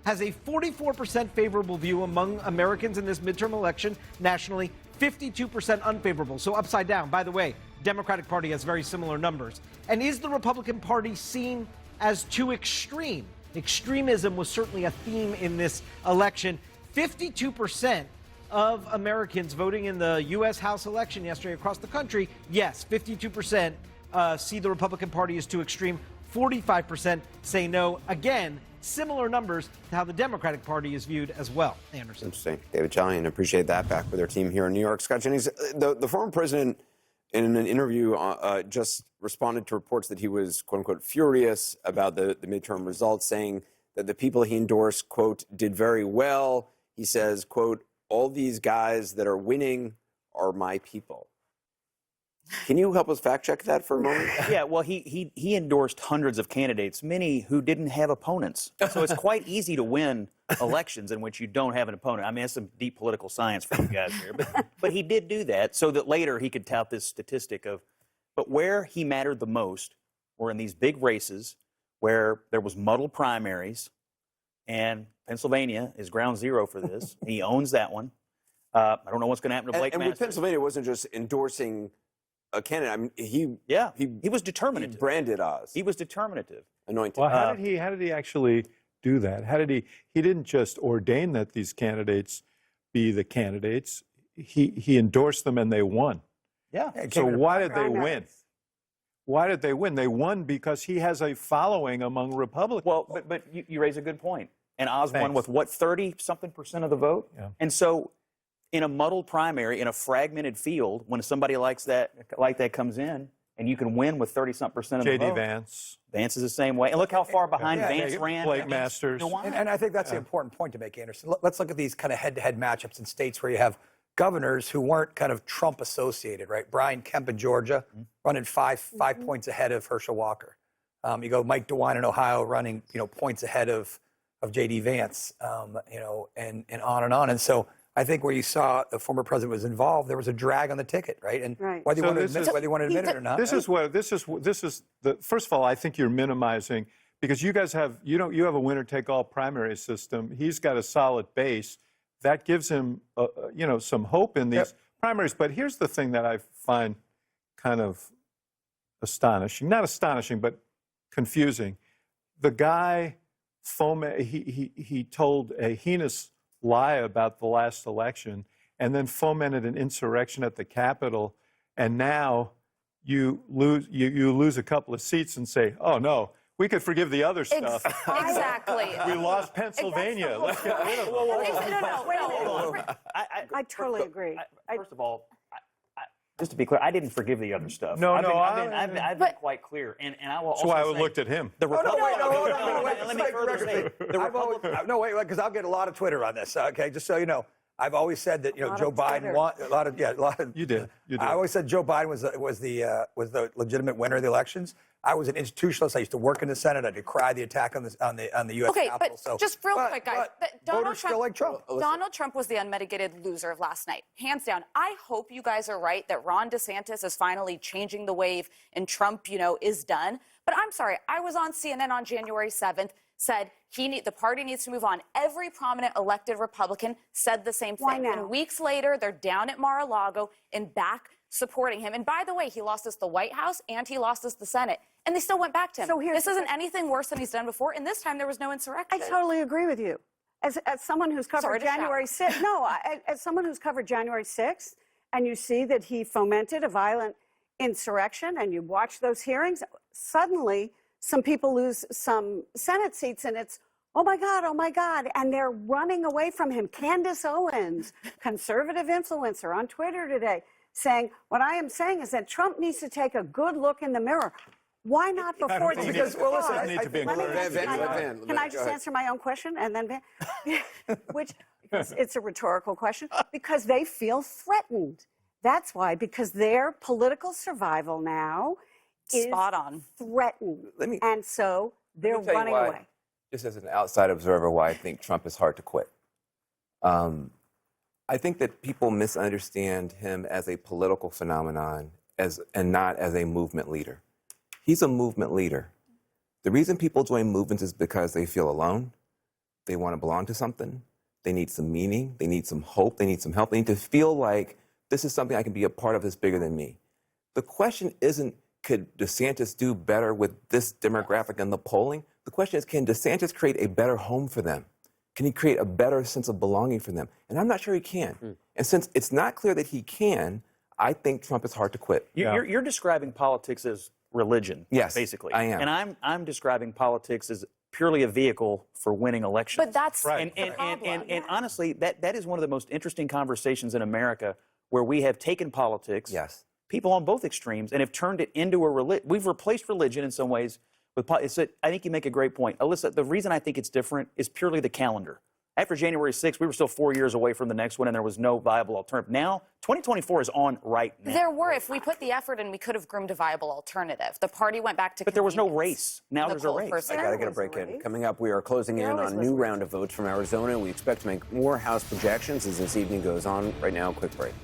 has a 44% favorable view among Americans in this midterm election nationally, 52% unfavorable. So upside down. By the way, Democratic Party has very similar numbers. And is the Republican Party seen as too extreme? Extremism was certainly a theme in this election. 52% of Americans voting in the U.S. House election yesterday across the country, yes, 52% see the Republican Party as too extreme. 45% say no. Again, similar numbers to how the Democratic Party is viewed as well. Anderson. Interesting. David Chalian, appreciate that. Back with our team here in New York. Scott Jennings, the former president, in an interview, just responded to reports that he was, quote unquote, furious about the midterm results, saying that the people he endorsed, quote, did very well. He says, quote, all these guys that are winning are my people. Can you help us fact check that for a moment? Yeah, well, he endorsed hundreds of candidates, many who didn't have opponents. So it's quite easy to win elections in which you don't have an opponent. I mean, that's some deep political science for you guys here. But he did do that so that later he could tout this statistic of, but where he mattered the most were in these big races where there was muddled primaries, and Pennsylvania is ground zero for this. He owns that one. I don't know what's going to happen to Blake And Masters. with Pennsylvania, it wasn't just endorsing a candidate. I mean, he was determinative. He branded Oz. He was determinative. Anointed. Well, how did he actually do that? How did he didn't just ordain that these candidates be the candidates. He endorsed them and they won. Yeah. So why did they win? Why did they win? They won because he has a following among Republicans. Well, but you raise a good point. And Oz won with what, 30-something% of the vote? Yeah. And so in a muddled primary, in a fragmented field, when somebody like that comes in, and you can win with 30-something% of the vote. J.D. Vance. Vance is the same way. And look how far behind Vance ran. Blake Masters. And I think that's the important point to make, Anderson. Let's look at these kind of head-to-head matchups in states where you have governors who weren't kind of Trump associated, right? Brian Kemp in Georgia running five points ahead of Herschel Walker. You go Mike DeWine in Ohio running, points ahead of J.D. Vance, and on and on. And so I think where you saw the former president was involved, there was a drag on the ticket, right? And whether you want to admit it or not. This is the first of all, I think you're minimizing because you guys have you have a winner take all primary system. He's got a solid base that gives him some hope in these primaries. But here's the thing that I find kind of astonishing, not astonishing, but confusing. The guy he told a heinous lie about the last election and then fomented an insurrection at the Capitol, and now you lose a couple of seats and say, oh no, we could forgive the other stuff. Exactly. We lost Pennsylvania. Let's get rid of it. I totally agree. First of all, just to be clear, I didn't forgive the other stuff. I've been quite clear, and I will also That's why I say looked at him. The Let me further say, wait, because I'll get a lot of Twitter on this. Okay, just so you know, I've always said that Joe Biden won a lot of. You did. I always said Joe Biden was the legitimate winner of the elections. I was an institutionalist. I used to work in the Senate. I decry the attack on the U.S. Okay, Capitol. but just real quick, guys. Voters still like Trump. Donald Trump was the unmitigated loser of last night, hands down. I hope you guys are right that Ron DeSantis is finally changing the wave and Trump, is done. But I'm sorry, I was on CNN on January 7th, said the party needs to move on. Every prominent elected Republican said the same thing. Why now? And weeks later, they're down at Mar-a-Lago and back supporting him. And by the way, he lost us the White House and he lost us the Senate. And they still went back to him. So this isn't anything worse than he's done before. And this time there was no insurrection. I totally agree with you. As someone who's covered January 6th, as someone who's covered January 6th, and you see that he fomented a violent insurrection, and you watch those hearings, suddenly some people lose some Senate seats, and it's, oh my God, and they're running away from him. Candace Owens, conservative influencer on Twitter today, saying, what I am saying is that Trump needs to take a good look in the mirror. Why not before? Can I just answer my own question and then, which it's a rhetorical question, because they feel threatened. That's why, because their political survival now is spot on threatened, and so they're running away. Just as an outside observer, why I think Trump is hard to quit. I think that people misunderstand him as a political phenomenon and not as a movement leader. He's a movement leader. The reason people join movements is because they feel alone. They want to belong to something. They need some meaning. They need some hope. They need some help. They need to feel like this is something I can be a part of that's bigger than me. The question isn't, could DeSantis do better with this demographic in the polling? The question is, can DeSantis create a better home for them? Can he create a better sense of belonging for them? And I'm not sure he can. And since it's not clear that he can, I think Trump is hard to quit. You're describing politics as religion, yes, basically. I am. And I'm describing politics as purely a vehicle for winning elections. But that's right. And honestly, that is one of the most interesting conversations in America, where we have taken politics, people on both extremes, and have turned it into a religion. We've replaced religion in some ways with politics. I think you make a great point. Alyssa, the reason I think it's different is purely the calendar. After January 6th, we were still 4 years away from the next one, and there was no viable alternative. Now, 2024 is on right now. There were. If we put the effort in, we could have groomed a viable alternative. The party went back to But there was no race. Now there's a race. I got to get a break in. Coming up, we are closing in on a new round of votes from Arizona. We expect to make more House projections as this evening goes on. Right now, quick break.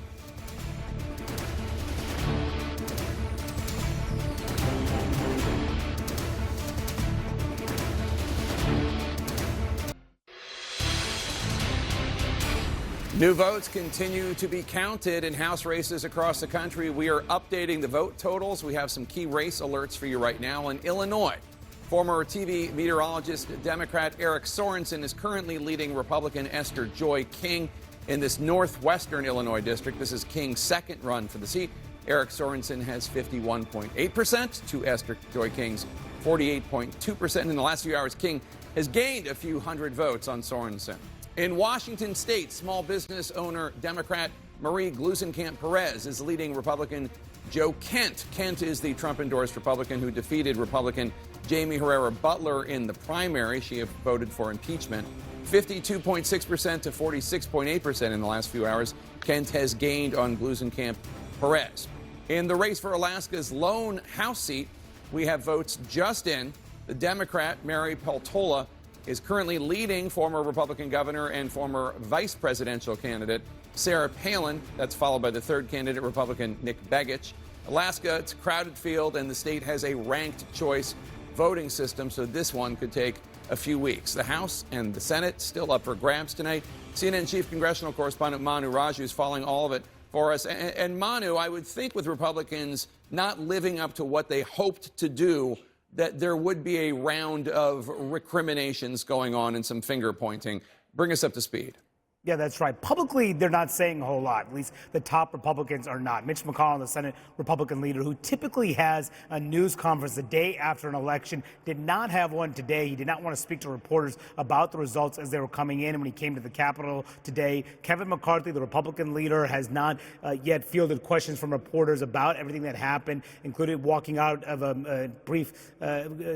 New votes continue to be counted in House races across the country. We are updating the vote totals. We have some key race alerts for you right now. In Illinois, former TV meteorologist Democrat Eric Sorensen is currently leading Republican Esther Joy King in this northwestern Illinois district. This is King's second run for the seat. Eric Sorensen has 51.8% to Esther Joy King's 48.2%. In the last few hours, King has gained a few hundred votes on Sorensen. In Washington state, small business owner Democrat Marie Gluesenkamp Perez is leading Republican Joe Kent. Kent is the Trump-endorsed Republican who defeated Republican Jamie Herrera Butler in the primary. She voted for impeachment. 52.6% to 46.8% in the last few hours. Kent has gained on Gluesenkamp Perez. In the race for Alaska's lone House seat, we have votes just in. The Democrat Mary Peltola is currently leading former Republican governor and former vice presidential candidate Sarah Palin. That's followed by the third candidate, Republican Nick Begich. Alaska, it's a crowded field, and the state has a ranked choice voting system, so this one could take a few weeks. The House and the Senate still up for grabs tonight. CNN chief congressional correspondent Manu Raju is following all of it for us. And Manu, I would think with Republicans not living up to what they hoped to do, that there would be a round of recriminations going on and some finger pointing. Bring us up to speed. Yeah, that's right. Publicly, they're not saying a whole lot. At least the top Republicans are not. Mitch McConnell, the Senate Republican leader, who typically has a news conference the day after an election, did not have one today. He did not want to speak to reporters about the results as they were coming in. And when he came to the Capitol today, Kevin McCarthy, the Republican leader, has not yet fielded questions from reporters about everything that happened, including walking out of a brief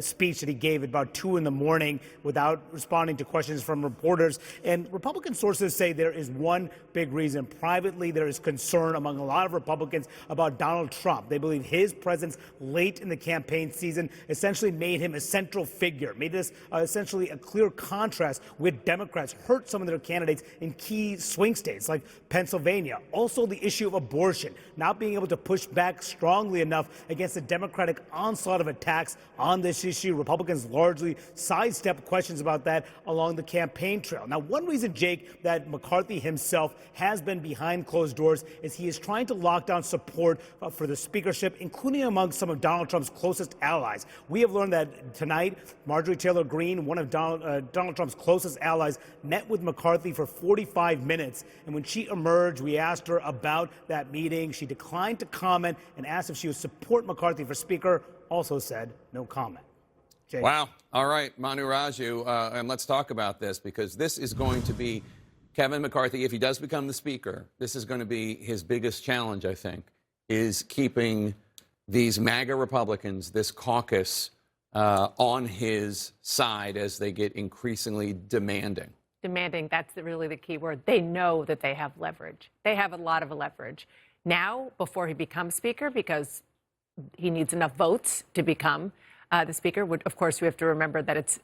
speech that he gave at about 2 in the morning without responding to questions from reporters. And Republican sources say there is one big reason. Privately, there is concern among a lot of Republicans about Donald Trump. They believe his presence late in the campaign season essentially made him a central figure, made this essentially a clear contrast with Democrats, hurt some of their candidates in key swing states like Pennsylvania. Also, the issue of abortion, not being able to push back strongly enough against the Democratic onslaught of attacks on this issue. Republicans largely sidestep questions about that along the campaign trail. Now, one reason, Jake, that McCarthy himself has been behind closed doors is he is trying to lock down support for the speakership, including among some of Donald Trump's closest allies. We have learned that tonight, Marjorie Taylor Greene, one of Donald Trump's closest allies, met with McCarthy for 45 minutes. And when she emerged, we asked her about that meeting. She declined to comment and asked if she would support McCarthy for speaker, also said no comment. Jake. Wow. All right, Manu Raju, and let's talk about this, because this is going to be Kevin McCarthy, if he does become the speaker, this is going to be his biggest challenge, I think, is keeping these MAGA Republicans, this caucus, on his side as they get increasingly demanding. Demanding, that's really the key word. They know that they have leverage. They have a lot of leverage. Now, before he becomes speaker, because he needs enough votes to become the speaker, of course, we have to remember that it's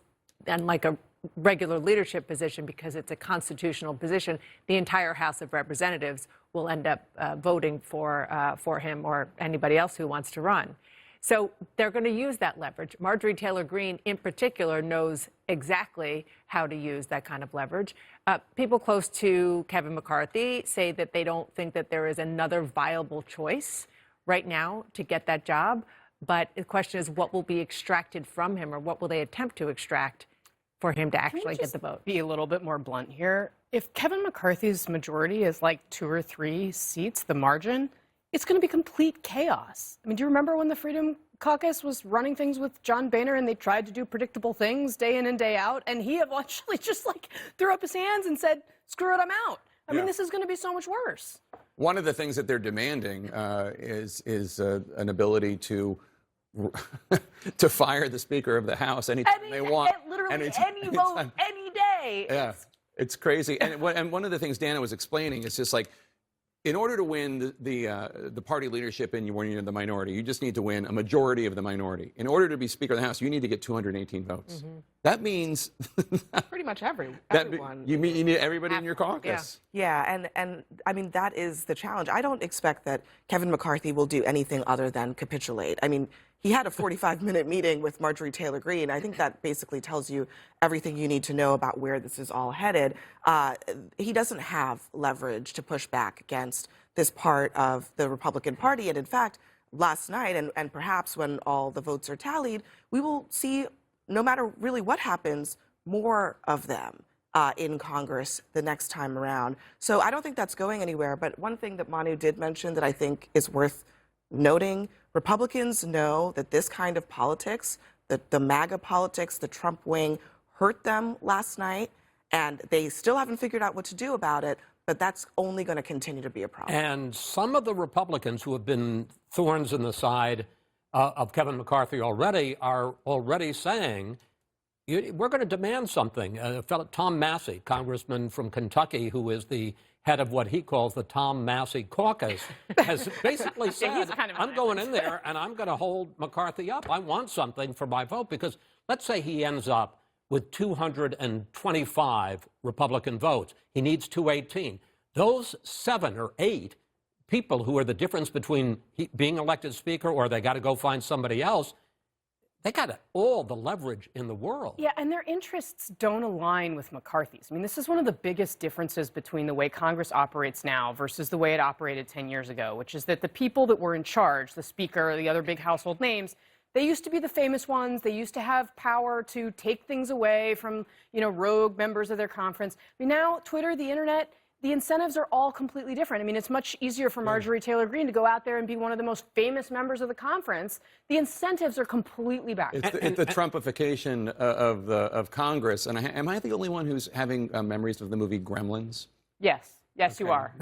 unlike a regular leadership position, because it's a constitutional position. The entire House of Representatives will end up voting for him or anybody else who wants to run. So they're going to use that leverage. Marjorie Taylor Greene, in particular, knows exactly how to use that kind of leverage. People close to Kevin McCarthy say that they don't think that there is another viable choice right now to get that job. But the question is, what will be extracted from him, or what will they attempt to extract for him to actually get the vote? Be a little bit more blunt here. If Kevin McCarthy's majority is like 2 or 3 seats, the margin, it's going to be complete chaos. I mean, do you remember when the Freedom Caucus was running things with John Boehner and they tried to do predictable things day in and day out, and he eventually just like threw up his hands and said, screw it, I'm out. I mean, this is going to be so much worse. One of the things that they're demanding is an ability to fire the Speaker of the House anytime they want. Literally any vote, any day. Yeah. It's crazy. And one of the things Dana was explaining is just like, in order to win the party leadership when you're in the minority, you just need to win a majority of the minority. In order to be Speaker of the House, you need to get 218 votes. Mm-hmm. That means pretty much everyone. You need everybody in your caucus. Yeah, and I mean, that is the challenge. I don't expect that Kevin McCarthy will do anything other than capitulate. I mean, he had a 45-minute meeting with Marjorie Taylor Greene. I think that basically tells you everything you need to know about where this is all headed. He doesn't have leverage to push back against this part of the Republican Party. And in fact, last night, and perhaps when all the votes are tallied, we will see, no matter really what happens, more of them in Congress the next time around. So I don't think that's going anywhere. But one thing that Manu did mention that I think is worth noting, Republicans know that this kind of politics, the MAGA politics, the Trump wing, hurt them last night, and they still haven't figured out what to do about it, but that's only going to continue to be a problem. And some of the Republicans who have been thorns in the side of Kevin McCarthy already are already saying, we're going to demand something. A fellow, Tom Massey, congressman from Kentucky, who is the head of what he calls the Tom Massey caucus, has basically said, I'm going in there and I'm going to hold McCarthy up. I want something for my vote, because let's say he ends up with 225 Republican votes. He needs 218. Those 7 or 8 people who are the difference between being elected Speaker or they got to go find somebody else, they got all the leverage in the world. Yeah, and their interests don't align with McCarthy's. I mean, this is one of the biggest differences between the way Congress operates now versus the way it operated 10 years ago, which is that the people that were in charge, the Speaker, the other big household names, they used to be the famous ones. They used to have power to take things away from, rogue members of their conference. I mean, now Twitter, the internet, the incentives are all completely different. I mean, it's much easier for Marjorie Taylor Greene to go out there and be one of the most famous members of the conference. The incentives are completely backwards. It's the Trumpification of Congress. And am I the only one who's having memories of the movie Gremlins? Yes, you are.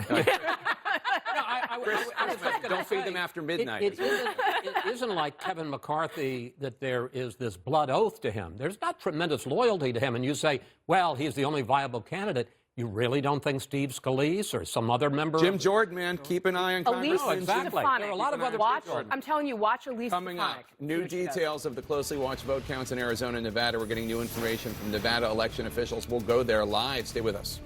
Don't feed them after midnight. It isn't like Kevin McCarthy that there is this blood oath to him. There's not tremendous loyalty to him. And you say, well, he's the only viable candidate. You really don't think Steve Scalise or some other member? Jim Jordan, man, keep an eye on Congress. No, exactly. There are a lot of other people. I'm telling you, watch Elise Coming up, new details of the closely watched vote counts in Arizona and Nevada. We're getting new information from Nevada election officials. We'll go there live. Stay with us.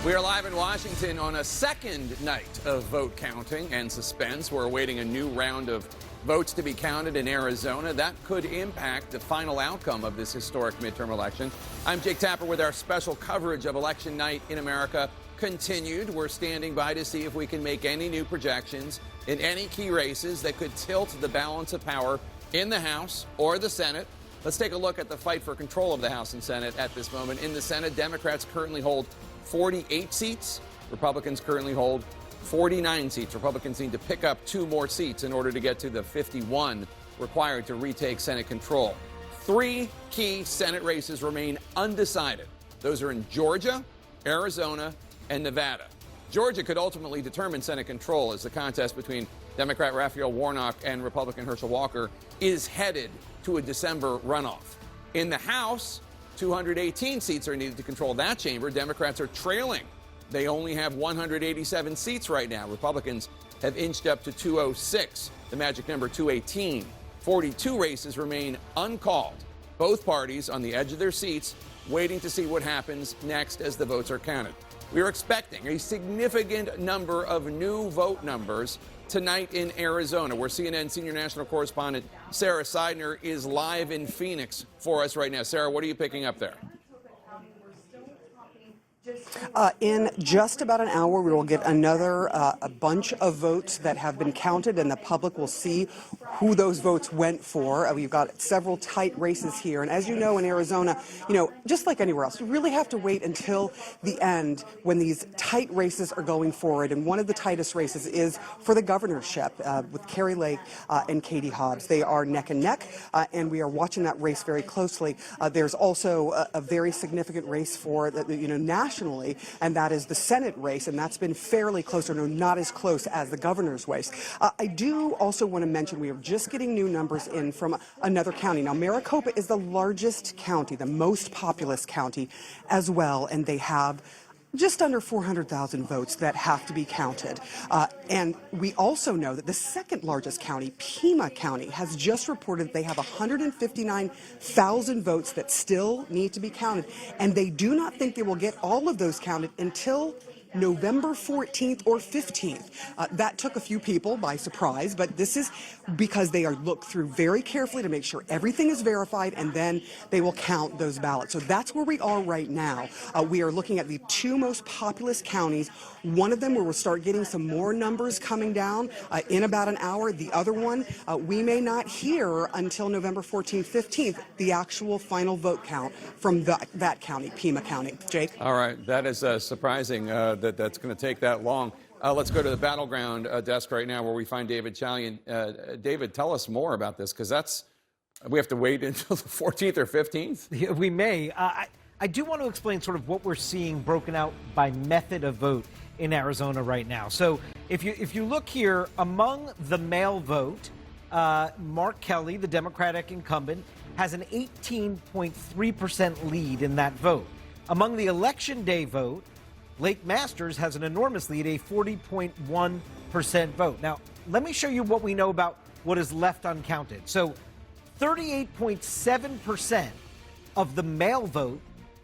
We are live in Washington on a second night of vote counting and suspense. We're awaiting a new round of votes to be counted in Arizona. That could impact the final outcome of this historic midterm election. I'm Jake Tapper with our special coverage of election night in America continued. We're standing by to see if we can make any new projections in any key races that could tilt the balance of power in the House or the Senate. Let's take a look at the fight for control of the House and Senate at this moment. In the Senate, Democrats currently hold 48 seats. Republicans currently hold 49 seats. Republicans need to pick up 2 more seats in order to get to the 51 required to retake Senate control. 3 key Senate races remain undecided. Those are in Georgia, Arizona, and Nevada. Georgia could ultimately determine Senate control as the contest between Democrat Raphael Warnock and Republican Herschel Walker is headed to a December runoff. In the House, 218 seats are needed to control that chamber. Democrats are trailing. They only have 187 seats right now. Republicans have inched up to 206, the magic number 218. 42 races remain uncalled. Both parties on the edge of their seats, waiting to see what happens next as the votes are counted. We are expecting a significant number of new vote numbers tonight in Arizona, where CNN senior national correspondent Sarah Seidner is live in Phoenix for us right now. Sarah, what are you picking up there? In just about an hour, we will get another a bunch of votes that have been counted, and the public will see who those votes went for. We've got several tight races here, and as you know, in Arizona, just like anywhere else, you really have to wait until the end when these tight races are going forward. And one of the tightest races is for the governorship with Kari Lake and Katie Hobbs. They are neck and neck, and we are watching that race very closely. There's also a very significant race for nationally, and that is the Senate race, and that's been fairly close, or not as close as the governor's race. I do also want to mention we are just getting new numbers in from another county. Now, Maricopa is the largest county, the most populous county as well, and they have just under 400,000 votes that have to be counted. And we also know that the second largest county, Pima County, has just reported that they have 159,000 votes that still need to be counted. And they do not think they will get all of those counted until November 14th or 15th. That took a few people by surprise, but this is because they are looked through very carefully to make sure everything is verified, and then they will count those ballots. So that's where we are right now. We are looking at the two most populous counties. One of them where we'll start getting some more numbers coming down in about an hour. The other one, we may not hear until November 14th, 15th, the actual final vote count from that county, Pima County. Jake? All right, that is surprising that's going to take that long. Let's go to the battleground desk right now where we find David Chalian. David, tell us more about this, because we have to wait until the 14th or 15th? Yeah, we may. I do want to explain sort of what we're seeing broken out by method of vote in Arizona right now. So if you look here, among the mail vote, Mark Kelly, the Democratic incumbent, has an 18.3% lead in that vote. Among the election day vote, Blake Masters has an enormous lead, a 40.1% vote. Now, let me show you what we know about what is left uncounted. So 38.7% of the mail vote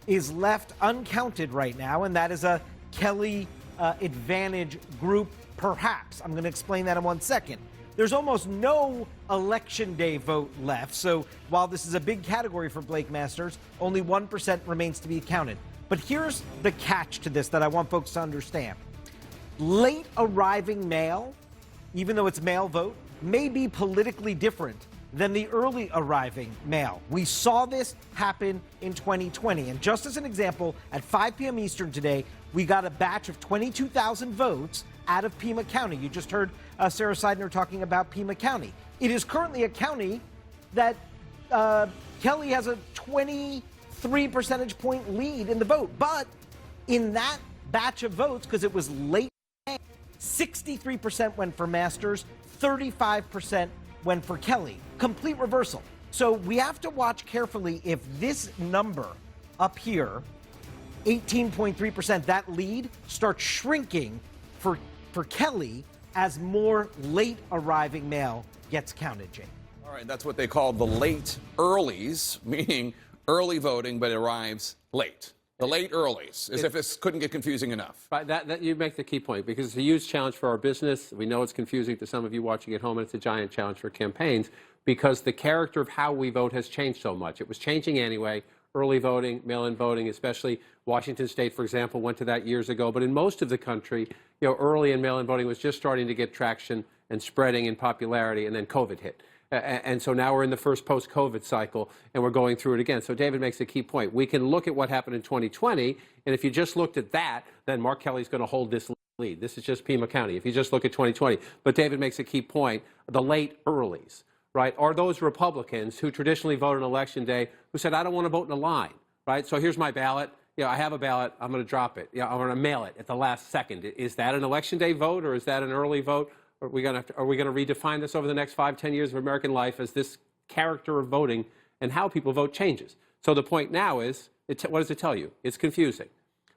is left uncounted right now, and that is a Kelly advantage group, perhaps. I'm going to explain that in 1 second. There's almost no election day vote left, so while this is a big category for Blake Masters, only 1% remains to be counted. But here's the catch to this that I want folks to understand. Late arriving mail, even though it's mail vote, may be politically different than the early arriving mail. We saw this happen in 2020. And just as an example, at 5 p.m. Eastern today, we got a batch of 22,000 votes out of Pima County. You just heard Sarah Seidner talking about Pima County. It is currently a county that Kelly has a 23 percentage point lead in the vote. But in that batch of votes, because it was late, 63% went for Masters, 35% went for Kelly. Complete reversal. So we have to watch carefully if this number up here, 18.3%, that lead starts shrinking for Kelly as more late arriving mail gets counted, Jake. All right, that's what they call the late earlies, meaning early voting but arrives late. The late earlies, as if this couldn't get confusing enough. Right, that you make the key point, because it's a huge challenge for our business. We know it's confusing to some of you watching at home, and it's a giant challenge for campaigns because the character of how we vote has changed so much. It was changing anyway. Early voting, mail-in voting, especially Washington State, for example, went to that years ago. But in most of the country, early and mail-in voting was just starting to get traction and spreading in popularity, and then COVID hit. And so now we're in the first post-COVID cycle, and we're going through it again. So David makes a key point. We can look at what happened in 2020, and if you just looked at that, then Mark Kelly's going to hold this lead. This is just Pima County, if you just look at 2020. But David makes a key point. The late earlies, right, are those Republicans who traditionally vote on Election Day who said, I don't want to vote in a line, right? So here's my ballot. I have a ballot. I'm going to drop it. I'm going to mail it at the last second. Is that an Election Day vote, or is that an early vote? Are we going to redefine this over the next 5-10 years of American life as this character of voting and how people vote changes? So the point now is, what does it tell you? It's confusing.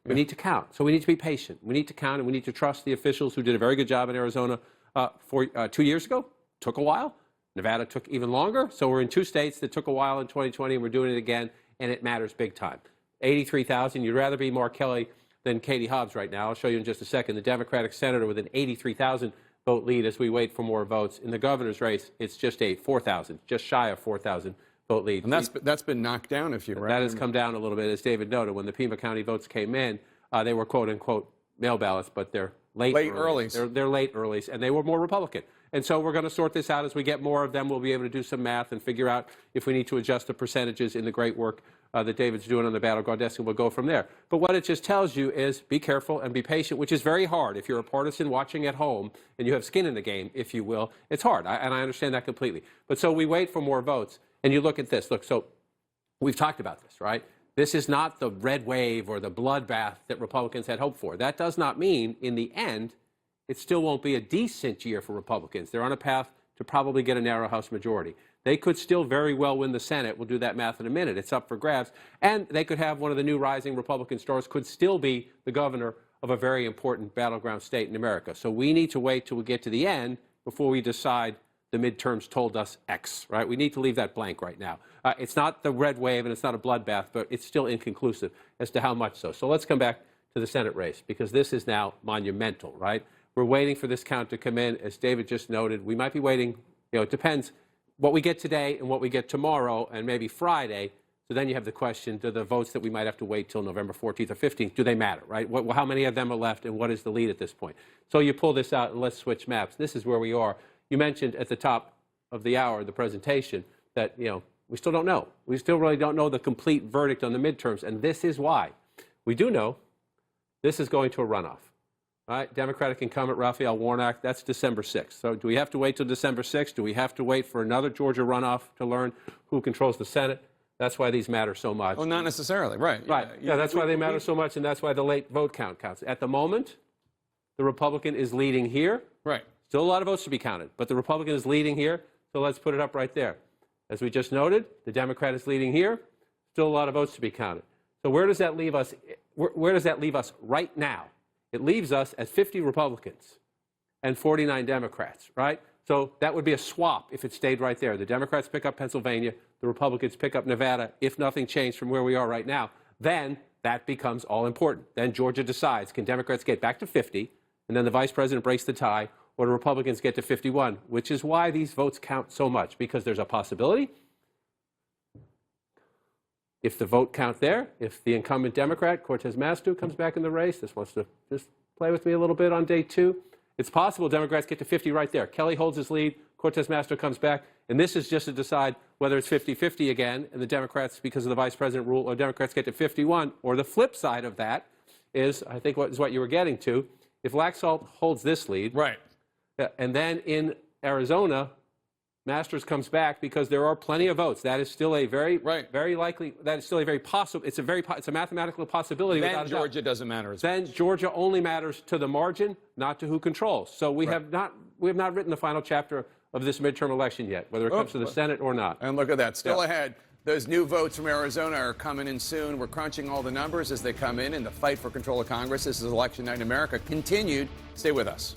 We need to count. So we need to be patient. We need to count, and we need to trust the officials who did a very good job in Arizona 2 years ago. Took a while. Nevada took even longer. So we're in 2 states that took a while in 2020, and we're doing it again, and it matters big time. 83,000. You'd rather be Mark Kelly than Katie Hobbs right now. I'll show you in just a second. The Democratic senator with an 83,000 vote lead as we wait for more votes. In the governor's race, it's just a 4,000, just shy of 4,000 vote lead. And that's been knocked down, if you remember. That has come down a little bit, as David noted. When the Pima County votes came in, They were quote unquote mail ballots, but they're late earlies. They're late earlies, and they were more Republican. And so we're going to sort this out as we get more of them. We'll be able to do some math and figure out if we need to adjust the percentages in the great work that David's doing on the battleground desk, and we'll go from there. But what it just tells you is be careful and be patient, which is very hard. If you're a partisan watching at home and you have skin in the game, if you will, it's hard, and I understand that completely. But so we wait for more votes, and you look at this. Look, so we've talked about this, right? This is not the red wave or the bloodbath that Republicans had hoped for. That does not mean, in the end, it still won't be a decent year for Republicans. They're on a path to probably get a narrow House majority. They could still very well win the Senate. We'll do that math in a minute. It's up for grabs. And they could have one of the new rising Republican stars could still be the governor of a very important battleground state in America. So we need to wait till we get to the end before we decide the midterms told us X, right? We need to leave that blank right now. It's not the red wave and it's not a bloodbath, but it's still inconclusive as to how much so. So let's come back to the Senate race, because this is now monumental, right? We're waiting for this count to come in. As David just noted, we might be waiting, it depends what we get today and what we get tomorrow and maybe Friday. So then you have the question, do the votes that we might have to wait till November 14th or 15th, do they matter, right? How many of them are left and what is the lead at this point? So you pull this out and let's switch maps. This is where we are. You mentioned at the top of the hour, the presentation, that, we still don't know. We still really don't know the complete verdict on the midterms, and this is why. We do know this is going to a runoff. Right? Democratic incumbent Raphael Warnock, that's December 6th. So do we have to wait till December 6th? Do we have to wait for another Georgia runoff to learn who controls the Senate? That's why these matter so much. Oh, not necessarily, right. Right. Yeah, that's why they matter so much, and that's why the late vote count counts. At the moment, the Republican is leading here. Right. Still a lot of votes to be counted, but the Republican is leading here, so let's put it up right there. As we just noted, the Democrat is leading here. Still a lot of votes to be counted. So where does that leave us? Where does that leave us right now? It leaves us at 50 Republicans and 49 Democrats, right? So that would be a swap if it stayed right there. The Democrats pick up Pennsylvania, the Republicans pick up Nevada. If nothing changed from where we are right now, then that becomes all important. Then Georgia decides, can Democrats get back to 50, and then the vice president breaks the tie, or do Republicans get to 51, which is why these votes count so much, because there's a possibility. If the vote count there, if the incumbent Democrat, Cortez Masto, comes back in the race, this wants to just play with me a little bit on day two, it's possible Democrats get to 50 right there. Kelly holds his lead, Cortez Masto comes back, and this is just to decide whether it's 50-50 again, and the Democrats, because of the vice president rule, or Democrats get to 51, or the flip side of that is, I think what you were getting to, if Laxalt holds this lead, right, and then in Arizona, Masters comes back because there are plenty of votes. That is still a very likely. That is still a very possible. It's a mathematical possibility. Then Georgia doesn't matter as much. Then Georgia only matters to the margin, not to who controls. So we have not written the final chapter of this midterm election yet, whether it comes to the Senate or not. And look at that, still ahead. Those new votes from Arizona are coming in soon. We're crunching all the numbers as they come in, and the fight for control of Congress. This is Election Night in America. Continued. Stay with us.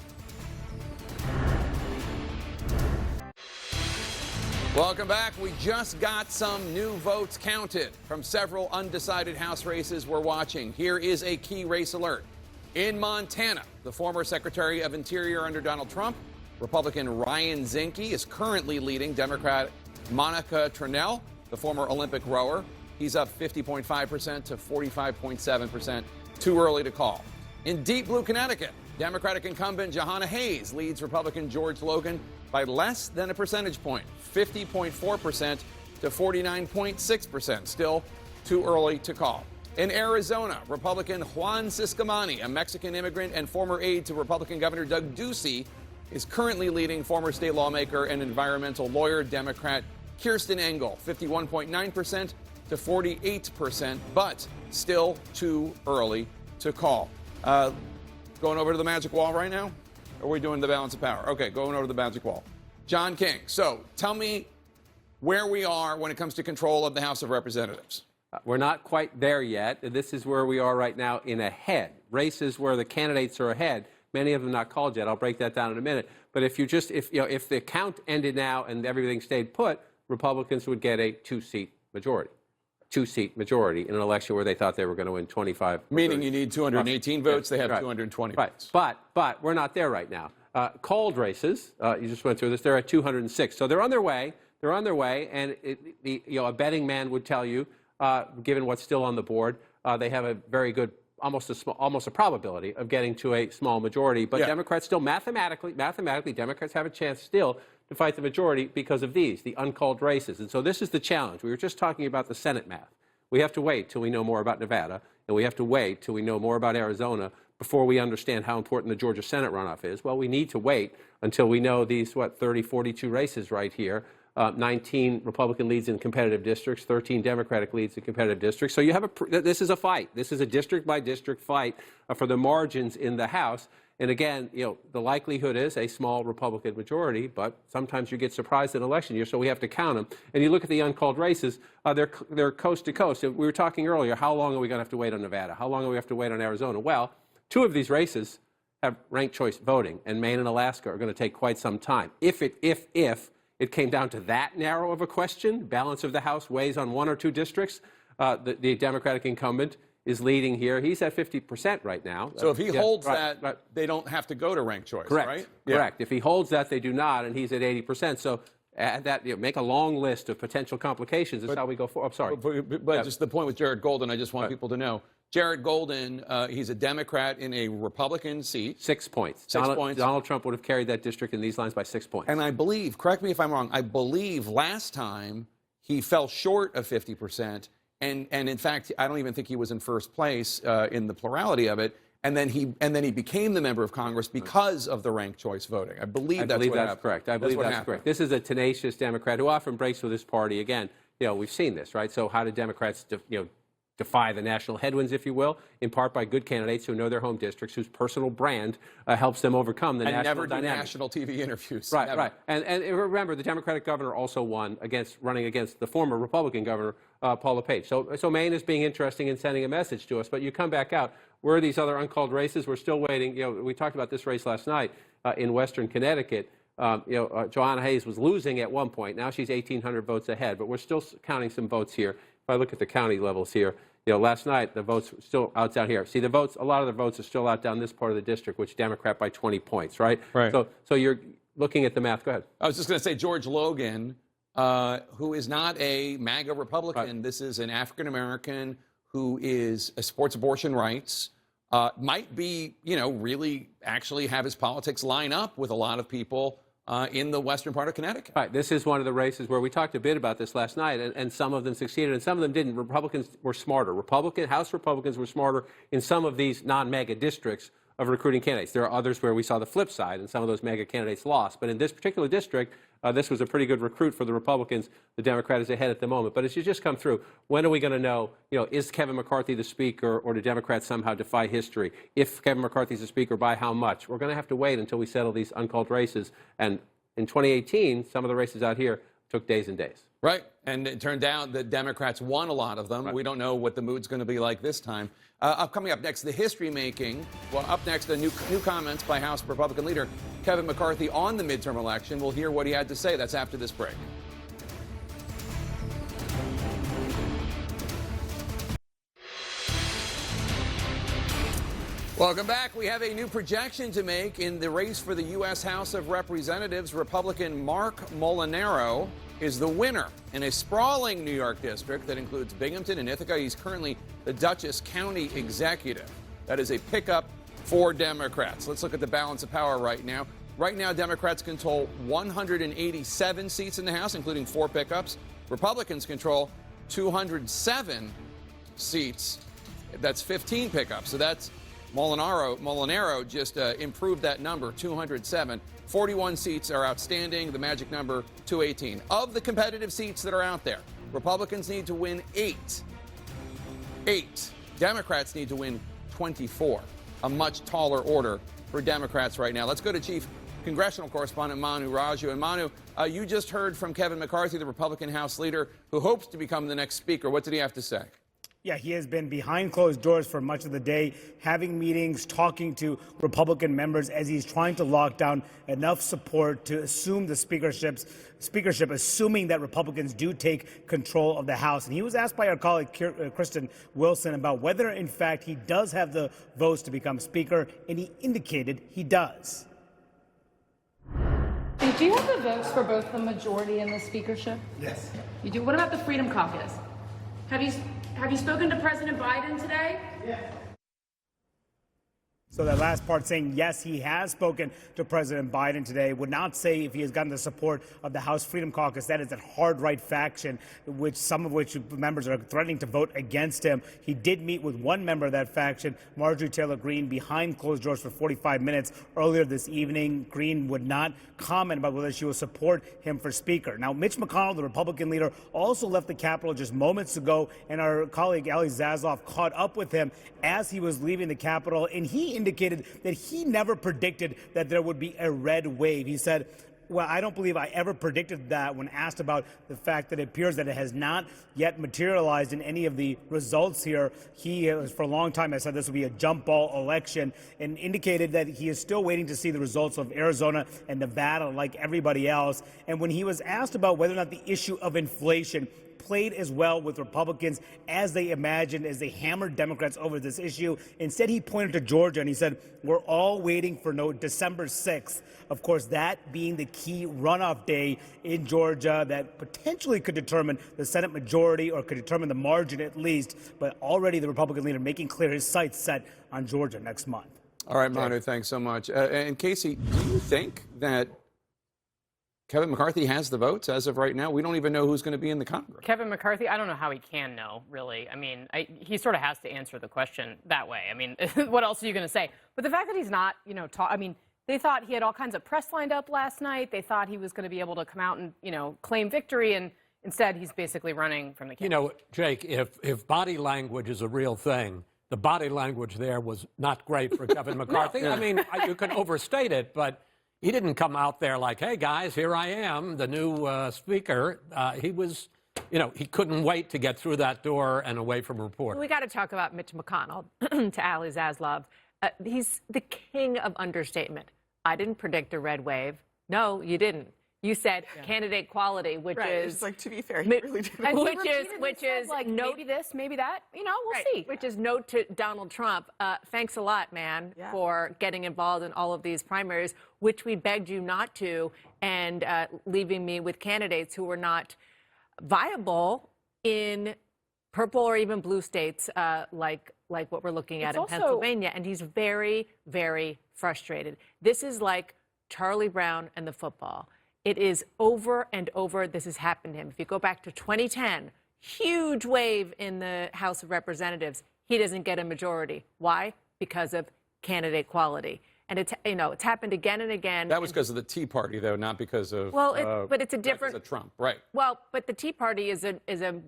Welcome back. We just got some new votes counted from several undecided House races we're watching. Here is a key race alert. In Montana, the former Secretary of Interior under Donald Trump, Republican Ryan Zinke, is currently leading Democrat Monica Tranel, the former Olympic rower. He's up 50.5% to 45.7%. Too early to call. In deep blue Connecticut, Democratic incumbent Jahana Hayes leads Republican George Logan by less than a percentage point, 50.4% to 49.6%. Still too early to call. In Arizona, Republican Juan Ciscomani, a Mexican immigrant and former aide to Republican Governor Doug Ducey, is currently leading former state lawmaker and environmental lawyer, Democrat Kirsten Engel, 51.9% to 48%, but still too early to call. Going over to the magic wall right now? Or are we doing the balance of power? Okay, going over to the magic wall. John King, so tell me where we are when it comes to control of the House of Representatives. We're not quite there yet. This is where we are right now in ahead. Races where the candidates are ahead. Many of them not called yet. I'll break that down in a minute. But if the count ended now and everything stayed put, Republicans would get a two-seat majority. Two-seat majority in an election where they thought they were going to win 25. Meaning you need 218 votes. They have 220 votes. But we're not there right now. Called races, you just went through this, they're at 206. So they're on their way. They're on their way. And a betting man would tell you, given what's still on the board, they have a very good almost a probability of getting to a small majority. But Yeah. Democrats still mathematically, Democrats have a chance still to fight the majority because of the uncalled races. And so this is the challenge. We were just talking about the Senate math. We have to wait till we know more about Nevada, and we have to wait till we know more about Arizona before we understand how important the Georgia Senate runoff is. Well, we need to wait until we know these, 30, 42 races right here. 19 Republican leads in competitive districts, 13 Democratic leads in competitive districts. So you have this is a fight. This is a district-by-district fight for the margins in the House. And again, the likelihood is a small Republican majority, but sometimes you get surprised in election year, so we have to count them. And you look at the uncalled races, they're coast to coast. We were talking earlier, how long are we going to have to wait on Nevada? How long do we have to wait on Arizona? Well, 2 of these races have ranked choice voting, and Maine and Alaska are going to take quite some time. If it came down to that narrow of a question, balance of the House weighs on 1 or 2 districts, the Democratic incumbent is leading here. He's at 50% right now. So if he holds that, they don't have to go to ranked choice, correct, right? Correct. If he holds that, they do not, and he's at 80%. So add that, make a long list of potential complications. Is how we go forward. I'm sorry. But just the point with Jared Golden, I just want people to know. Jared Golden, he's a Democrat in a Republican seat. 6 points. Donald Trump would have carried that district in these lines by 6 points. And I believe, correct me if I'm wrong, I believe last time he fell short of 50%. And in fact, I don't even think he was in first place in the plurality of it. And then he became the member of Congress because of the ranked choice voting. I believe that's correct. I believe that's correct. This is a tenacious Democrat who often breaks with his party. Again, we've seen this, right? So how do Democrats, defy the national headwinds, if you will, in part by good candidates who know their home districts, whose personal brand helps them overcome the national dynamics. Never do national TV interviews. Right, never. right. And remember, the Democratic governor also won running against the former Republican governor, Paul LePage. So Maine is being interesting in sending a message to us. But you come back out, where are these other uncalled races? We're still waiting. We talked about this race last night in Western Connecticut. Joanna Hayes was losing at one point. Now she's 1,800 votes ahead. But we're still counting some votes here. If I look at the county levels here, last night the votes were still out down here. See, a lot of the votes are still out down this part of the district, which Democrat by 20 points, right? Right. So you're looking at the math. Go ahead. I was just going to say George Logan, who is not a MAGA Republican. Right. This is an African American who supports abortion rights. Might be, really actually have his politics line up with a lot of people in the western part of Connecticut. Right. This is one of the races where we talked a bit about this last night, and some of them succeeded and some of them didn't. Republicans were smarter. House Republicans were smarter in some of these non-mega districts of recruiting candidates. There are others where we saw the flip side, and some of those mega candidates lost. But in this particular district, this was a pretty good recruit for the Republicans. The Democrat is ahead at the moment. But as you just come through, when are we going to know, is Kevin McCarthy the speaker, or do Democrats somehow defy history? If Kevin McCarthy's the speaker, by how much? We're going to have to wait until we settle these uncalled races. And in 2018, some of the races out here took days and days. Right. And it turned out that Democrats won a lot of them. Right. We don't know what the mood's going to be like this time. Coming up next, the history making. Well, up next, the new comments by House Republican leader Kevin McCarthy on the midterm election. We'll hear what he had to say. That's after this break. Welcome back. We have a new projection to make in the race for the U.S. House of Representatives. Republican Mark Molinaro is the winner in a sprawling New York district that includes Binghamton and Ithaca. He's currently the Dutchess County executive. That is a pickup for Democrats. Let's look at the balance of power right now. Right now, Democrats control 187 seats in the House, including 4 pickups. Republicans control 207 seats. That's 15 pickups. So that's Molinaro just improved that number, 207. 41 seats are outstanding, the magic number 218. Of the competitive seats that are out there, Republicans need to win 8. Democrats need to win 24. A much taller order for Democrats right now. Let's go to Chief Congressional Correspondent Manu Raju. And Manu, you just heard from Kevin McCarthy, the Republican House leader, who hopes to become the next speaker. What did he have to say? Yeah, he has been behind closed doors for much of the day, having meetings, talking to Republican members as he's trying to lock down enough support to assume the speakership, assuming that Republicans do take control of the House. And he was asked by our colleague Kristen Wilson about whether, in fact, he does have the votes to become speaker, and he indicated he does. And do you have the votes for both the majority and the speakership? Yes. You do? What about the Freedom Caucus? Have you spoken to President Biden today? Yeah. So that last part saying, yes, he has spoken to President Biden today, would not say if he has gotten the support of the House Freedom Caucus. That is a hard right faction, some of which members are threatening to vote against him. He did meet with one member of that faction, Marjorie Taylor Greene, behind closed doors for 45 minutes earlier this evening. Greene would not comment about whether she will support him for Speaker. Now, Mitch McConnell, the Republican leader, also left the Capitol just moments ago, and our colleague Ali Zaslav caught up with him as he was leaving the Capitol, and he indicated that he never predicted that there would be a red wave. He said, well, I don't believe I ever predicted that when asked about the fact that it appears that it has not yet materialized in any of the results here. He has, for a long time, has said this will be a jump ball election and indicated that he is still waiting to see the results of Arizona and Nevada like everybody else. And when he was asked about whether or not the issue of inflation played as well with Republicans as they imagined, as they hammered Democrats over this issue. Instead, he pointed to Georgia and he said, we're all waiting for December 6th. Of course, that being the key runoff day in Georgia that potentially could determine the Senate majority or could determine the margin at least. But already the Republican leader making clear his sights set on Georgia next month. All right, Manu, thanks so much. And Casey, do you think that Kevin McCarthy has the votes as of right now? We don't even know who's going to be in the Congress. Kevin McCarthy, I don't know how he can know, really. I mean, he sort of has to answer the question that way. I mean, what else are you going to say? But the fact that he's not, I mean, they thought he had all kinds of press lined up last night. They thought he was going to be able to come out and, claim victory. And instead, he's basically running from the campaign. Jake, if body language is a real thing, the body language there was not great for Kevin McCarthy. No. I mean, you can overstate it, but he didn't come out there like, hey, guys, here I am, the new speaker. He was, he couldn't wait to get through that door and away from reporters. We got to talk about Mitch McConnell, to Ali Zaslav. He's the king of understatement. I didn't predict a red wave. No, you didn't. You said candidate quality, which is like, to be fair, he really didn't. Which is like maybe this, maybe that. We'll see. Which is note to Donald Trump. Thanks a lot, man, for getting involved in all of these primaries, which we begged you not to, and leaving me with candidates who were not viable in purple or even blue states, like what we're looking at in Pennsylvania. And he's very, very frustrated. This is like Charlie Brown and the football. It is over and over. This has happened to him. If you go back to 2010, huge wave in the House of Representatives. He doesn't get a majority. Why? Because of candidate quality. And it's happened again and again. That was because of the Tea Party, though, not because of but it's a different Trump, right? Well, but the Tea Party is a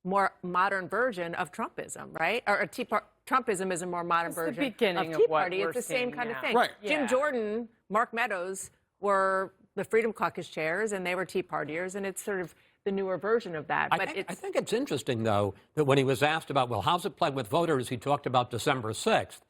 more modern version of Trumpism, right? Or Trumpism is a more modern version the beginning of Tea of what Party. It's the same kind of thing. Right. Jim Jordan, Mark Meadows were the Freedom Caucus chairs, and they were Tea Partiers, and it's sort of the newer version of that. I think it's interesting, though, that when he was asked about, well, how's it play with voters, he talked about December 6th.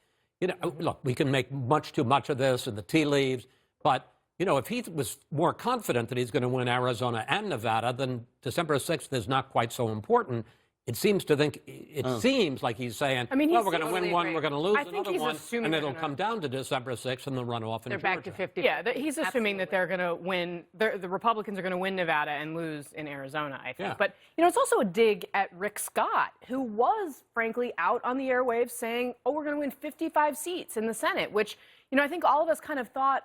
Look, we can make much too much of this and the tea leaves, but, if he was more confident that he's going to win Arizona and Nevada, then December 6th is not quite so important. It seems like he's saying, well, we're going to win one, we're going to lose another one, and it'll come down to December 6th and the runoff in They're Georgia. back to 50. Yeah, he's assuming that they're going to win, the Republicans are going to win Nevada and lose in Arizona, I think. Yeah. But, it's also a dig at Rick Scott, who was, frankly, out on the airwaves saying, we're going to win 55 seats in the Senate, which, I think all of us kind of thought,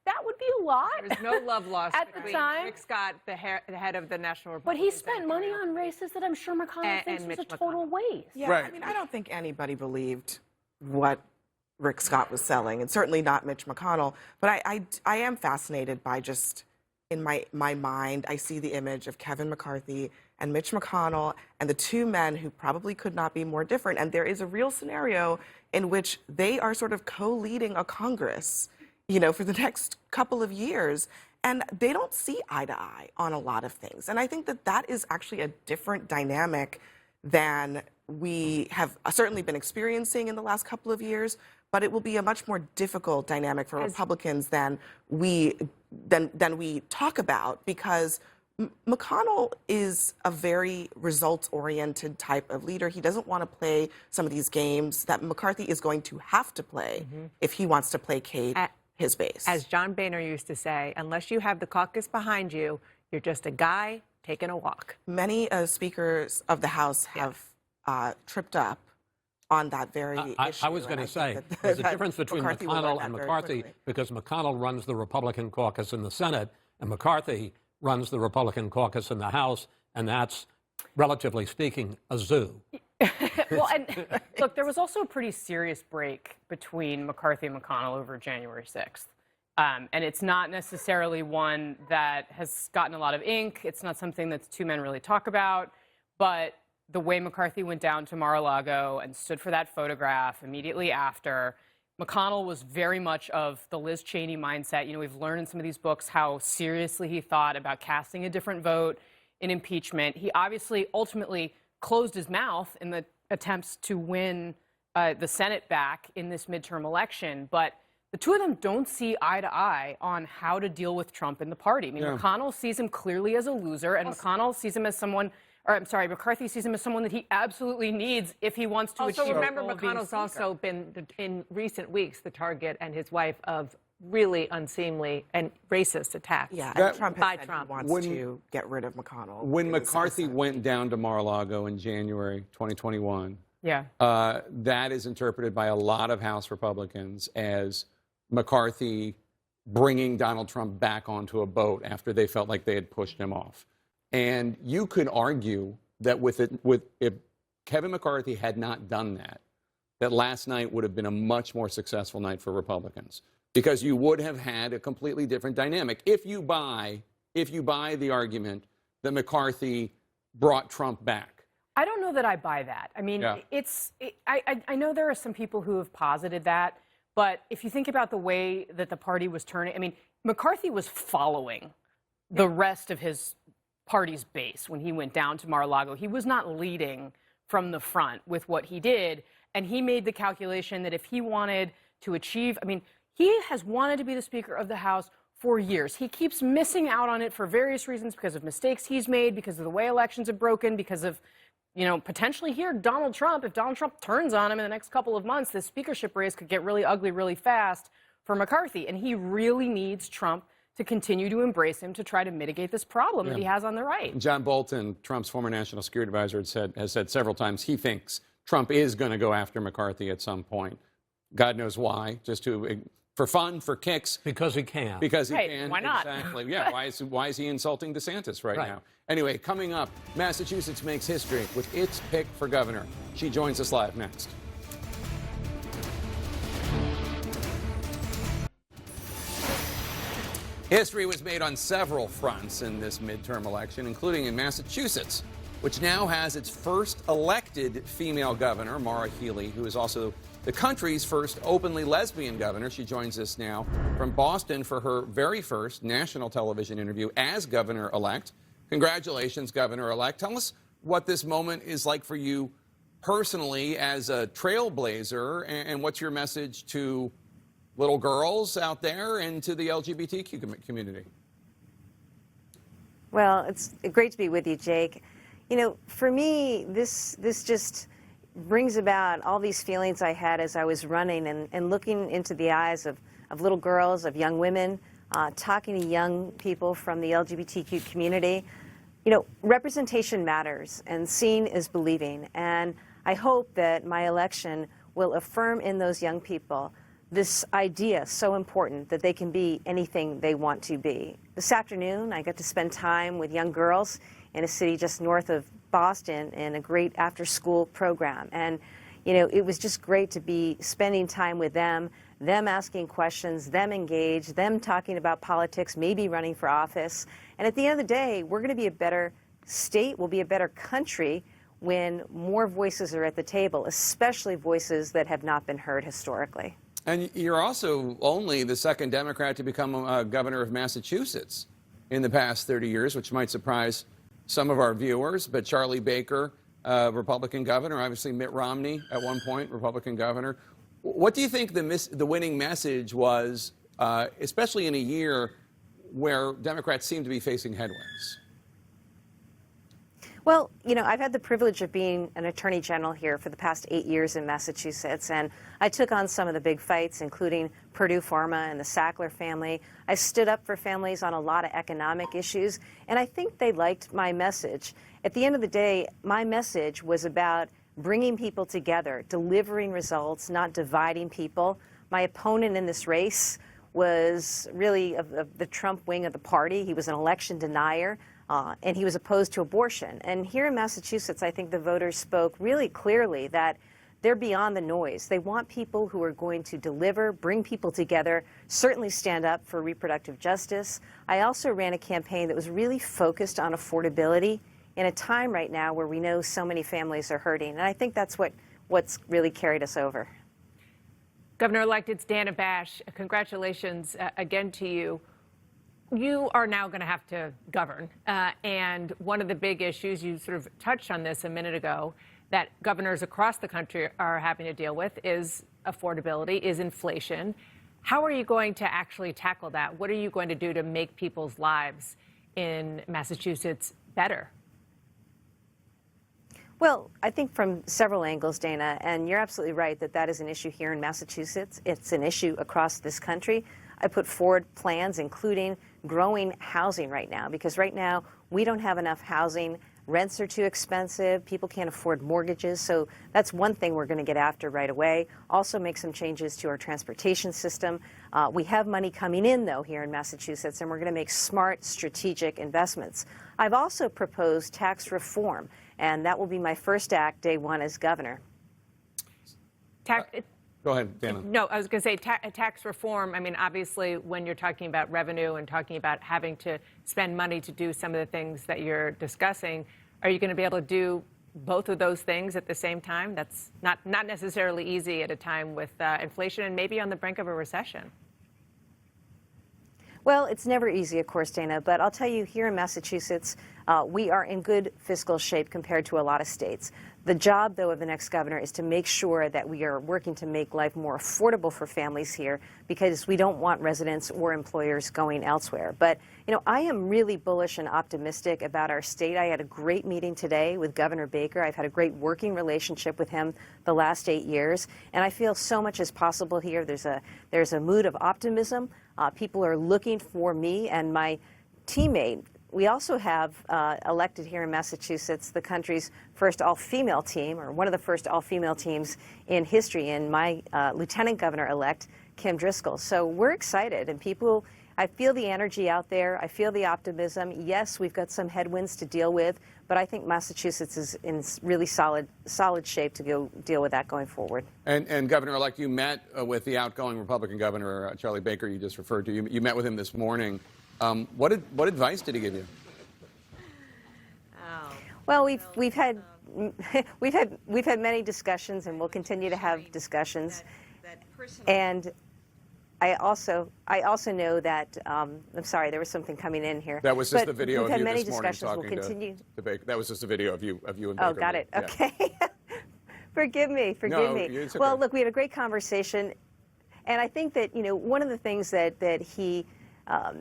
that would be a lot. There was no love lost at between the time. Rick Scott, the head of the National But Republican. he spent money on races that I'm sure McConnell thinks was a total waste. Yeah, right. I mean, I don't think anybody believed what Rick Scott was selling, and certainly not Mitch McConnell. But I am fascinated by just, in my mind, I see the image of Kevin McCarthy and Mitch McConnell and the two men who probably could not be more different. And there is a real scenario in which they are sort of co-leading a Congress, for the next couple of years. And they don't see eye to eye on a lot of things. And I think that is actually a different dynamic than we have certainly been experiencing in the last couple of years. But it will be a much more difficult dynamic for Republicans than we talk about, because McConnell is a very results-oriented type of leader. He doesn't want to play some of these games that McCarthy is going to have to play if he wants to placate his base. As John Boehner used to say, unless you have the caucus behind you, you're just a guy taking a walk. Many speakers of the House have tripped up on that very issue. I was going to say, that there's a difference between McCarthy will learn McConnell that and very McCarthy quickly. because McConnell runs the Republican caucus in the Senate and McCarthy runs the Republican caucus in the House, and that's, relatively speaking, a zoo. Well, and look, there was also a pretty serious break between McCarthy and McConnell over January 6th. And it's not necessarily one that has gotten a lot of ink. It's not something that the two men really talk about. But the way McCarthy went down to Mar-a-Lago and stood for that photograph immediately after, McConnell was very much of the Liz Cheney mindset. You know, we've learned in some of these books how seriously he thought about casting a different vote in impeachment. He obviously ultimately closed his mouth in the attempts to win the Senate back in this midterm election. But the two of them don't see eye to eye on how to deal with Trump in the party. I mean, McConnell sees him clearly as a loser, and McConnell sees him as someone, or I'm sorry, McCarthy sees him as someone that he absolutely needs if he wants to achieve. Also, remember, the goal of being McConnell's Speaker. also been, in recent weeks, the target, and his wife, of really unseemly and racist attacks. Yeah, That- and Trump by has said Trump. he wants When- to get rid of McConnell. When It was McCarthy said. went down to Mar-a-Lago in January 2021, Yeah. that is interpreted by a lot of House Republicans as McCarthy bringing Donald Trump back onto a boat after they felt like they had pushed him off. And you could argue that if Kevin McCarthy had not done that, that last night would have been a much more successful night for Republicans, because you would have had a completely different dynamic. If you buy the argument that McCarthy brought Trump back. I don't know that I buy that. I mean, I know there are some people who have posited that, but if you think about the way that the party was turning, I mean, McCarthy was following the rest of his party's base when he went down to Mar-a-Lago. He was not leading from the front with what he did, and he made the calculation that if he wanted to achieve, I mean, he has wanted to be the Speaker of the House for years. He keeps missing out on it for various reasons, because of mistakes he's made, because of the way elections have broken, because of, you know, potentially here, Donald Trump. If Donald Trump turns on him in the next couple of months, this speakership race could get really ugly really fast for McCarthy. And he really needs Trump to continue to embrace him to try to mitigate this problem that he has on the right. John Bolton, Trump's former national security advisor, has said several times he thinks Trump is going to go after McCarthy at some point. God knows why, just for fun, for kicks. Because he can. Because he Right, can. why not? Exactly. Yeah. Why is he insulting DeSantis right now? Anyway, coming up, Massachusetts makes history with its pick for governor. She joins us live next. History was made on several fronts in this midterm election, including in Massachusetts, which now has its first elected female governor, Maura Healey, who is also the country's first openly lesbian governor. She joins us now from Boston for her very first national television interview as governor-elect. Congratulations, governor-elect. Tell us what this moment is like for you personally as a trailblazer, and what's your message to little girls out there and to the LGBTQ community. Well, it's great to be with you, Jake. You know, for me, this just brings about all these feelings I had as I was running and looking into the eyes of little girls, of young women, talking to young people from the LGBTQ community. You know, representation matters, and seeing is believing. And I hope that my election will affirm in those young people this idea, so important, that they can be anything they want to be. This afternoon, I got to spend time with young girls in a city just north of Boston in a great after-school program. And, you know, it was just great to be spending time with them asking questions, them engaged, them talking about politics, maybe running for office. And at the end of the day, we're going to be a better state, we'll be a better country when more voices are at the table, especially voices that have not been heard historically. And you're also only the second Democrat to become a governor of Massachusetts in the past 30 years, which might surprise some of our viewers. But Charlie Baker, Republican governor, obviously Mitt Romney at one point, Republican governor. What do you think the winning message was, especially in a year where Democrats seem to be facing headwinds? Well, you know, I've had the privilege of being an attorney general here for the past 8 years in Massachusetts, and I took on some of the big fights, including Purdue Pharma and the Sackler family. I stood up for families on a lot of economic issues, and I think they liked my message. At the end of the day, my message was about bringing people together, delivering results, not dividing people. My opponent in this race was really of the Trump wing of the party. He was an election denier, and he was opposed to abortion. And here in Massachusetts, I think the voters spoke really clearly that they're beyond the noise. They want people who are going to deliver, bring people together, certainly stand up for reproductive justice. I also ran a campaign that was really focused on affordability in a time right now where we know so many families are hurting. And I think that's what's really carried us over. Governor-elect, it's Dana Bash. Congratulations again to you. You are now going to have to govern. And one of the big issues, you sort of touched on this a minute ago, that governors across the country are having to deal with is affordability, is inflation. How are you going to actually tackle that? What are you going to do to make people's lives in Massachusetts better? Well, I think from several angles, Dana, and you're absolutely right that that is an issue here in Massachusetts. It's an issue across this country. I put forward plans, including growing housing right now, because right now we don't have enough housing. Rents are too expensive. People can't afford mortgages. So that's one thing we're going to get after right away. Also make some changes to our transportation system. We have money coming in, though, here in Massachusetts, and we're going to make smart, strategic investments. I've also proposed tax reform, and that will be my first act day one as governor. Go ahead, Dana. No, I was going to say tax reform. I mean, obviously, when you're talking about revenue and talking about having to spend money to do some of the things that you're discussing, are you going to be able to do both of those things at the same time? That's not necessarily easy at a time with inflation and maybe on the brink of a recession. Well, it's never easy, of course, Dana, but I'll tell you, here in Massachusetts, we are in good fiscal shape compared to a lot of states. The job, though, of the next governor is to make sure that we are working to make life more affordable for families here, because we don't want residents or employers going elsewhere. But, you know, I am really bullish and optimistic about our state. I had a great meeting today with Governor Baker. I've had a great working relationship with him the last 8 years, and I feel so much is possible here. There's a mood of optimism. People are looking for me and my teammate. We also have elected here in Massachusetts the country's first all-female team, or one of the first all-female teams in history, in my Lieutenant Governor-elect, Kim Driscoll. So we're excited, and people, I feel the energy out there. I feel the optimism. Yes, we've got some headwinds to deal with, but I think Massachusetts is in really solid shape to go deal with that going forward. And Governor-elect, you met with the outgoing Republican Governor, Charlie Baker, you just referred to. You met with him this morning. What advice did he give you? Well, we've had many discussions, and we'll continue to have discussions. And I also know that I'm sorry, there was something coming in here. That was just the video of you this morning discussions. We'll continue. To Baker. That was just a video of you and Baker. Oh, got it. Yeah. Okay. Forgive me. No, me. it's okay. Well, look, we had a great conversation, and I think that, you know, one of the things that he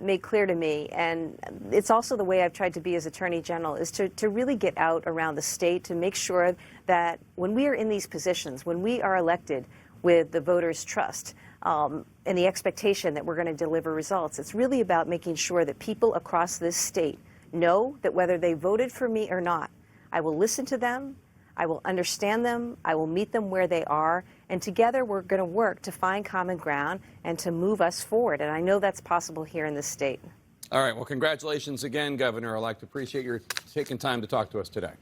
made clear to me, and it's also the way I've tried to be as Attorney General, is to really get out around the state to make sure that when we are in these positions, when we are elected with the voters' trust and the expectation that we're going to deliver results, it's really about making sure that people across this state know that whether they voted for me or not, I will listen to them, I will understand them, I will meet them where they are, and together we're going to work to find common ground and to move us forward. And I know that's possible here in this state. All right. Well, congratulations again, Governor-elect. Appreciate your taking time to talk to us today.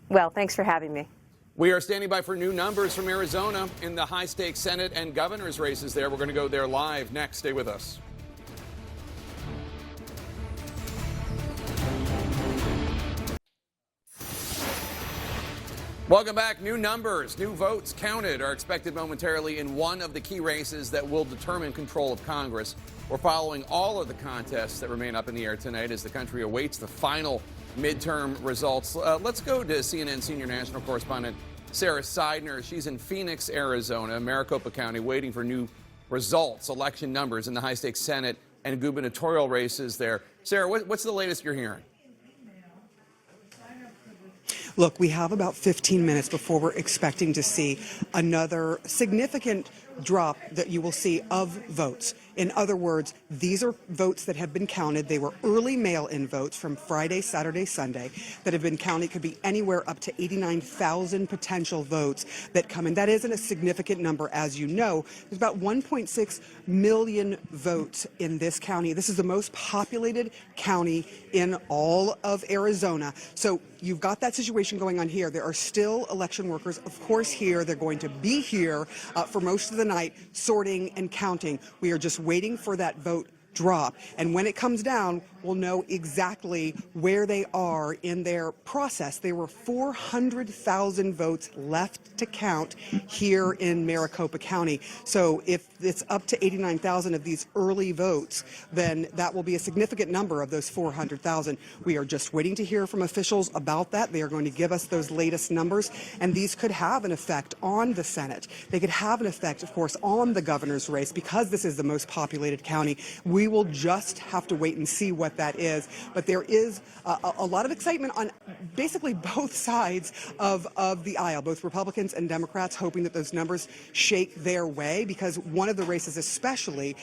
Well, thanks for having me. We are standing by for new numbers from Arizona in the high-stakes Senate and governor's races there. We're going to go there live next. Stay with us. Welcome back. New numbers, new votes counted are expected momentarily in one of the key races that will determine control of Congress. We're following all of the contests that remain up in the air tonight as the country awaits the final midterm results. Let's go to CNN senior national correspondent Sarah Seidner. She's in Phoenix, Arizona, Maricopa County, waiting for new results, election numbers in the high-stakes Senate and gubernatorial races there. Sarah, what's the latest you're hearing? Look, we have about 15 minutes before we're expecting to see another significant drop that you will see of votes. In other words, these are votes that have been counted. They were early mail-in votes from Friday, Saturday, Sunday that have been counted. It could be anywhere up to 89,000 potential votes that come in. That isn't a significant number, as you know. There's about 1.6 million votes in this county. This is the most populated county in all of Arizona. So you've got that situation going on here. There are still election workers, of course, here. They're going to be here for most of the night, sorting and counting. We are just waiting for that vote drop. And when it comes down, we'll know exactly where they are in their process. There were 400,000 votes left to count here in Maricopa County. So if it's up to 89,000 of these early votes, then that will be a significant number of those 400,000. We are just waiting to hear from officials about that. They are going to give us those latest numbers, and these could have an effect on the Senate. They could have an effect, of course, on the governor's race. Because this is the most populated county, we will just have to wait and see what that is. But there is a lot of excitement on basically both sides of the aisle, both Republicans and Democrats, hoping that those numbers shake their way, because one of the races, especially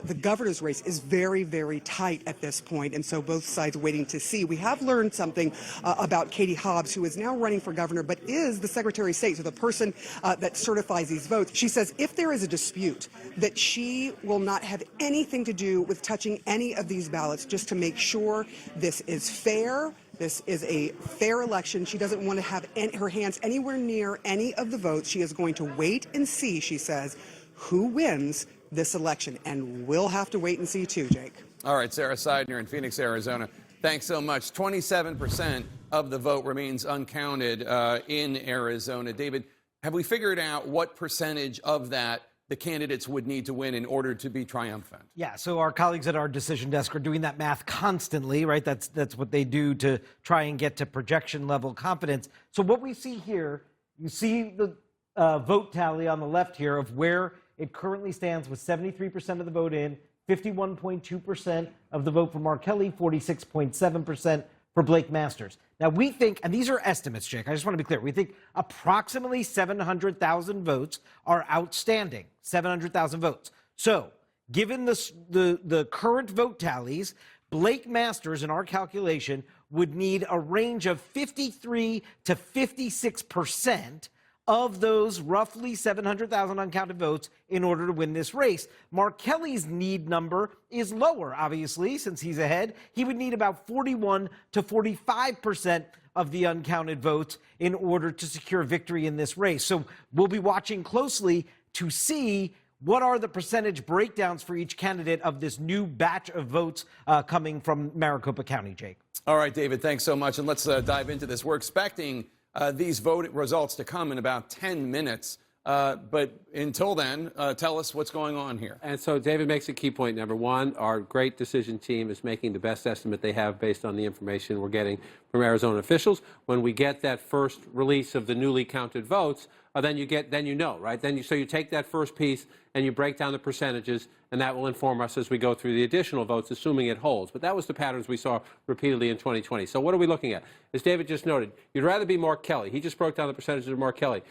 the governor's race, is very, very tight at this point. And so both sides waiting to see. We have learned something about Katie Hobbs, who is now running for governor, but is the Secretary of State, so the person that certifies these votes. She says if there is a dispute, that she will not have anything to do with touching any of these ballots, just to make sure this is fair. This is a fair election. She doesn't want to have her hands anywhere near any of the votes. She is going to wait and see, she says, who wins this election. And we'll have to wait and see too, Jake. All right, Sarah Seidner in Phoenix, Arizona. Thanks so much. 27% of the vote remains uncounted in Arizona. David, have we figured out what percentage of that the candidates would need to win in order to be triumphant? Yeah, so our colleagues at our decision desk are doing that math constantly, right? That's what they do to try and get to projection level confidence. So what we see here, you see the vote tally on the left here of where it currently stands, with 73% of the vote in, 51.2% of the vote for Mark Kelly, 46.7% for Blake Masters. Now, we think, and these are estimates, Jake, I just want to be clear, we think approximately 700,000 votes are outstanding, 700,000 votes. So, given the current vote tallies, Blake Masters, in our calculation, would need a range of 53 to 56% of those roughly 700,000 uncounted votes in order to win this race. Mark Kelly's need number is lower, obviously, since he's ahead. He would need about 41 to 45% of the uncounted votes in order to secure victory in this race. So we'll be watching closely to see what are the percentage breakdowns for each candidate of this new batch of votes coming from Maricopa County, Jake. All right, David, thanks so much. And let's dive into this. We're expecting these vote results to come in about 10 minutes. But until then, tell us what's going on here. And so David makes a key point. Number one, our great decision team is making the best estimate they have based on the information we're getting from Arizona officials. When we get that first release of the newly counted votes, then you know, right? So you take that first piece and you break down the percentages, and that will inform us as we go through the additional votes, assuming it holds. But that was the patterns we saw repeatedly in 2020. So what are we looking at? As David just noted, you'd rather be Mark Kelly. He just broke down the percentages of Mark Kelly.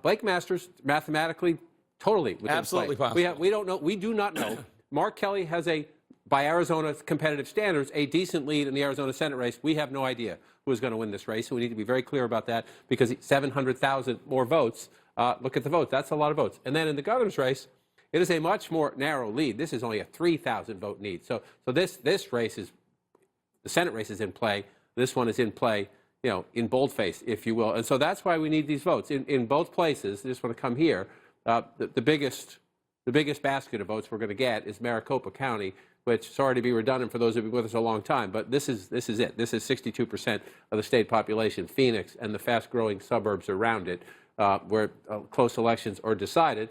Blake Masters, mathematically, totally within absolutely play. possible. We don't know. We do not know. Mark Kelly has by Arizona's competitive standards, a decent lead in the Arizona Senate race. We have no idea who is going to win this race, and we need to be very clear about that, because 700,000 more votes. Look at the votes. That's a lot of votes. And then in the governor's race, it is a much more narrow lead. This is only a 3,000 vote need. So this race is, the Senate race is in play. This one is in play, in boldface, if you will. And so that's why we need these votes in both places. I just want to come here. The biggest basket of votes we're going to get is Maricopa County, which, sorry to be redundant for those who have been with us a long time, but this is it. This is 62% of the state population. Phoenix and the fast-growing suburbs around it, where close elections are decided,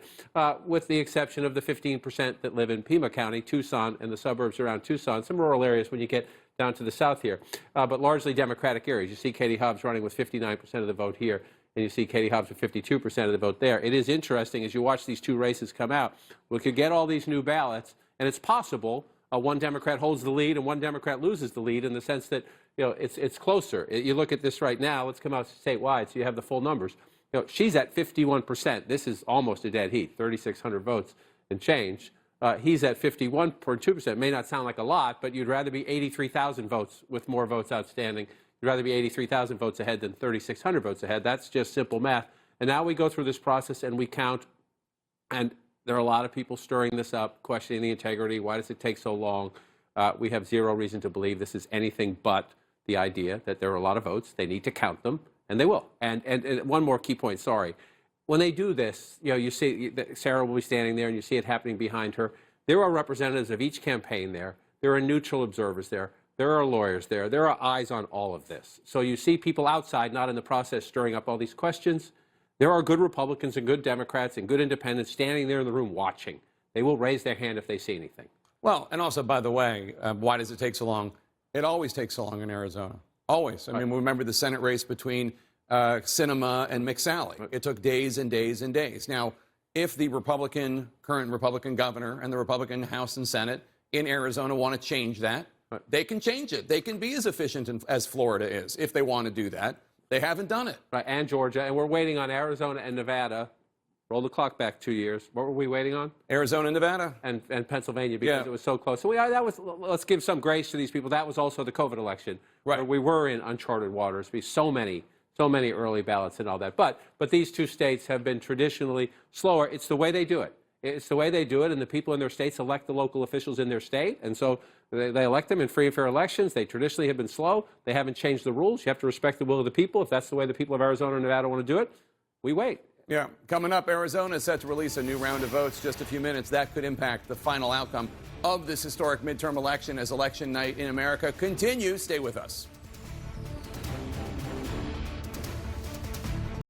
with the exception of the 15% that live in Pima County, Tucson, and the suburbs around Tucson, some rural areas when you get down to the south here, but largely Democratic areas. You see Katie Hobbs running with 59% of the vote here, and you see Katie Hobbs with 52% of the vote there. It is interesting, as you watch these two races come out, we could get all these new ballots, and it's possible one Democrat holds the lead and one Democrat loses the lead, in the sense that it's closer. You look at this right now. Let's come out statewide so you have the full numbers. she's at 51%. This is almost a dead heat, 3,600 votes and change. He's at 51.2%. May not sound like a lot, but you'd rather be 83,000 votes with more votes outstanding. You'd rather be 83,000 votes ahead than 3,600 votes ahead. That's just simple math. And now we go through this process and we count, and there are a lot of people stirring this up, questioning the integrity. Why does it take so long? We have zero reason to believe this is anything but the idea that there are a lot of votes. They need to count them, and they will. And one more key point, sorry. When they do this, you see Sarah will be standing there, and you see it happening behind her. There are representatives of each campaign there. There are neutral observers there. There are lawyers there. There are eyes on all of this. So you see people outside, not in the process, stirring up all these questions. There are good Republicans and good Democrats and good independents standing there in the room watching. They will raise their hand if they see anything. Well, and also, by the way, why does it take so long? It always takes so long in Arizona. Always. I mean, we remember the Senate race between Sinema and McSally. It took days and days and days. Now, if the current Republican governor and the Republican House and Senate in Arizona want to change that, they can change it. They can be as efficient as Florida is if they want to do that. They haven't done it. Right, and Georgia. And we're waiting on Arizona and Nevada. Roll the clock back 2 years. What were we waiting on? Arizona and Nevada. And Pennsylvania, because it was so close. So let's give some grace to these people. That was also the COVID election. Right. Where we were in uncharted waters. So many early ballots and all that. But these two states have been traditionally slower. It's the way they do it. It's the way they do it, and the people in their states elect the local officials in their state. And so they elect them in free and fair elections. They traditionally have been slow. They haven't changed the rules. You have to respect the will of the people. If that's the way the people of Arizona and Nevada want to do it, we wait. Yeah. Coming up, Arizona is set to release a new round of votes just a few minutes. That could impact the final outcome of this historic midterm election as election night in America continues. Stay with us.